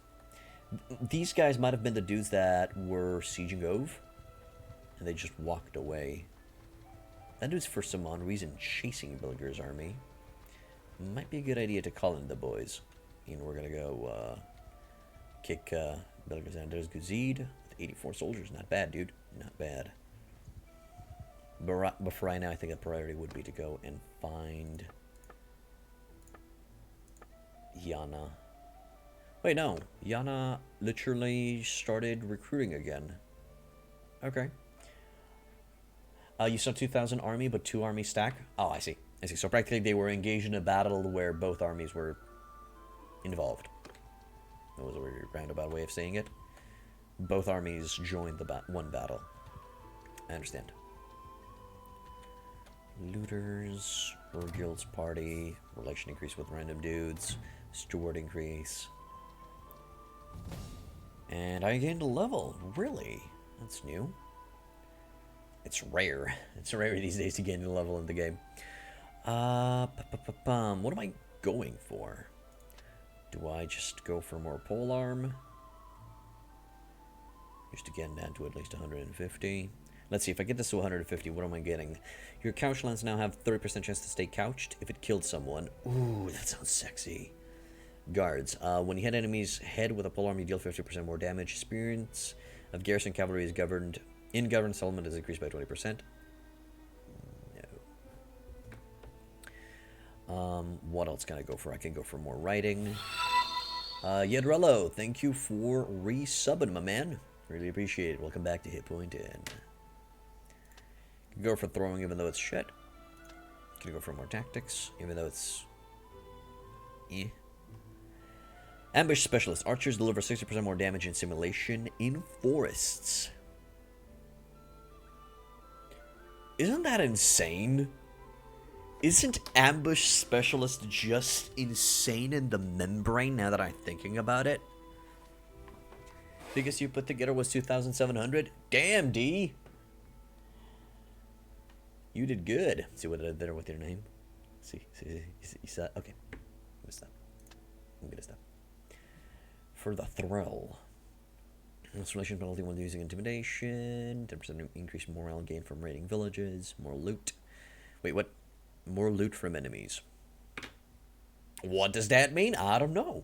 These guys might have been the dudes that were sieging Ove, and they just walked away. That dude's for some odd reason chasing Bilger's army. Might be a good idea to call in the boys. And we're going to go kick Bilger's down. There's Guzid with 84 soldiers. Not bad, dude. Not bad. But for right now, I think the priority would be to go and find Yana. Wait, no. Yana literally started recruiting again. Okay. You saw 2,000 army, but 2 armies stack? Oh, I see. I see. So practically they were engaged in a battle where both armies were involved. That was a weird roundabout way of saying it. Both armies joined the one battle. I understand. Looters, or guilds party, relation increase with random dudes, steward increase. And I gained a level. Really? That's new. It's rare. It's rare these days to gain a level in the game. What am I going for? Do I just go for more polearm? Just to get down to at least 150. Let's see, if I get this to 150, what am I getting? Your couch lands now have 30% chance to stay couched if it killed someone. Ooh, that sounds sexy. Guards. When you hit enemies' head with a polearm, you deal 50% more damage. Experience of garrison cavalry is governed. In governed settlement is increased by 20%. No. What else can I go for? I can go for more writing. Yedrello, thank you for resubbing, my man. Really appreciate it. Welcome back to Hit Point In. Can go for throwing even though it's shit. Can go for more tactics even though it's Ambush specialist. Archers deliver 60% more damage in simulation in forests. Isn't that insane? Isn't ambush specialist just insane in the membrane now that I'm thinking about it? Biggest you put together was 2,700? Damn, D! You did good. See what I did there with your name? See, you saw? Okay. I'm gonna stop. I'm gonna stop. For the thrill. Installation penalty when using intimidation. 10% increased morale gain from raiding villages. More loot. Wait, what? More loot from enemies. What does that mean? I don't know.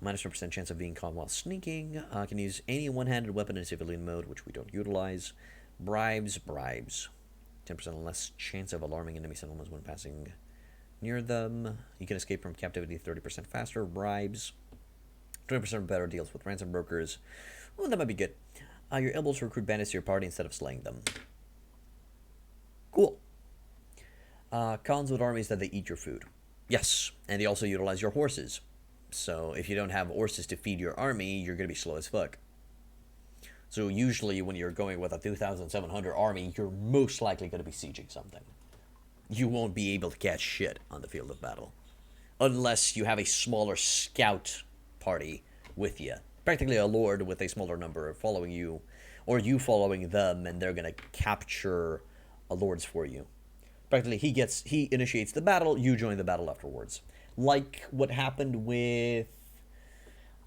Minus 1% chance of being caught while sneaking. Can use any one-handed weapon in civilian mode, which we don't utilize. Bribes. 10% less chance of alarming enemy settlements when passing near them. You can escape from captivity 30% faster. Bribes. 20% better deals with ransom brokers. Well, that might be good. You're able to recruit bandits to your party instead of slaying them. Cool. Cons with armies that they eat your food. Yes, and they also utilize your horses. So if you don't have horses to feed your army, you're going to be slow as fuck. So usually when you're going with a 2,700 army, you're most likely going to be sieging something. You won't be able to catch shit on the field of battle. Unless you have a smaller scout party with you. Practically a lord with a smaller number following you, or you following them, and they're going to capture lords for you. Practically, he initiates the battle, you join the battle afterwards. Like what happened with...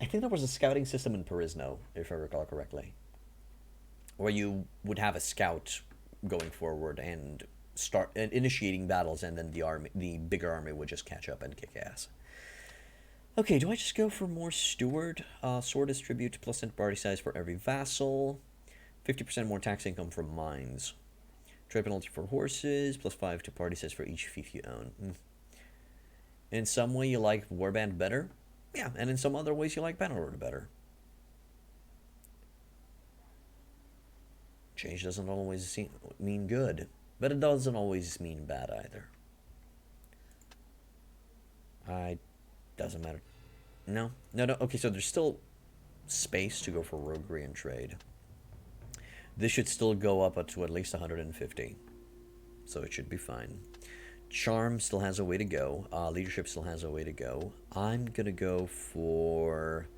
I think there was a scouting system in Perisno, if I recall correctly. Where you would have a scout going forward and start initiating battles, and then the bigger army would just catch up and kick ass. Okay, do I just go for more steward? Sword distribute plus +10 party size for every vassal. 50% more tax income from mines. Trade penalty for horses, +5 to party size for each fief you own. In some way you like Warband better? Yeah, and in some other ways you like Bannerlord better. Change doesn't always mean good, but it doesn't always mean bad either. Doesn't matter. No. Okay, so there's still space to go for roguery and trade. This should still go up to at least 150. So it should be fine. Charm still has a way to go. Leadership still has a way to go. I'm going to go for...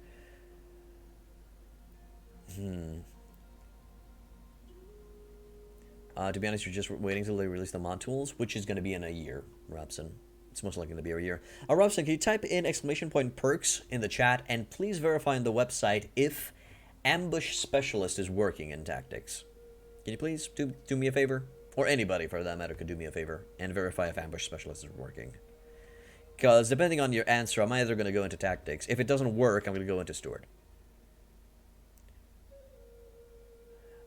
to be honest, you're just waiting till they release the mod tools, which is going to be in a year, Robson. It's most likely going to be a year. Robson, can you type in !perks in the chat, and please verify on the website if Ambush Specialist is working in Tactics. Can you please do me a favor? Or anybody, for that matter, could do me a favor, and verify if Ambush Specialist is working. Because depending on your answer, I'm either going to go into Tactics. If it doesn't work, I'm going to go into Steward.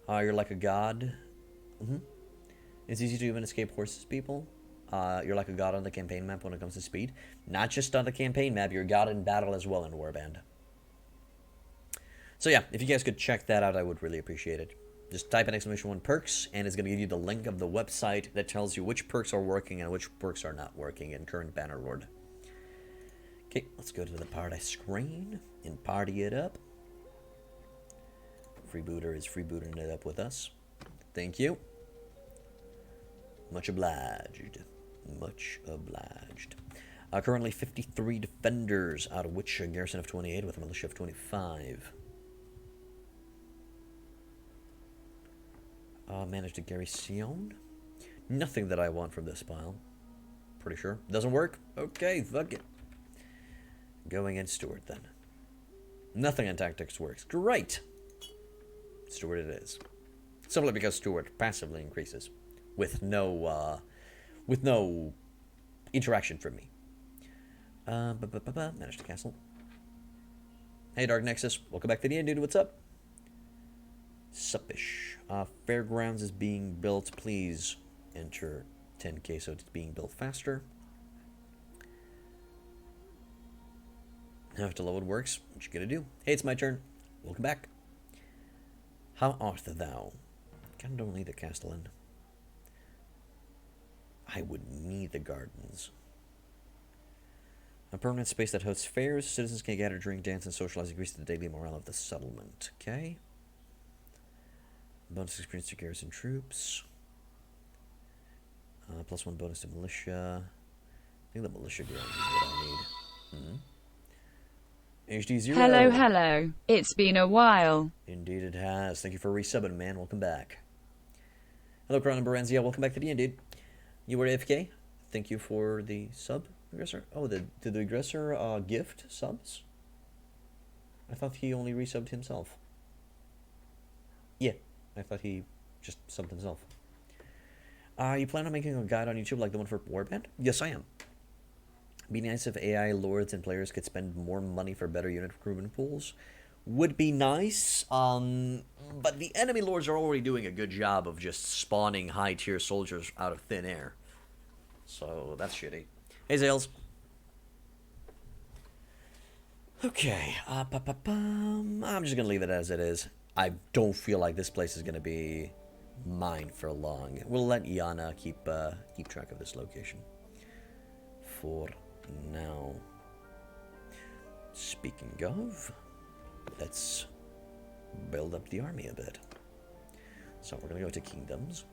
You're like a god. It's easy to even escape horses, people. You're like a god on the campaign map when it comes to speed. Not just on the campaign map, you're a god in battle as well in Warband. So yeah, if you guys could check that out, I would really appreciate it. Just type in !perks, and it's going to give you the link of the website that tells you which perks are working and which perks are not working in current Bannerlord. Okay, let's go to the party screen and party it up. Freebooter is freebooting it up with us. Thank you. Much obliged. Much obliged. Currently 53 defenders, out of which a garrison of 28 with a militia of 25. Managed a garrison. Nothing that I want from this pile. Pretty sure. Doesn't work? Okay, fuck it. Going in Steward then. Nothing in Tactics works. Great! Steward it is. Simply because Steward passively increases. With no interaction from me. Managed a castle. Hey, Dark Nexus. Welcome back to the end, dude. What's up? Suppish. Fairgrounds is being built. Please enter 10k so it's being built faster. Now if the load works, what you gonna do? Hey, it's my turn. Welcome back. How art thou? Can only the castellan. I would need the gardens. A permanent space that hosts fairs. Citizens can gather, drink, dance, and socialize. Increase the daily morale of the settlement. Okay. Bonus experience to garrison troops. +1 bonus to militia. I think the militia ground is what I need. HD0. Hello. It's been a while. Indeed it has. Thank you for resubbing, man. Welcome back. Hello, Crown and Berenzia. Welcome back to the end, dude. You were AFK. Thank you for the sub, Aggressor. Oh, did the Aggressor gift subs? I thought he only resubbed himself. Yeah, I thought he just subbed himself. You plan on making a guide on YouTube like the one for Warband? Yes, I am. Be nice if AI lords and players could spend more money for better unit recruitment pools. Would be nice, but the enemy lords are already doing a good job of just spawning high-tier soldiers out of thin air. So, that's shitty. Hey, Zales. Okay, I'm just gonna leave it as it is. I don't feel like this place is gonna be mine for long. We'll let Yana keep track of this location for now. Speaking of, let's build up the army a bit. So we're going to go to Kingdoms.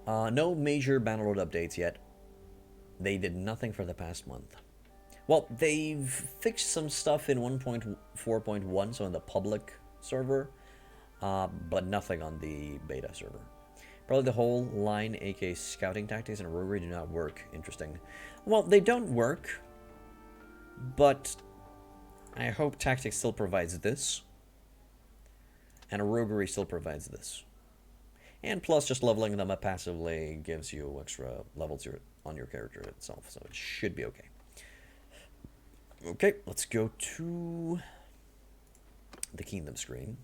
No major Bannerlord updates yet. They did nothing for the past month. Well, they've fixed some stuff in 1.4.1, so in the public server, but nothing on the beta server. Probably the whole line, aka scouting tactics and roguery, do not work. Interesting. Well, they don't work, but I hope tactics still provides this, and roguery still provides this. And plus, just leveling them up passively gives you extra levels on your character itself, so it should be okay. Okay, let's go to the Kingdom screen.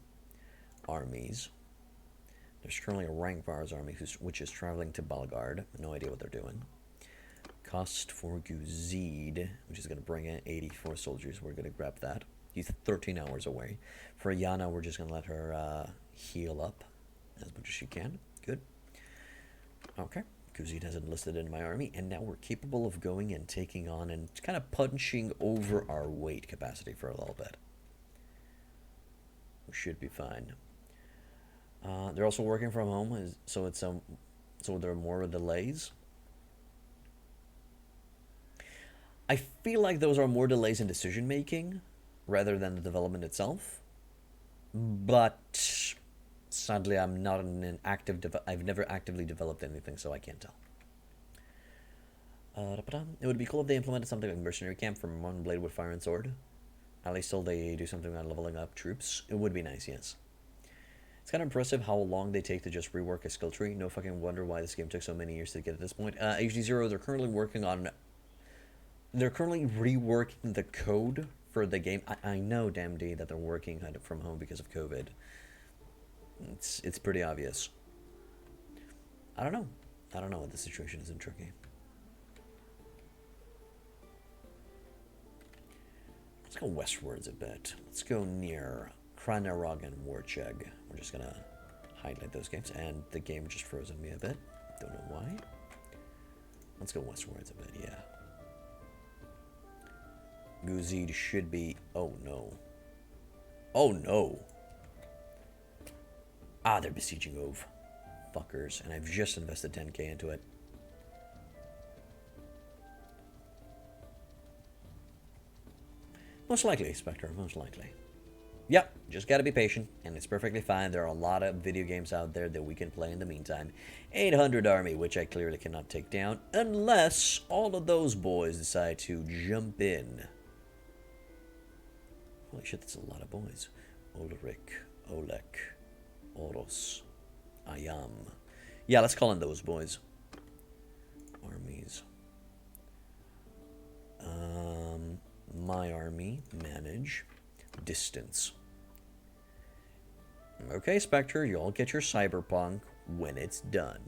Armies. There's currently a Rankvar's army which is traveling to Balgard. No idea what they're doing. Cost for Guzid, which is going to bring in 84 soldiers. We're going to grab that. He's 13 hours away. For Yana, we're just going to let her heal up as much as she can. Good. Okay. Guzid has enlisted in my army, and now we're capable of going and taking on and kind of punching over our weight capacity for a little bit. We should be fine. They're also working from home, so it's so there are more delays. I feel like those are more delays in decision making rather than the development itself. But sadly, I'm not in an active. I've never actively developed anything, so I can't tell. It would be cool if they implemented something like mercenary camp from one blade with fire and sword. At least till they do something on leveling up troops. It would be nice, yes. It's kind of impressive how long they take to just rework a skill tree. No fucking wonder why this game took so many years to get to this point. HD0, they're currently working on. They're currently reworking the code for the game. I know, damn D, that they're working kind of from home because of COVID. It's pretty obvious. I don't know. I don't know what the situation is in Turkey. Let's go westwards a bit. Let's go near Kranarog and Warcheg. We're just gonna highlight those games, and the game just froze on me a bit. Don't know why. Let's go westwards a bit, yeah. Guzid should be... Oh, no. Oh, no. Ah, they're besieging Ove. Fuckers. And I've just invested 10k into it. Most likely, Spectre. Most likely. Yep, just gotta be patient, and it's perfectly fine. There are a lot of video games out there that we can play in the meantime. 800 army, which I clearly cannot take down, unless all of those boys decide to jump in. Holy shit, that's a lot of boys. Ulrich, Olek, Oros, Ayam. Yeah, let's call in those boys. Armies. My army, manage. Distance. Okay, Spectre, you'll get your cyberpunk when it's done.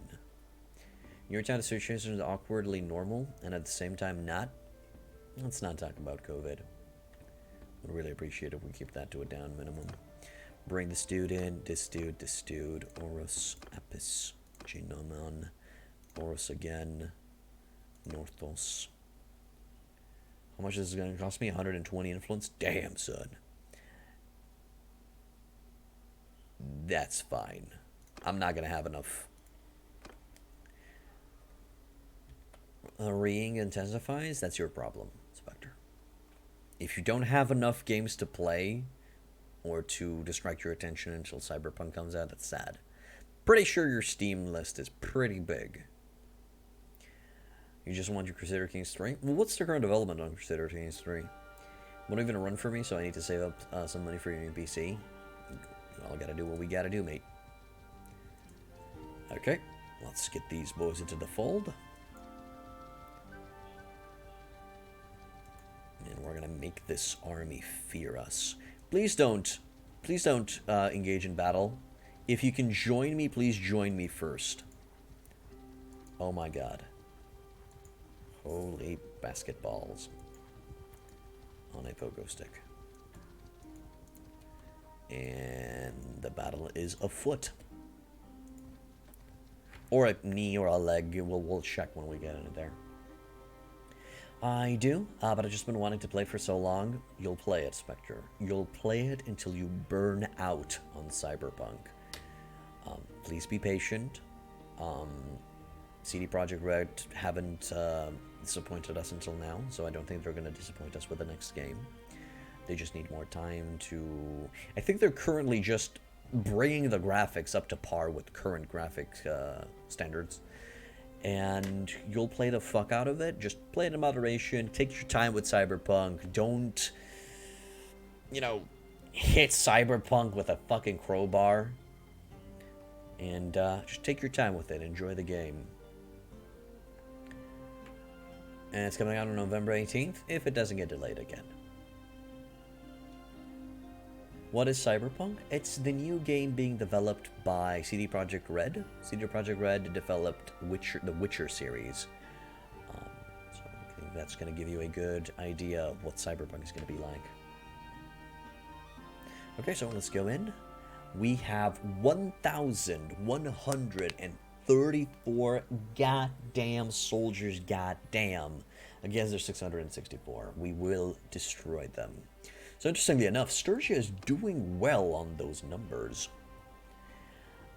Your town situation is awkwardly normal and at the same time not. Let's not talk about COVID. Would really appreciate if we keep that to a down minimum. Bring this dude in. This dude. Oros, Apis, Genomon, Oros again, Northos. How much is this going to cost me? 120 influence? Damn, son. That's fine. I'm not going to have enough. Reeing intensifies? That's your problem, Spectre. If you don't have enough games to play or to distract your attention until Cyberpunk comes out, that's sad. Pretty sure your Steam list is pretty big. You just want your Crusader Kings 3? Well, what's the current development on Crusader Kings 3? Won't even run for me, so I need to save up some money for your new PC. Well, I gotta do what we gotta do, mate. Okay, let's get these boys into the fold. And we're gonna make this army fear us. Please don't engage in battle. If you can join me, please join me first. Oh my god. Holy basketballs. On a pogo stick. And the battle is afoot. Or a knee or a leg. We'll check when we get into there. I do, but I've just been wanting to play for so long. You'll play it, Spectre. You'll play it until you burn out on Cyberpunk. Please be patient. CD Projekt Red haven't disappointed us until now, so I don't think they're going to disappoint us with the next game. They just need more time to... I think they're currently just bringing the graphics up to par with current graphic standards. And you'll play the fuck out of it. Just play it in moderation. Take your time with Cyberpunk. Don't, you know, hit Cyberpunk with a fucking crowbar. And just take your time with it. Enjoy the game. And it's coming out on November 18th, if it doesn't get delayed again. What is Cyberpunk? It's the new game being developed by CD Projekt Red. CD Projekt Red developed the Witcher series. So I think that's going to give you a good idea of what Cyberpunk is going to be like. Okay, so let's go in. We have 1,134 goddamn soldiers, goddamn, against their 664. We will destroy them. So interestingly enough, Sturgia is doing well on those numbers.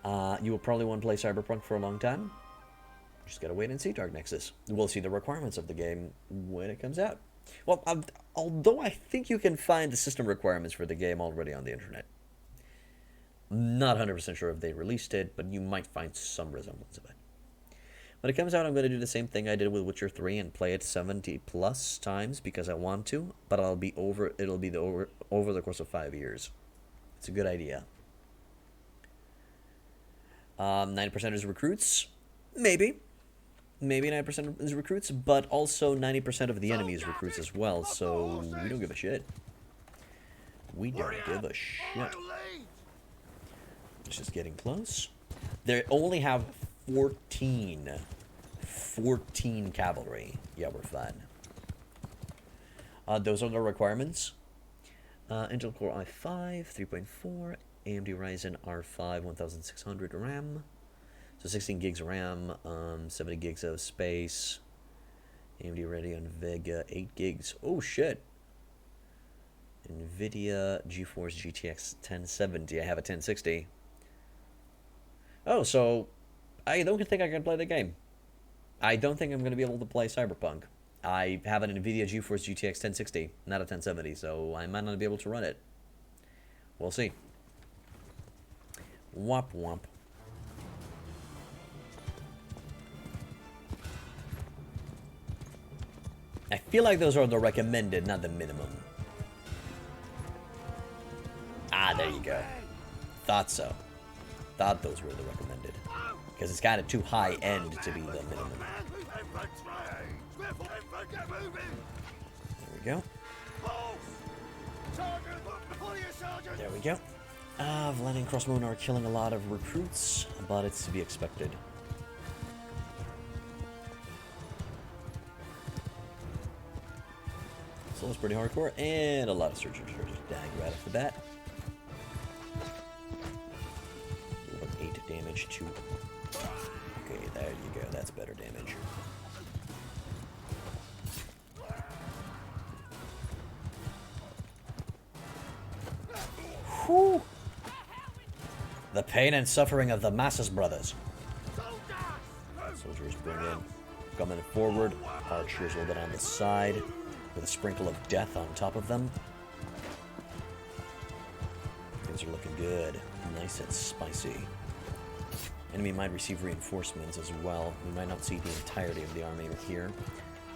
You will probably want to play Cyberpunk for a long time. Just gotta wait and see, Dark Nexus. We'll see the requirements of the game when it comes out. Well, although I think you can find the system requirements for the game already on the internet. Not 100% sure if they released it, but you might find some resemblance of it. When it comes out, I'm going to do the same thing I did with Witcher 3 and play it 70 plus times because I want to, but it'll be over the course of 5 years. It's a good idea. 90% is recruits? Maybe 90% is recruits, but also 90% of the enemy is recruits as well, so we don't give a shit. We don't give a shit. It's just getting close. They only have 14 cavalry. Yeah, we're fine. Those are the requirements. Intel Core i5, 3.4, AMD Ryzen R5, 1600 RAM. So 16 gigs of RAM, 70 gigs of space. AMD Radeon Vega, 8 gigs. Oh, shit. NVIDIA GeForce GTX 1070. I have a 1060. Oh, so I don't think I can play the game. I don't think I'm going to be able to play Cyberpunk. I have an NVIDIA GeForce GTX 1060, not a 1070, so I might not be able to run it. We'll see. Womp womp. I feel like those are the recommended, not the minimum. Ah, there you go. Thought so. Thought those were the recommended. Because it's kind of too high end to be the minimum. There we go. There we go. Vlen and Crossbone are killing a lot of recruits, but it's to be expected. So it's pretty hardcore, and a lot of searchers are just dying right off the bat. 8 damage to... Okay, there you go. That's better damage. Whew! The pain and suffering of the masses, brothers. Soldiers bring in. Coming forward. Archers a little bit on the side. With a sprinkle of death on top of them. Things are looking good. Nice and spicy. Enemy might receive reinforcements as well. We might not see the entirety of the army here.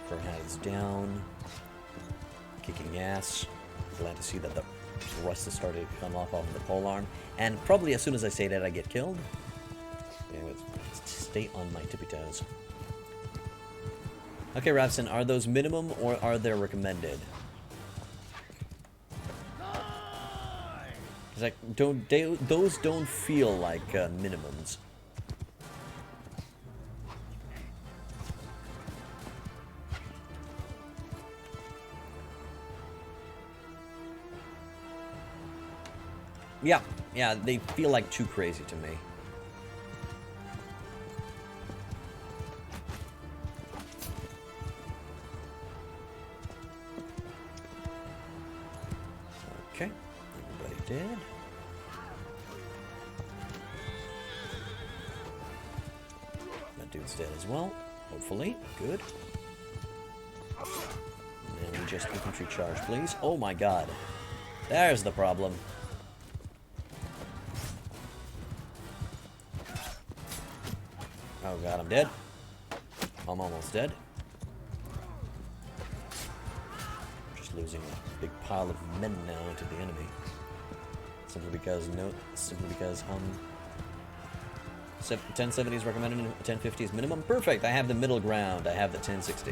Furhad's down. Kicking ass. Glad to see that the rust has started to come off of the polearm. And probably as soon as I say that, I get killed. Anyways, stay on my tippy toes. Okay, Ravson, are those minimum or are they recommended? Cause like, those don't feel like minimums. Yeah, they feel like too crazy to me. Okay, everybody dead. That dude's dead as well, hopefully. Good. And then we just infantry charge, please. Oh my god. There's the problem. Oh god, I'm dead. I'm almost dead. Just losing a big pile of men now to the enemy. Simply because 1070 is recommended and 1050 is minimum. Perfect. I have the middle ground. I have the 1060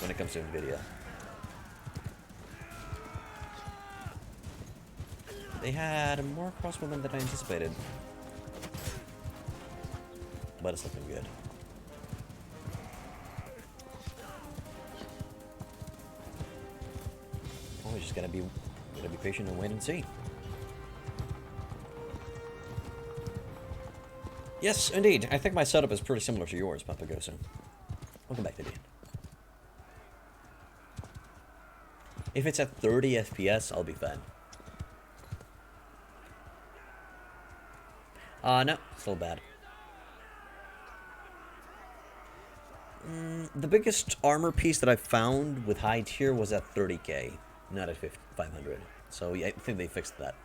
when it comes to NVIDIA. They had more crossbowmen than I anticipated. But it's looking good. Oh, we just gotta be patient and wait and see. Yes, indeed. I think my setup is pretty similar to yours, Papagoso. Welcome back to the end. If it's at 30 FPS, I'll be fine. No, still bad. The biggest armor piece that I found with high tier was at 30k, not at 500. So yeah, I think they fixed that.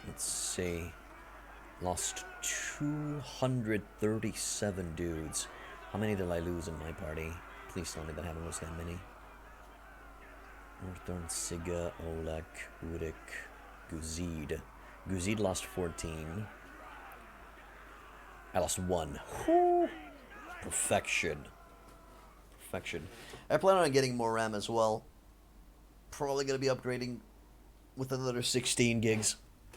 Let's see. Lost 237 dudes. How many did I lose in my party? Please tell me that I haven't lost that many. Northern, Siga, Olek, Urik, Guzid. Guzid lost 14. I lost 1. Whew. Perfection. Perfection. I plan on getting more RAM as well. Probably going to be upgrading with another 16 gigs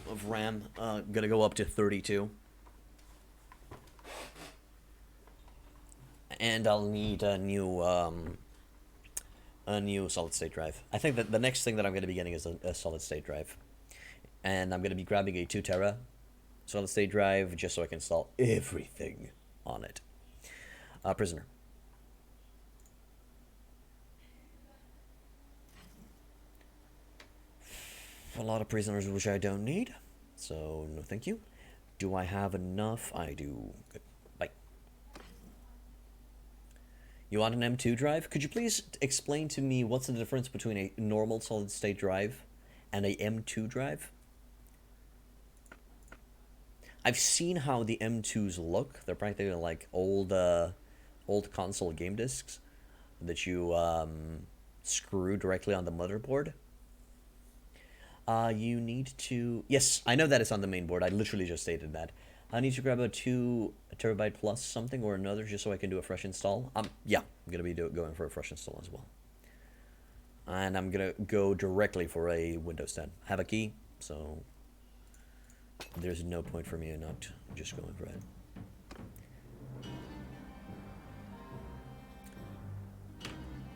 of RAM. Gonna go up to 32. And I'll need a new solid state drive. I think that the next thing that I'm gonna be getting is a solid state drive. And I'm gonna be grabbing a 2 tera solid state drive just so I can install everything on it. Prisoner. A lot of prisoners which I don't need, so no thank you. Do I have enough? I do. Good. Bye. You want an M2 drive? Could you please explain to me what's the difference between a normal solid state drive and a M2 drive? I've seen how the M2s look. They're practically like old console game discs that you screw directly on the motherboard. You need to... Yes, I know that it's on the main board. I literally just stated that. I need to grab a 2 terabyte plus something or another just so I can do a fresh install. Yeah, I'm going to be going for a fresh install as well. And I'm going to go directly for a Windows 10. I have a key, so there's no point for me not just going for it.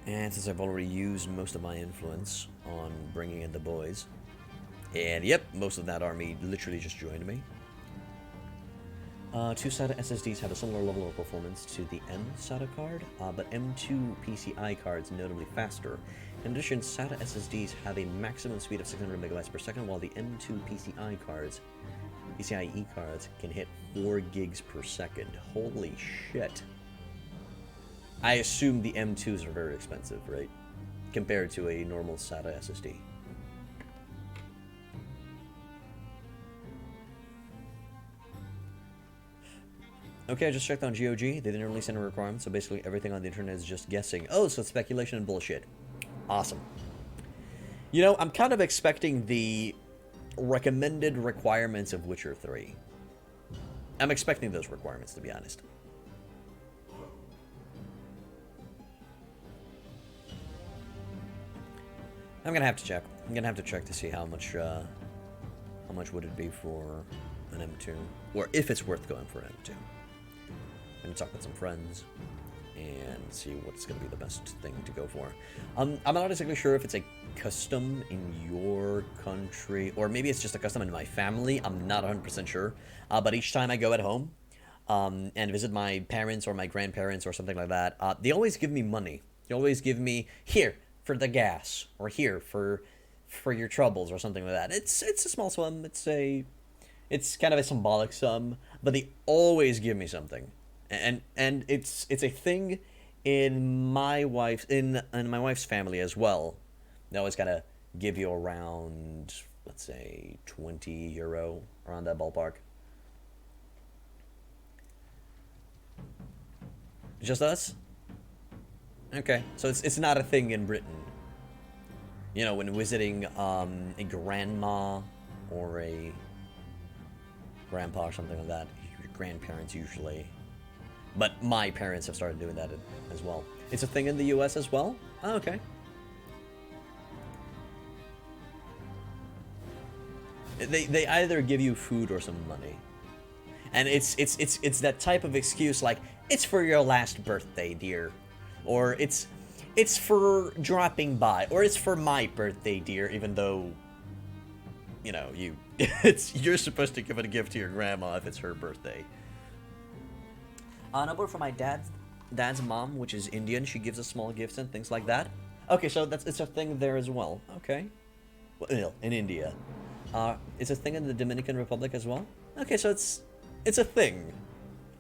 And since I've already used most of my influence on bringing in the boys... And yep, most of that army literally just joined me. 2 SATA SSDs have a similar level of performance to the M SATA card, but M2 PCI cards notably faster. In addition, SATA SSDs have a maximum speed of 600 megabytes per second, while the M2 PCIe cards can hit 4 gigs per second. Holy shit. I assume the M2s are very expensive, right? Compared to a normal SATA SSD. Okay, I just checked on GOG. They didn't release any requirements, so basically everything on the internet is just guessing. Oh, so it's speculation and bullshit. Awesome. You know, I'm kind of expecting the recommended requirements of Witcher 3. I'm expecting those requirements, to be honest. I'm gonna have to check. I'm gonna have to check to see how much would it be for an M2, or if it's worth going for an M2. I'm gonna talk with some friends and see what's gonna be the best thing to go for. I'm not exactly sure if it's a custom in your country, or maybe it's just a custom in my family. I'm not 100% sure. But each time I go at home and visit my parents or my grandparents or something like that, they always give me money You always give me here for the gas, or here for your troubles, or something like that. It's a small sum. It's kind of a symbolic sum, but they always give me something, and it's a thing in my wife's family as well. They always kind of give you around, let's say, 20 euro, around that ballpark. Just us? Okay, so it's not a thing in Britain. You know, when visiting a grandma or a grandpa or something like that, your grandparents usually. But my parents have started doing that as well. It's a thing in the US as well? Oh, okay. They either give you food or some money. And it's that type of excuse like, it's for your last birthday, dear. Or it's for dropping by, or it's for my birthday, dear, even though, you know, you're supposed to give a gift to your grandma if it's her birthday. Number for my dad's mom, which is Indian, she gives us small gifts and things like that. Okay, so it's a thing there as well. Okay. Well, in India. It's a thing in the Dominican Republic as well. Okay, so it's a thing.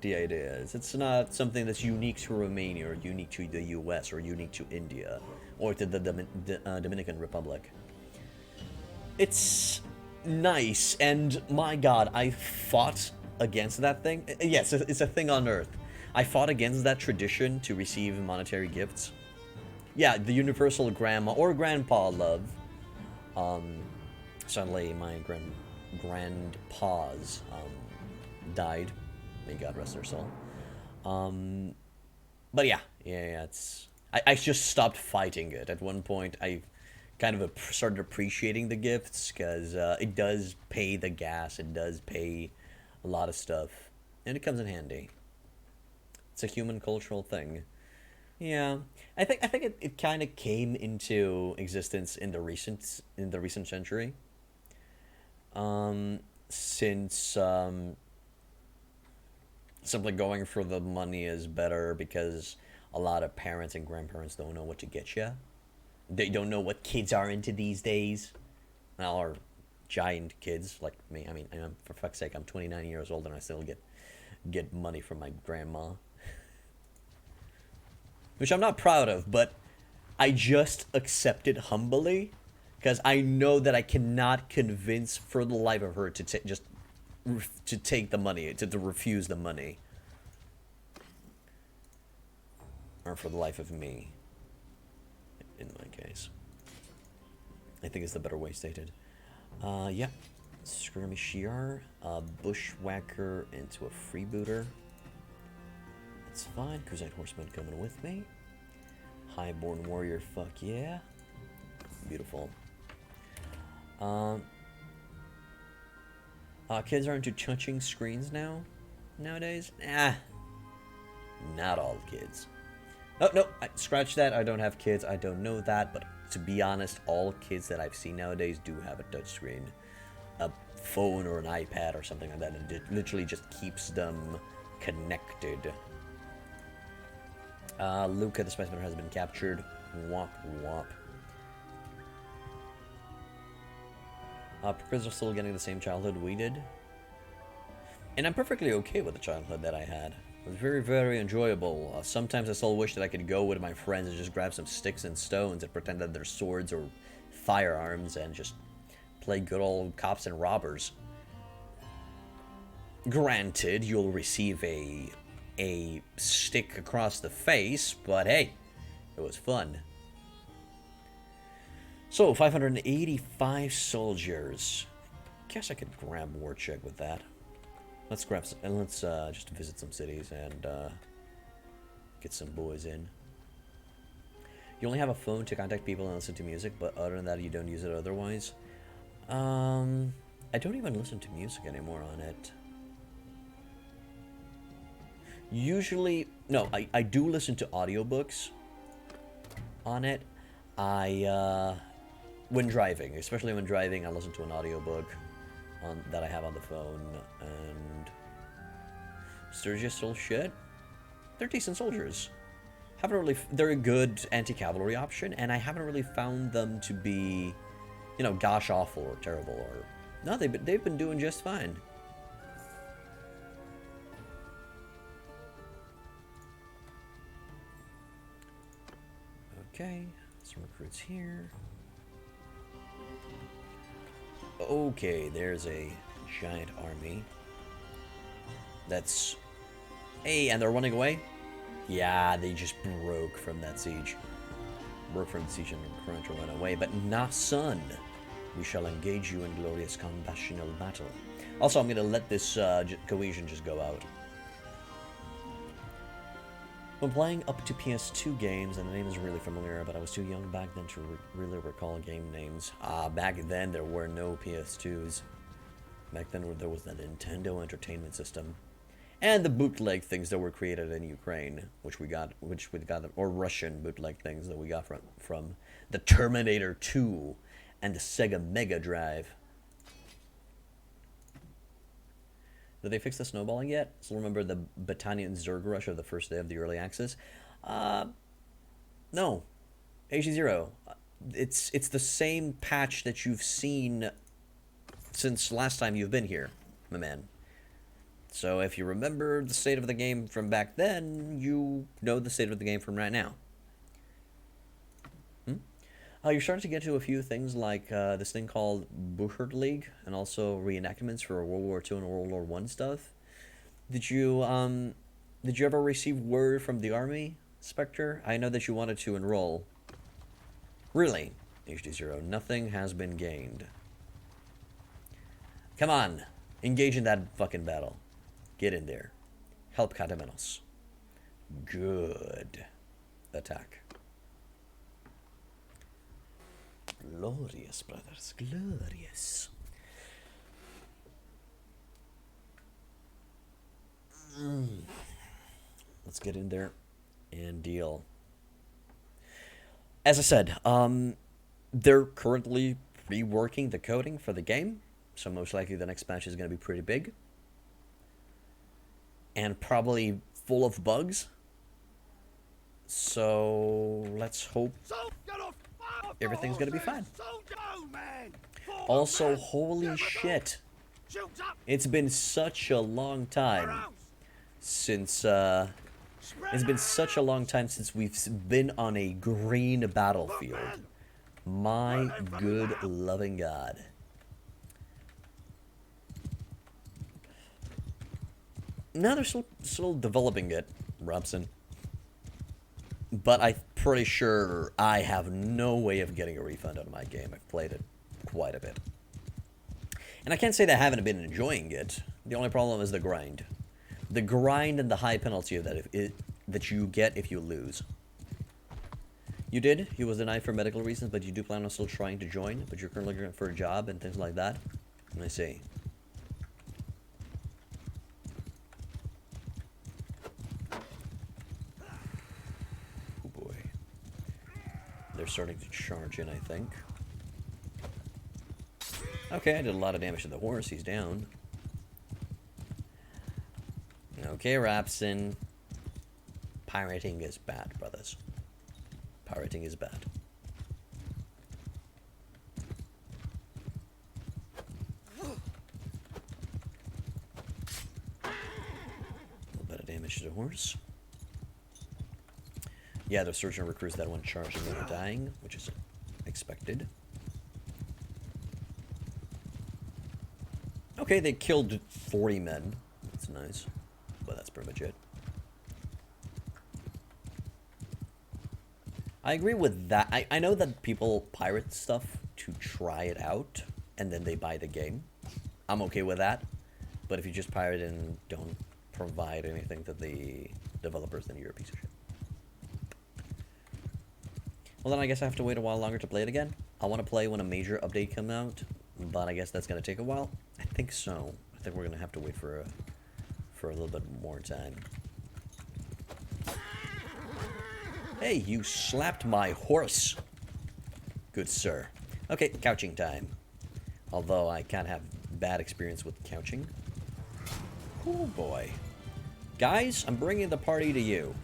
The idea is it's not something that's unique to Romania or unique to the US or unique to India or to the Dominican Republic. It's nice, and my god, I fought against that thing. Yes, it's a thing on Earth. I fought against that tradition to receive monetary gifts. Yeah, the universal grandma or grandpa love. Suddenly my grandpas died. May God rest their soul. But yeah, it's... I just stopped fighting it. At one point, I kind of started appreciating the gifts, because it does pay the gas, it does pay a lot of stuff, and it comes in handy. It's a human cultural thing. Yeah, I think it kind of came into existence in the recent century. Since simply going for the money is better, because a lot of parents and grandparents don't know what to get you. They don't know what kids are into these days. Well, or giant kids like me. I mean, for fuck's sake, I'm 29 years old and I still get money from my grandma. Which I'm not proud of, but I just accept it humbly, because I know that I cannot convince for the life of her to take the money, to refuse the money. Or for the life of me, in my case. I think it's the better way stated. Yeah. Skirmisher, bushwhacker into a freebooter. That's fine. Crusade Horseman coming with me. Highborn Warrior, fuck yeah. Beautiful. Kids are into touching screens nowadays? Not all kids. Oh, no, scratch that. I don't have kids. I don't know that, but to be honest, all kids that I've seen nowadays do have a touchscreen. A phone or an iPad or something like that, and it literally just keeps them connected. Luca the Specimen has been captured. Womp womp. Perkers are still getting the same childhood we did. And I'm perfectly okay with the childhood that I had. It was very, very enjoyable. Sometimes I still wish that I could go with my friends and just grab some sticks and stones and pretend that they're swords or firearms and just play good old cops and robbers. Granted, you'll receive a stick across the face, but hey, it was fun. So, 585 soldiers. Guess I could grab War Check with that. Let's just visit some cities and get some boys in. You only have a phone to contact people and listen to music, but other than that, you don't use it otherwise. I don't even listen to music anymore on it. Usually, no, I do listen to audiobooks on it. When driving, especially when driving, I listen to an audiobook that I have on the phone, and Sturgis still shit. They're decent soldiers. Haven't really... They're a good anti-cavalry option, and I haven't really found them to be, you know, gosh awful or terrible or... No, they've been doing just fine. Okay, some recruits here. Okay, there's a giant army. That's... Hey, and they're running away? Yeah, they just broke from that siege. Broke from the siege and are trying to run away. But nah, son. We shall engage you in glorious combational battle. Also, I'm going to let this cohesion just go out. When playing up to PS2 games, and the name is really familiar, but I was too young back then to really recall game names. Back then, there were no PS2s. Back then, there was the Nintendo Entertainment System. And the bootleg things that were created in Ukraine, which we got, or Russian bootleg things that we got from the Terminator 2 and the Sega Mega Drive. Did they fix the snowballing yet? Still remember the Battanian Zerg rush of the first day of the early access? No. HG0. It's the same patch that you've seen since last time you've been here, my man. So if you remember the state of the game from back then, you know the state of the game from right now. You're starting to get to a few things like this thing called Bouchard League, and also reenactments for World War II and World War I stuff. Did you ever receive word from the army, Spectre? I know that you wanted to enroll. Really? HD0, nothing has been gained. Come on, engage in that fucking battle. Get in there. Help Katamenos. Good. Attack. Glorious, brothers. Glorious. Let's get in there and deal. As I said, they're currently reworking the coding for the game, so most likely the next patch is going to be pretty big. And probably full of bugs. So let's hope everything's gonna be fine. Also, holy shit. It's been such a long time since we've been on a green battlefield. My good loving God. Now they're still developing it, Robson. But I'm pretty sure I have no way of getting a refund out of my game. I've played it quite a bit. And I can't say that I haven't been enjoying it. The only problem is the grind. The grind and the high penalty of that you get if you lose. You did. He was denied for medical reasons, but you do plan on still trying to join. But you're currently looking for a job and things like that. I see. They're starting to charge in, I think. Okay, I did a lot of damage to the horse. He's down. Okay, Rapson. Pirating is bad, brothers. Pirating is bad. A little bit of damage to the horse. Yeah, the surgeon recruits that one charged and they were dying, which is expected. Okay, they killed 40 men. That's nice. But that's pretty much it. I agree with that. I know that people pirate stuff to try it out, and then they buy the game. I'm okay with that. But if you just pirate and don't provide anything to the developers, then you're a piece of shit. Well, then I guess I have to wait a while longer to play it again. I want to play when a major update comes out, but I guess that's going to take a while. I think so. I think we're going to have to wait for a little bit more time. Hey, you slapped my horse. Good sir. Okay, couching time. Although I can't have bad experience with couching. Oh boy. Guys, I'm bringing the party to you.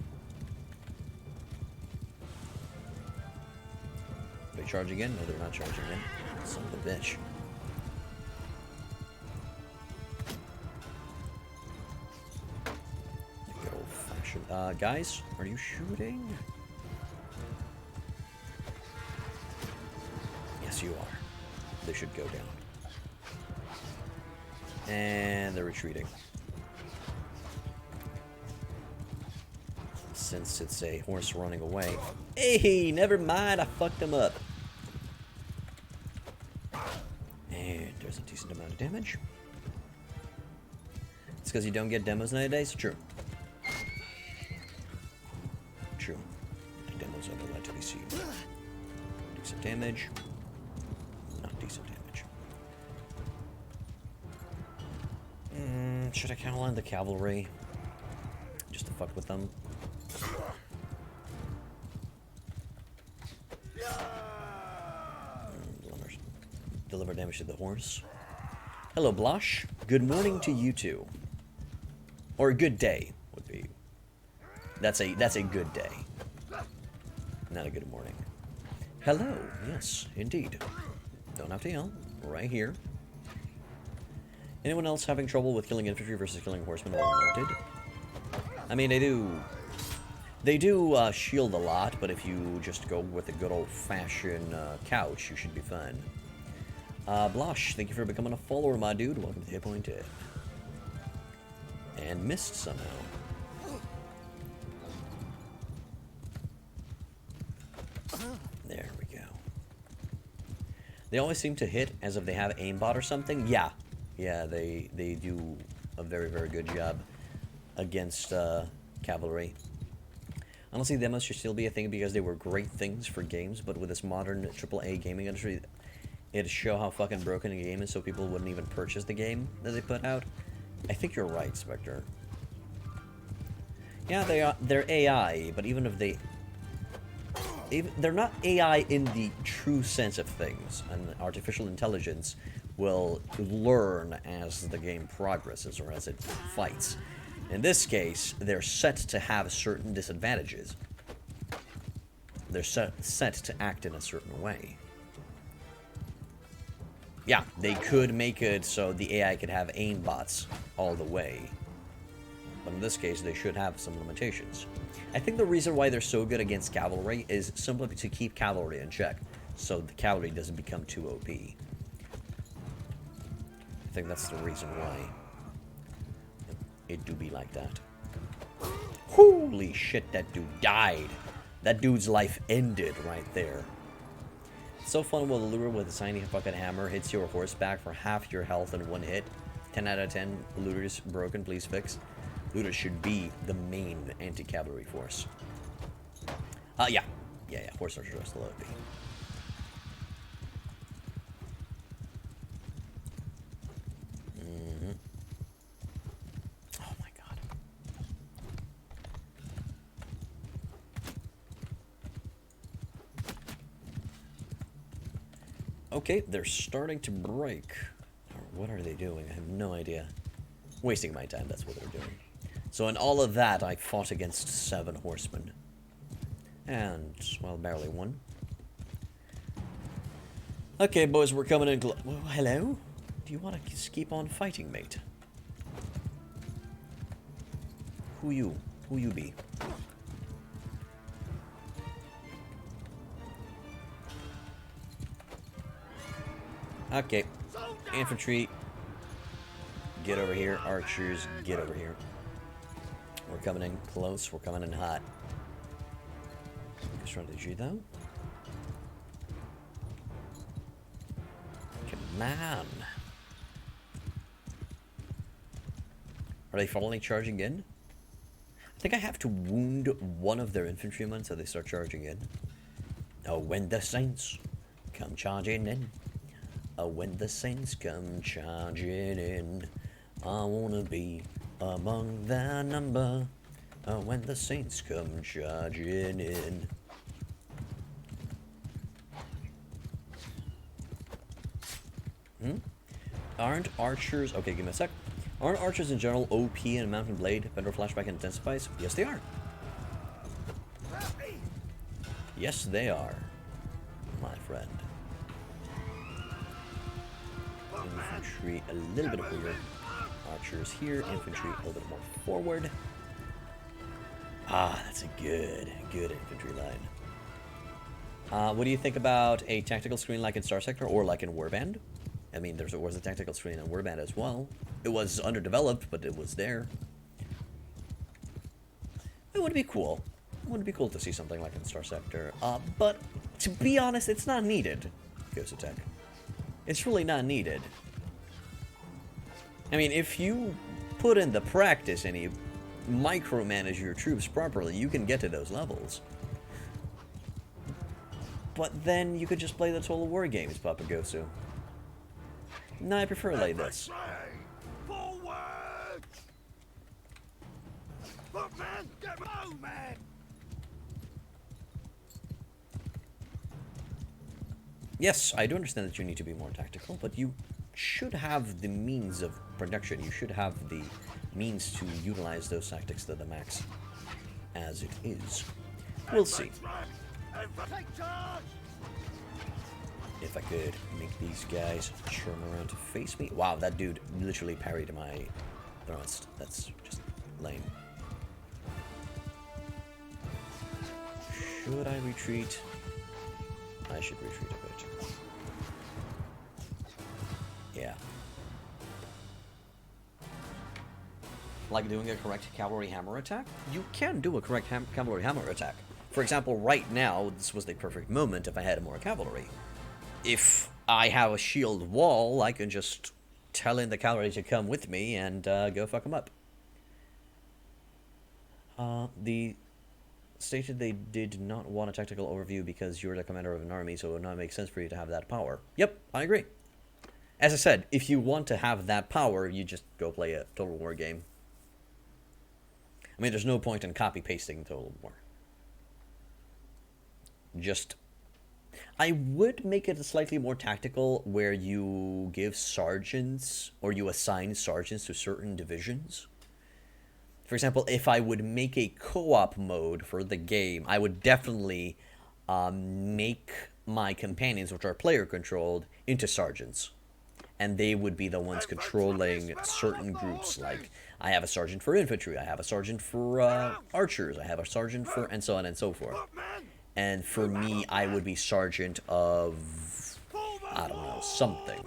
they charging in? No, they're not charging in. Son of a bitch. Good old-fashioned... guys, are you shooting? Yes, you are. They should go down. And they're retreating. Since it's a horse running away. Hey, never mind, I fucked him up. And there's a decent amount of damage. It's because you don't get demos nowadays? True. True. The demos are the light to be seen. Decent damage. Not decent damage. Should I call in the cavalry? Just to fuck with them? Deliver damage to the horse. Hello, Blush. Good morning to you too. Or good day would be. That's a good day. Not a good morning. Hello. Yes, indeed. Don't have to yell. Right here. Anyone else having trouble with killing infantry versus killing horsemen while mounted? I mean, they do shield a lot, but if you just go with a good old-fashioned couch, you should be fine. Blush, thank you for becoming a follower, my dude. Welcome to Hit Point 10. And missed somehow. There we go. They always seem to hit as if they have aimbot or something. Yeah. Yeah, they do a very, very good job against cavalry. Honestly, demos should still be a thing because they were great things for games, but with this modern AAA gaming industry, it'd show how fucking broken a game is so people wouldn't even purchase the game that they put out. I think you're right, Spectre. Yeah, they're AI, but even if they're not AI in the true sense of things. And artificial intelligence will learn as the game progresses or as it fights. In this case, they're set to have certain disadvantages. They're set to act in a certain way. Yeah, they could make it so the AI could have aimbots all the way. But in this case, they should have some limitations. I think the reason why they're so good against cavalry is simply to keep cavalry in check, so the cavalry doesn't become too OP. I think that's the reason why it do be like that. Holy shit, that dude died. That dude's life ended right there. It's so fun when the lure with a tiny fucking hammer hits your horseback for half your health in one hit. 10 out of 10. Looters broken, please fix. Looters should be the main anti-cavalry force. Yeah. Horse archers are still OP. Oh my god. Okay, they're starting to break. What are they doing? I have no idea. Wasting my time, that's what they're doing. So in all of that, I fought against 7 horsemen. And, well, barely won. Okay, boys, we're coming in. Well, hello? Do you want to keep on fighting, mate? Who you? Who you be? Okay. Infantry, get over here. Archers, get over here. We're coming in close. We're coming in hot. Strategy, though. Come on. Are they finally charging in? I think I have to wound one of their infantrymen so they start charging in. Oh, when the saints come charging in. Oh, when the saints come charging in. I wanna be among their number. Oh, when the saints come charging in. Aren't archers... Okay, give me a sec. Aren't archers in general OP and Mountain Blade? Better flashback intensifies? Yes, they are. Yes, they are. My friend. Infantry a little bit here. Archers here. Infantry a little bit more forward. Ah, that's a good infantry line. What do you think about a tactical screen like in Star Sector or like in Warband? I mean, there was a tactical screen in Warband as well. It was underdeveloped, but it was there. It would be cool. It would be cool to see something like in Star Sector. But to be honest, it's not needed. Ghost Attack. It's really not needed. I mean, if you put in the practice and you micromanage your troops properly, you can get to those levels. But then you could just play the Total War games, Papagosu. No, I prefer like this. Forward! Look, man! Get low, man! Yes, I do understand that you need to be more tactical, but you should have the means of production. You should have the means to utilize those tactics to the max as it is. We'll see. If I could make these guys turn around to face me. Wow, that dude literally parried my thrust. That's just lame. Should I retreat? I should retreat a bit. Yeah. Like doing a correct cavalry hammer attack? You can do a correct cavalry hammer attack. For example, right now, this was the perfect moment if I had more cavalry. If I have a shield wall, I can just tell in the cavalry to come with me and go fuck them up. The stated they did not want a tactical overview because you're the commander of an army, so it would not make sense for you to have that power. Yep, I agree. As I said, if you want to have that power, you just go play a Total War game. I mean, there's no point in copy-pasting Total War. Just... I would make it slightly more tactical where you give sergeants, or you assign sergeants to certain divisions. For example, if I would make a co-op mode for the game, I would definitely make my companions, which are player-controlled, into sergeants. And they would be the ones controlling certain groups, like I have a sergeant for infantry, I have a sergeant for archers, I have a sergeant for, and so on and so forth. And for me, I would be sergeant of, I don't know, something.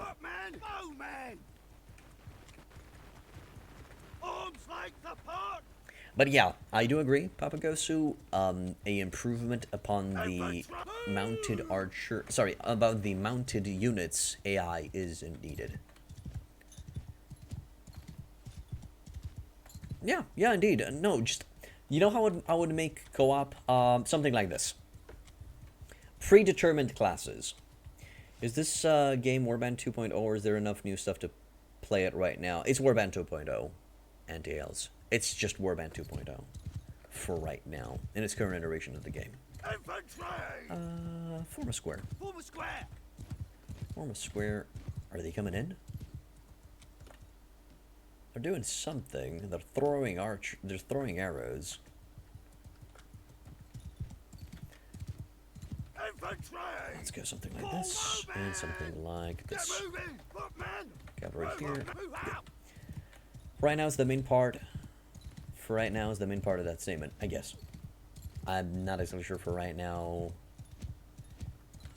But yeah, I do agree, Papagosu. A improvement upon the mounted archer, sorry, about the mounted units AI is needed. Yeah, indeed. No, just, you know how I would make co-op? Something like this. Predetermined classes. Is this game Warband 2.0, or is there enough new stuff to play it right now? It's Warband 2.0, anti-ales. It's just Warband 2.0 for right now, in its current iteration of the game. Form a square. Form a square. Form a square. Are they coming in? They're doing something. They're throwing They're throwing arrows. Let's go something like this, and something like this. Cavalry here. Good. Right now is the main part. For right now is the main part of that statement, I guess. I'm not exactly sure for right now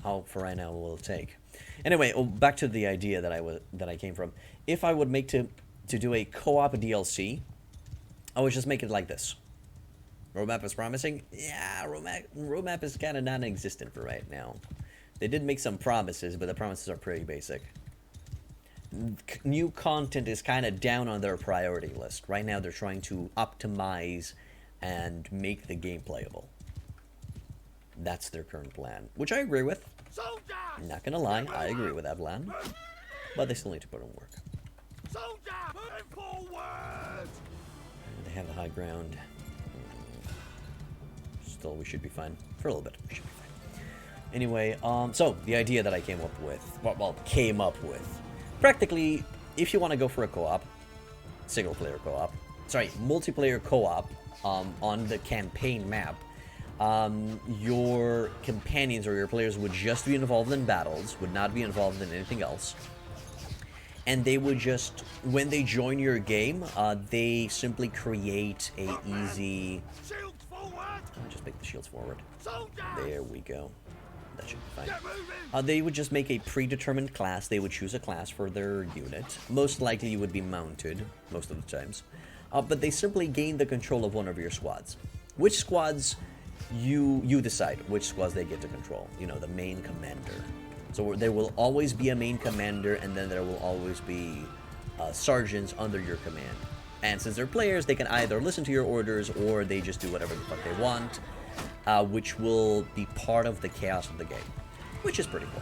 how for right now will it take. Anyway, back to the idea that I came from. If I would make to do a co-op DLC, I would just make it like this. Roadmap is promising? Yeah, roadmap is kind of non-existent for right now. They did make some promises, but the promises are pretty basic. New content is kind of down on their priority list. Right now they're trying to optimize and make the game playable. That's their current plan, which I agree with. I'm not gonna lie, I agree with that plan. But they still need to put in work. And they have the high ground. Still, we should be fine. For a little bit, we should be fine. Anyway, so, the idea that I came up with, practically, if you want to go for a co-op, single-player co-op, sorry, multiplayer co-op, on the campaign map, your companions or your players would just be involved in battles, would not be involved in anything else. And they would just, when they join your game, they simply create a easy... Shields forward! just make the shields forward. Soldiers! There we go. That should be fine. They would just make a predetermined class. They would choose a class for their unit. Most likely you would be mounted, most of the times. But they simply gain the control of one of your squads. Which squads, you decide which squads they get to control. You know, the main commander. So there will always be a main commander, and then there will always be sergeants under your command. And since they're players, they can either listen to your orders, or they just do whatever the fuck they want, which will be part of the chaos of the game, which is pretty cool.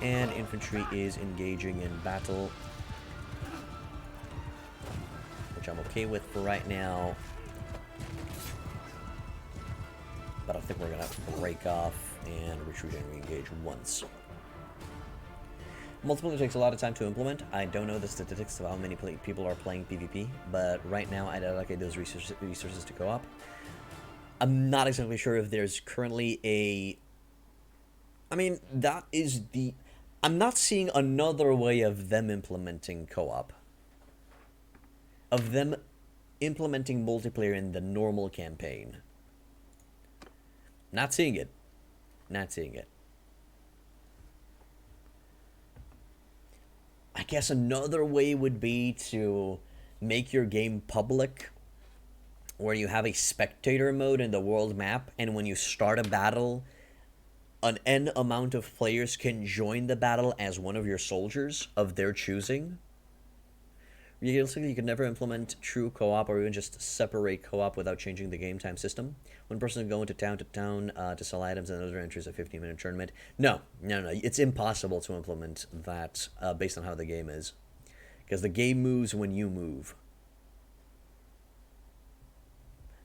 And infantry is engaging in battle, which I'm okay with for right now. But I think we're gonna break off and retreat and re-engage once. Multiplayer takes a lot of time to implement. I don't know the statistics of how many people are playing PvP, but right now I'd allocate those resources to co-op. I'm not exactly sure if there's currently a... I mean, that is the... I'm not seeing another way of them implementing co-op. Of them implementing multiplayer in the normal campaign. Not seeing it. Not seeing it. I guess another way would be to make your game public, where you have a spectator mode in the world map, and when you start a battle, an N amount of players can join the battle as one of your soldiers of their choosing. Realistically, you could never implement true co-op or even just separate co-op without changing the game time system. One person can go into town to sell items, and another enters a 15-minute tournament. No. It's impossible to implement that based on how the game is. Because the game moves when you move.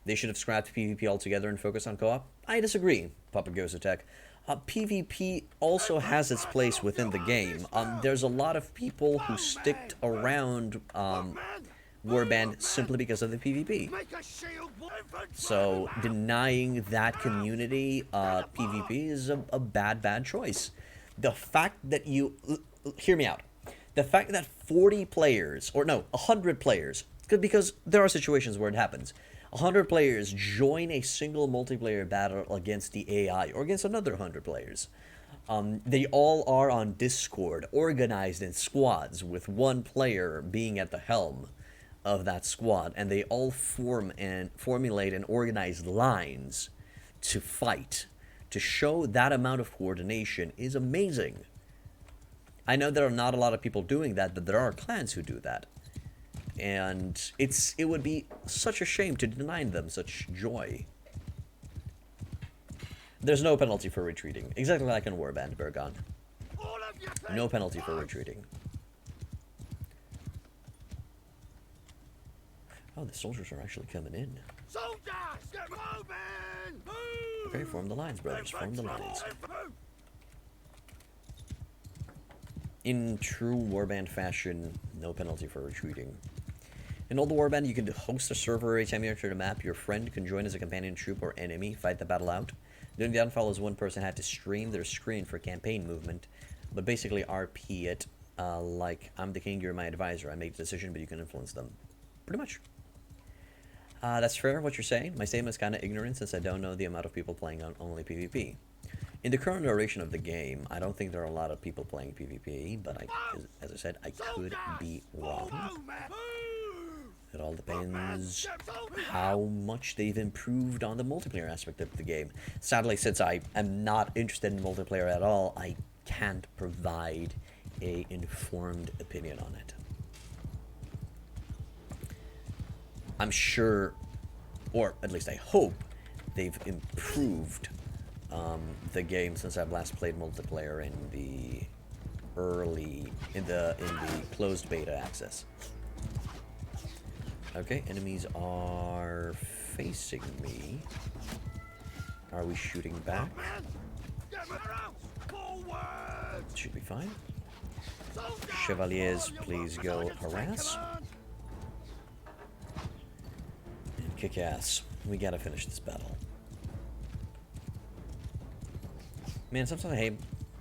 They should have scrapped PvP altogether and focused on co-op. I disagree, Papa Goes Attack. PvP also has its place within the game. There's a lot of people who sticked around Warband simply because of the PvP. So denying that community PvP is a bad choice. The fact that you... Hear me out. The fact that 40 players, or no, 100 players, because there are situations where it happens, 100 players join a single multiplayer battle against the AI, or against another 100 players. They all are on Discord, organized in squads, with one player being at the helm of that squad, and they all formulate and organize lines to fight. To show that amount of coordination is amazing. I know there are not a lot of people doing that, but there are clans who do that. And it would be such a shame to deny them such joy. There's no penalty for retreating. Exactly like in Warband, Bergon. No penalty for retreating. Oh, the soldiers are actually coming in. Soldiers, get moving! Move! Okay, form the lines, brothers. Form the lines. In true Warband fashion, no penalty for retreating. In Old Warband, you can host a server every time you enter the map. Your friend can join as a companion troop or enemy, fight the battle out. During the Unfollows, one person had to stream their screen for campaign movement, but basically RP it, like, I'm the king, you're my advisor. I make the decision, but you can influence them. Pretty much. That's fair, what you're saying. My statement is kind of ignorant, since I don't know the amount of people playing on only PvP. In the current duration of the game, I don't think there are a lot of people playing PvP, but as I said, I could be wrong. It all depends how much they've improved on the multiplayer aspect of the game. Sadly, since I am not interested in multiplayer at all, I can't provide an informed opinion on it. I'm sure, or at least I hope, they've improved the game since I've last played multiplayer in the closed beta access. Okay, enemies are facing me. Are we shooting back? Should be fine. Chevaliers, please go harass. And kick ass. We gotta finish this battle. Man, sometimes I hate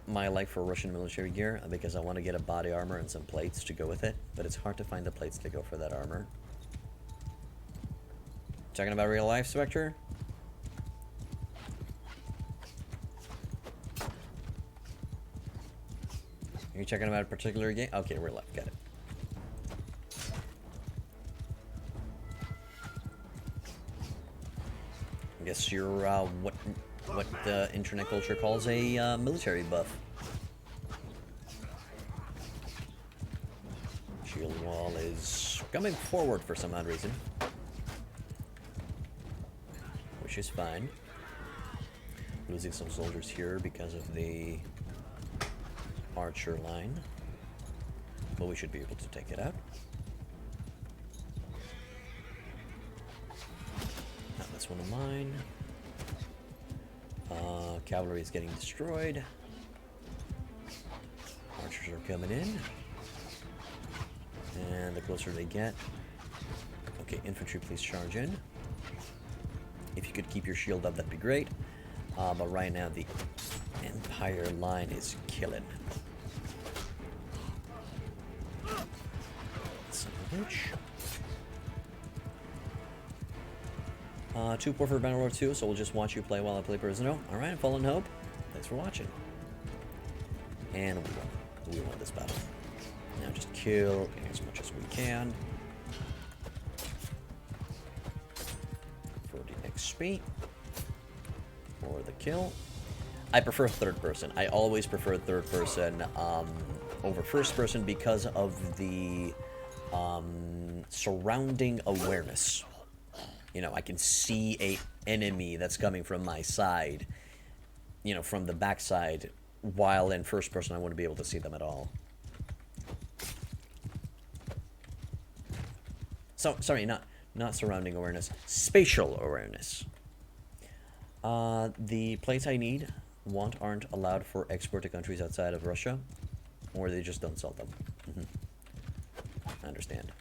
my like for Russian military gear because I want to get a body armor and some plates to go with it, but it's hard to find the plates to go for that armor. Talking about real life, Spectre? Are you checking about a particular game? Okay, real life, got it. I guess you're what the internet culture calls a military buff. Shield wall is coming forward for some odd reason, which is fine. Losing some soldiers here because of the archer line, but we should be able to take it out. That's one of mine. Cavalry is getting destroyed. Archers are coming in. And the closer they get... Okay, infantry, please charge in. If you could keep your shield up, that'd be great. But right now, the Empire line is killing. Son of a bitch. 2 poor for Bannerlord 2, so we'll just watch you play while I play Prisoner. Alright, Fallen Hope. Thanks for watching. And we won. We won this battle. Now just kill as much as we can. For the XP. For the kill. I prefer third person. I always prefer third person over first person because of the surrounding awareness. You know, I can see a enemy that's coming from my side, you know, from the backside, while in first person I wouldn't be able to see them at all. So, sorry, not surrounding awareness, spatial awareness. The plates I aren't allowed for export to countries outside of Russia, or they just don't sell them. I understand.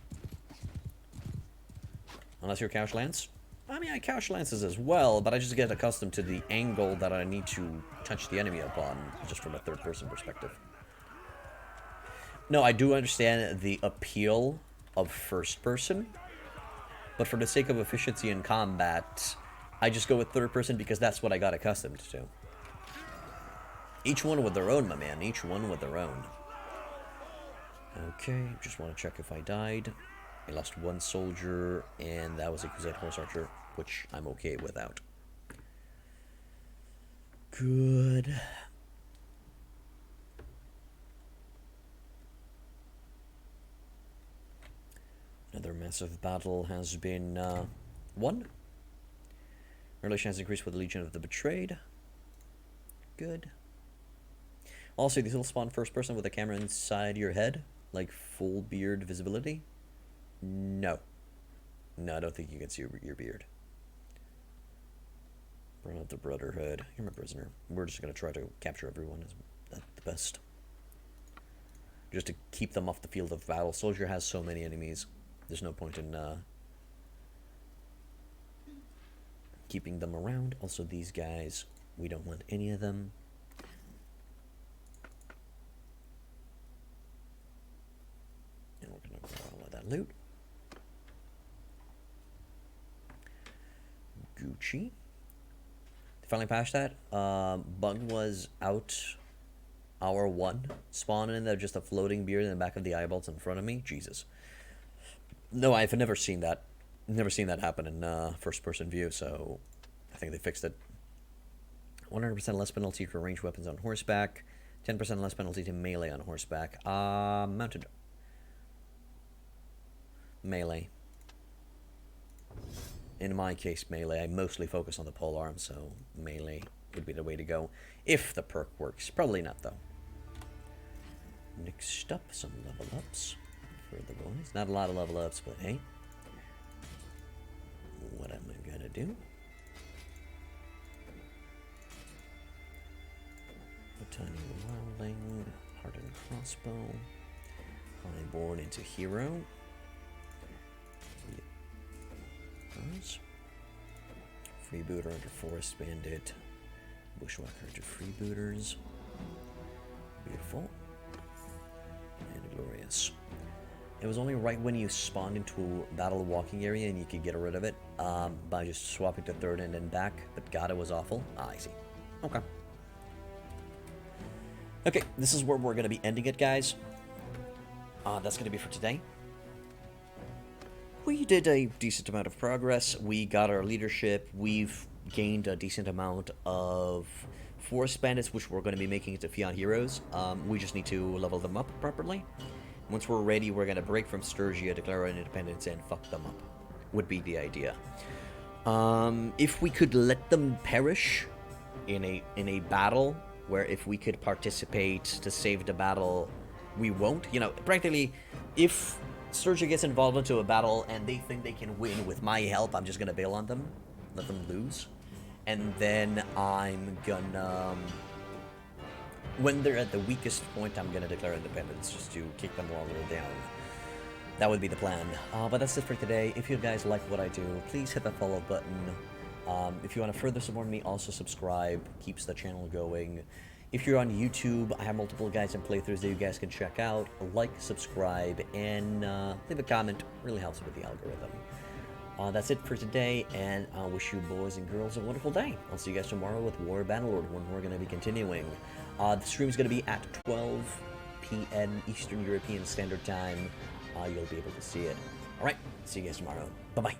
Unless you're couch lance. I mean, I couch lances as well, but I just get accustomed to the angle that I need to touch the enemy upon, just from a third-person perspective. No, I do understand the appeal of first-person, but for the sake of efficiency in combat, I just go with third-person because that's what I got accustomed to. Each one with their own, my man. Each one with their own. Okay, just want to check if I died. I lost 1 soldier, and that was a Crusade Horse Archer, which I'm okay without. Good. Another massive battle has been won. Relation has increased with the Legion of the Betrayed. Good. Also, these will spawn first person with a camera inside your head, like full beard visibility. No. No, I don't think you can see your beard. Burn out the Brotherhood. You're my prisoner. We're just going to try to capture everyone at the best. Just to keep them off the field of battle. Soldier has so many enemies. There's no point in keeping them around. Also, these guys, we don't want any of them. And we're going to grab all of that loot. Gucci. Finally patched that. Bug was out hour 1. Spawn in there, just a floating beard in the back of the eyeballs in front of me. Jesus. No, I've never seen that. Never seen that happen in first-person view, so I think they fixed it. 100% less penalty for ranged weapons on horseback. 10% less penalty to melee on horseback. Mounted. Melee. In my case, melee. I mostly focus on the polearm, so melee would be the way to go. If the perk works. Probably not, though. Next up, some level ups for the boys. Not a lot of level ups, but hey. What am I gonna do? Battanian Wildling, Hardened Crossbow, Highborn into Hero. Freebooter under Forest Bandit. Bushwhacker to freebooters. Beautiful. And glorious. It was only right when you spawned into battle walking area and you could get rid of it by just swapping to third and then back. But God, it was awful. Ah, I see. Okay. Okay, this is where we're going to be ending it, guys. That's going to be for today. We did a decent amount of progress. We got our leadership. We've gained a decent amount of Forest Bandits, which we're going to be making into Fian heroes. We just need to level them up properly. Once we're ready, we're going to break from Sturgia, declare our independence, and fuck them up. Would be the idea. If we could let them perish in a battle, where if we could participate to save the battle, we won't. You know, practically, if Sturgia gets involved into a battle and they think they can win with my help, I'm just going to bail on them, let them lose. And then I'm gonna... when they're at the weakest point, I'm gonna declare independence, just to kick them while they're down. That would be the plan. But that's it for today. If you guys like what I do, please hit the follow button. If you want to further support me, also subscribe. Keeps the channel going. If you're on YouTube, I have multiple guides and playthroughs that you guys can check out. Like, subscribe, and leave a comment. Really helps with the algorithm. That's it for today, and I wish you boys and girls a wonderful day. I'll see you guys tomorrow with War Bannerlord, when we're going to be continuing. The stream is going to be at 12 p.m. Eastern European Standard Time. You'll be able to see it. Alright, see you guys tomorrow. Bye-bye.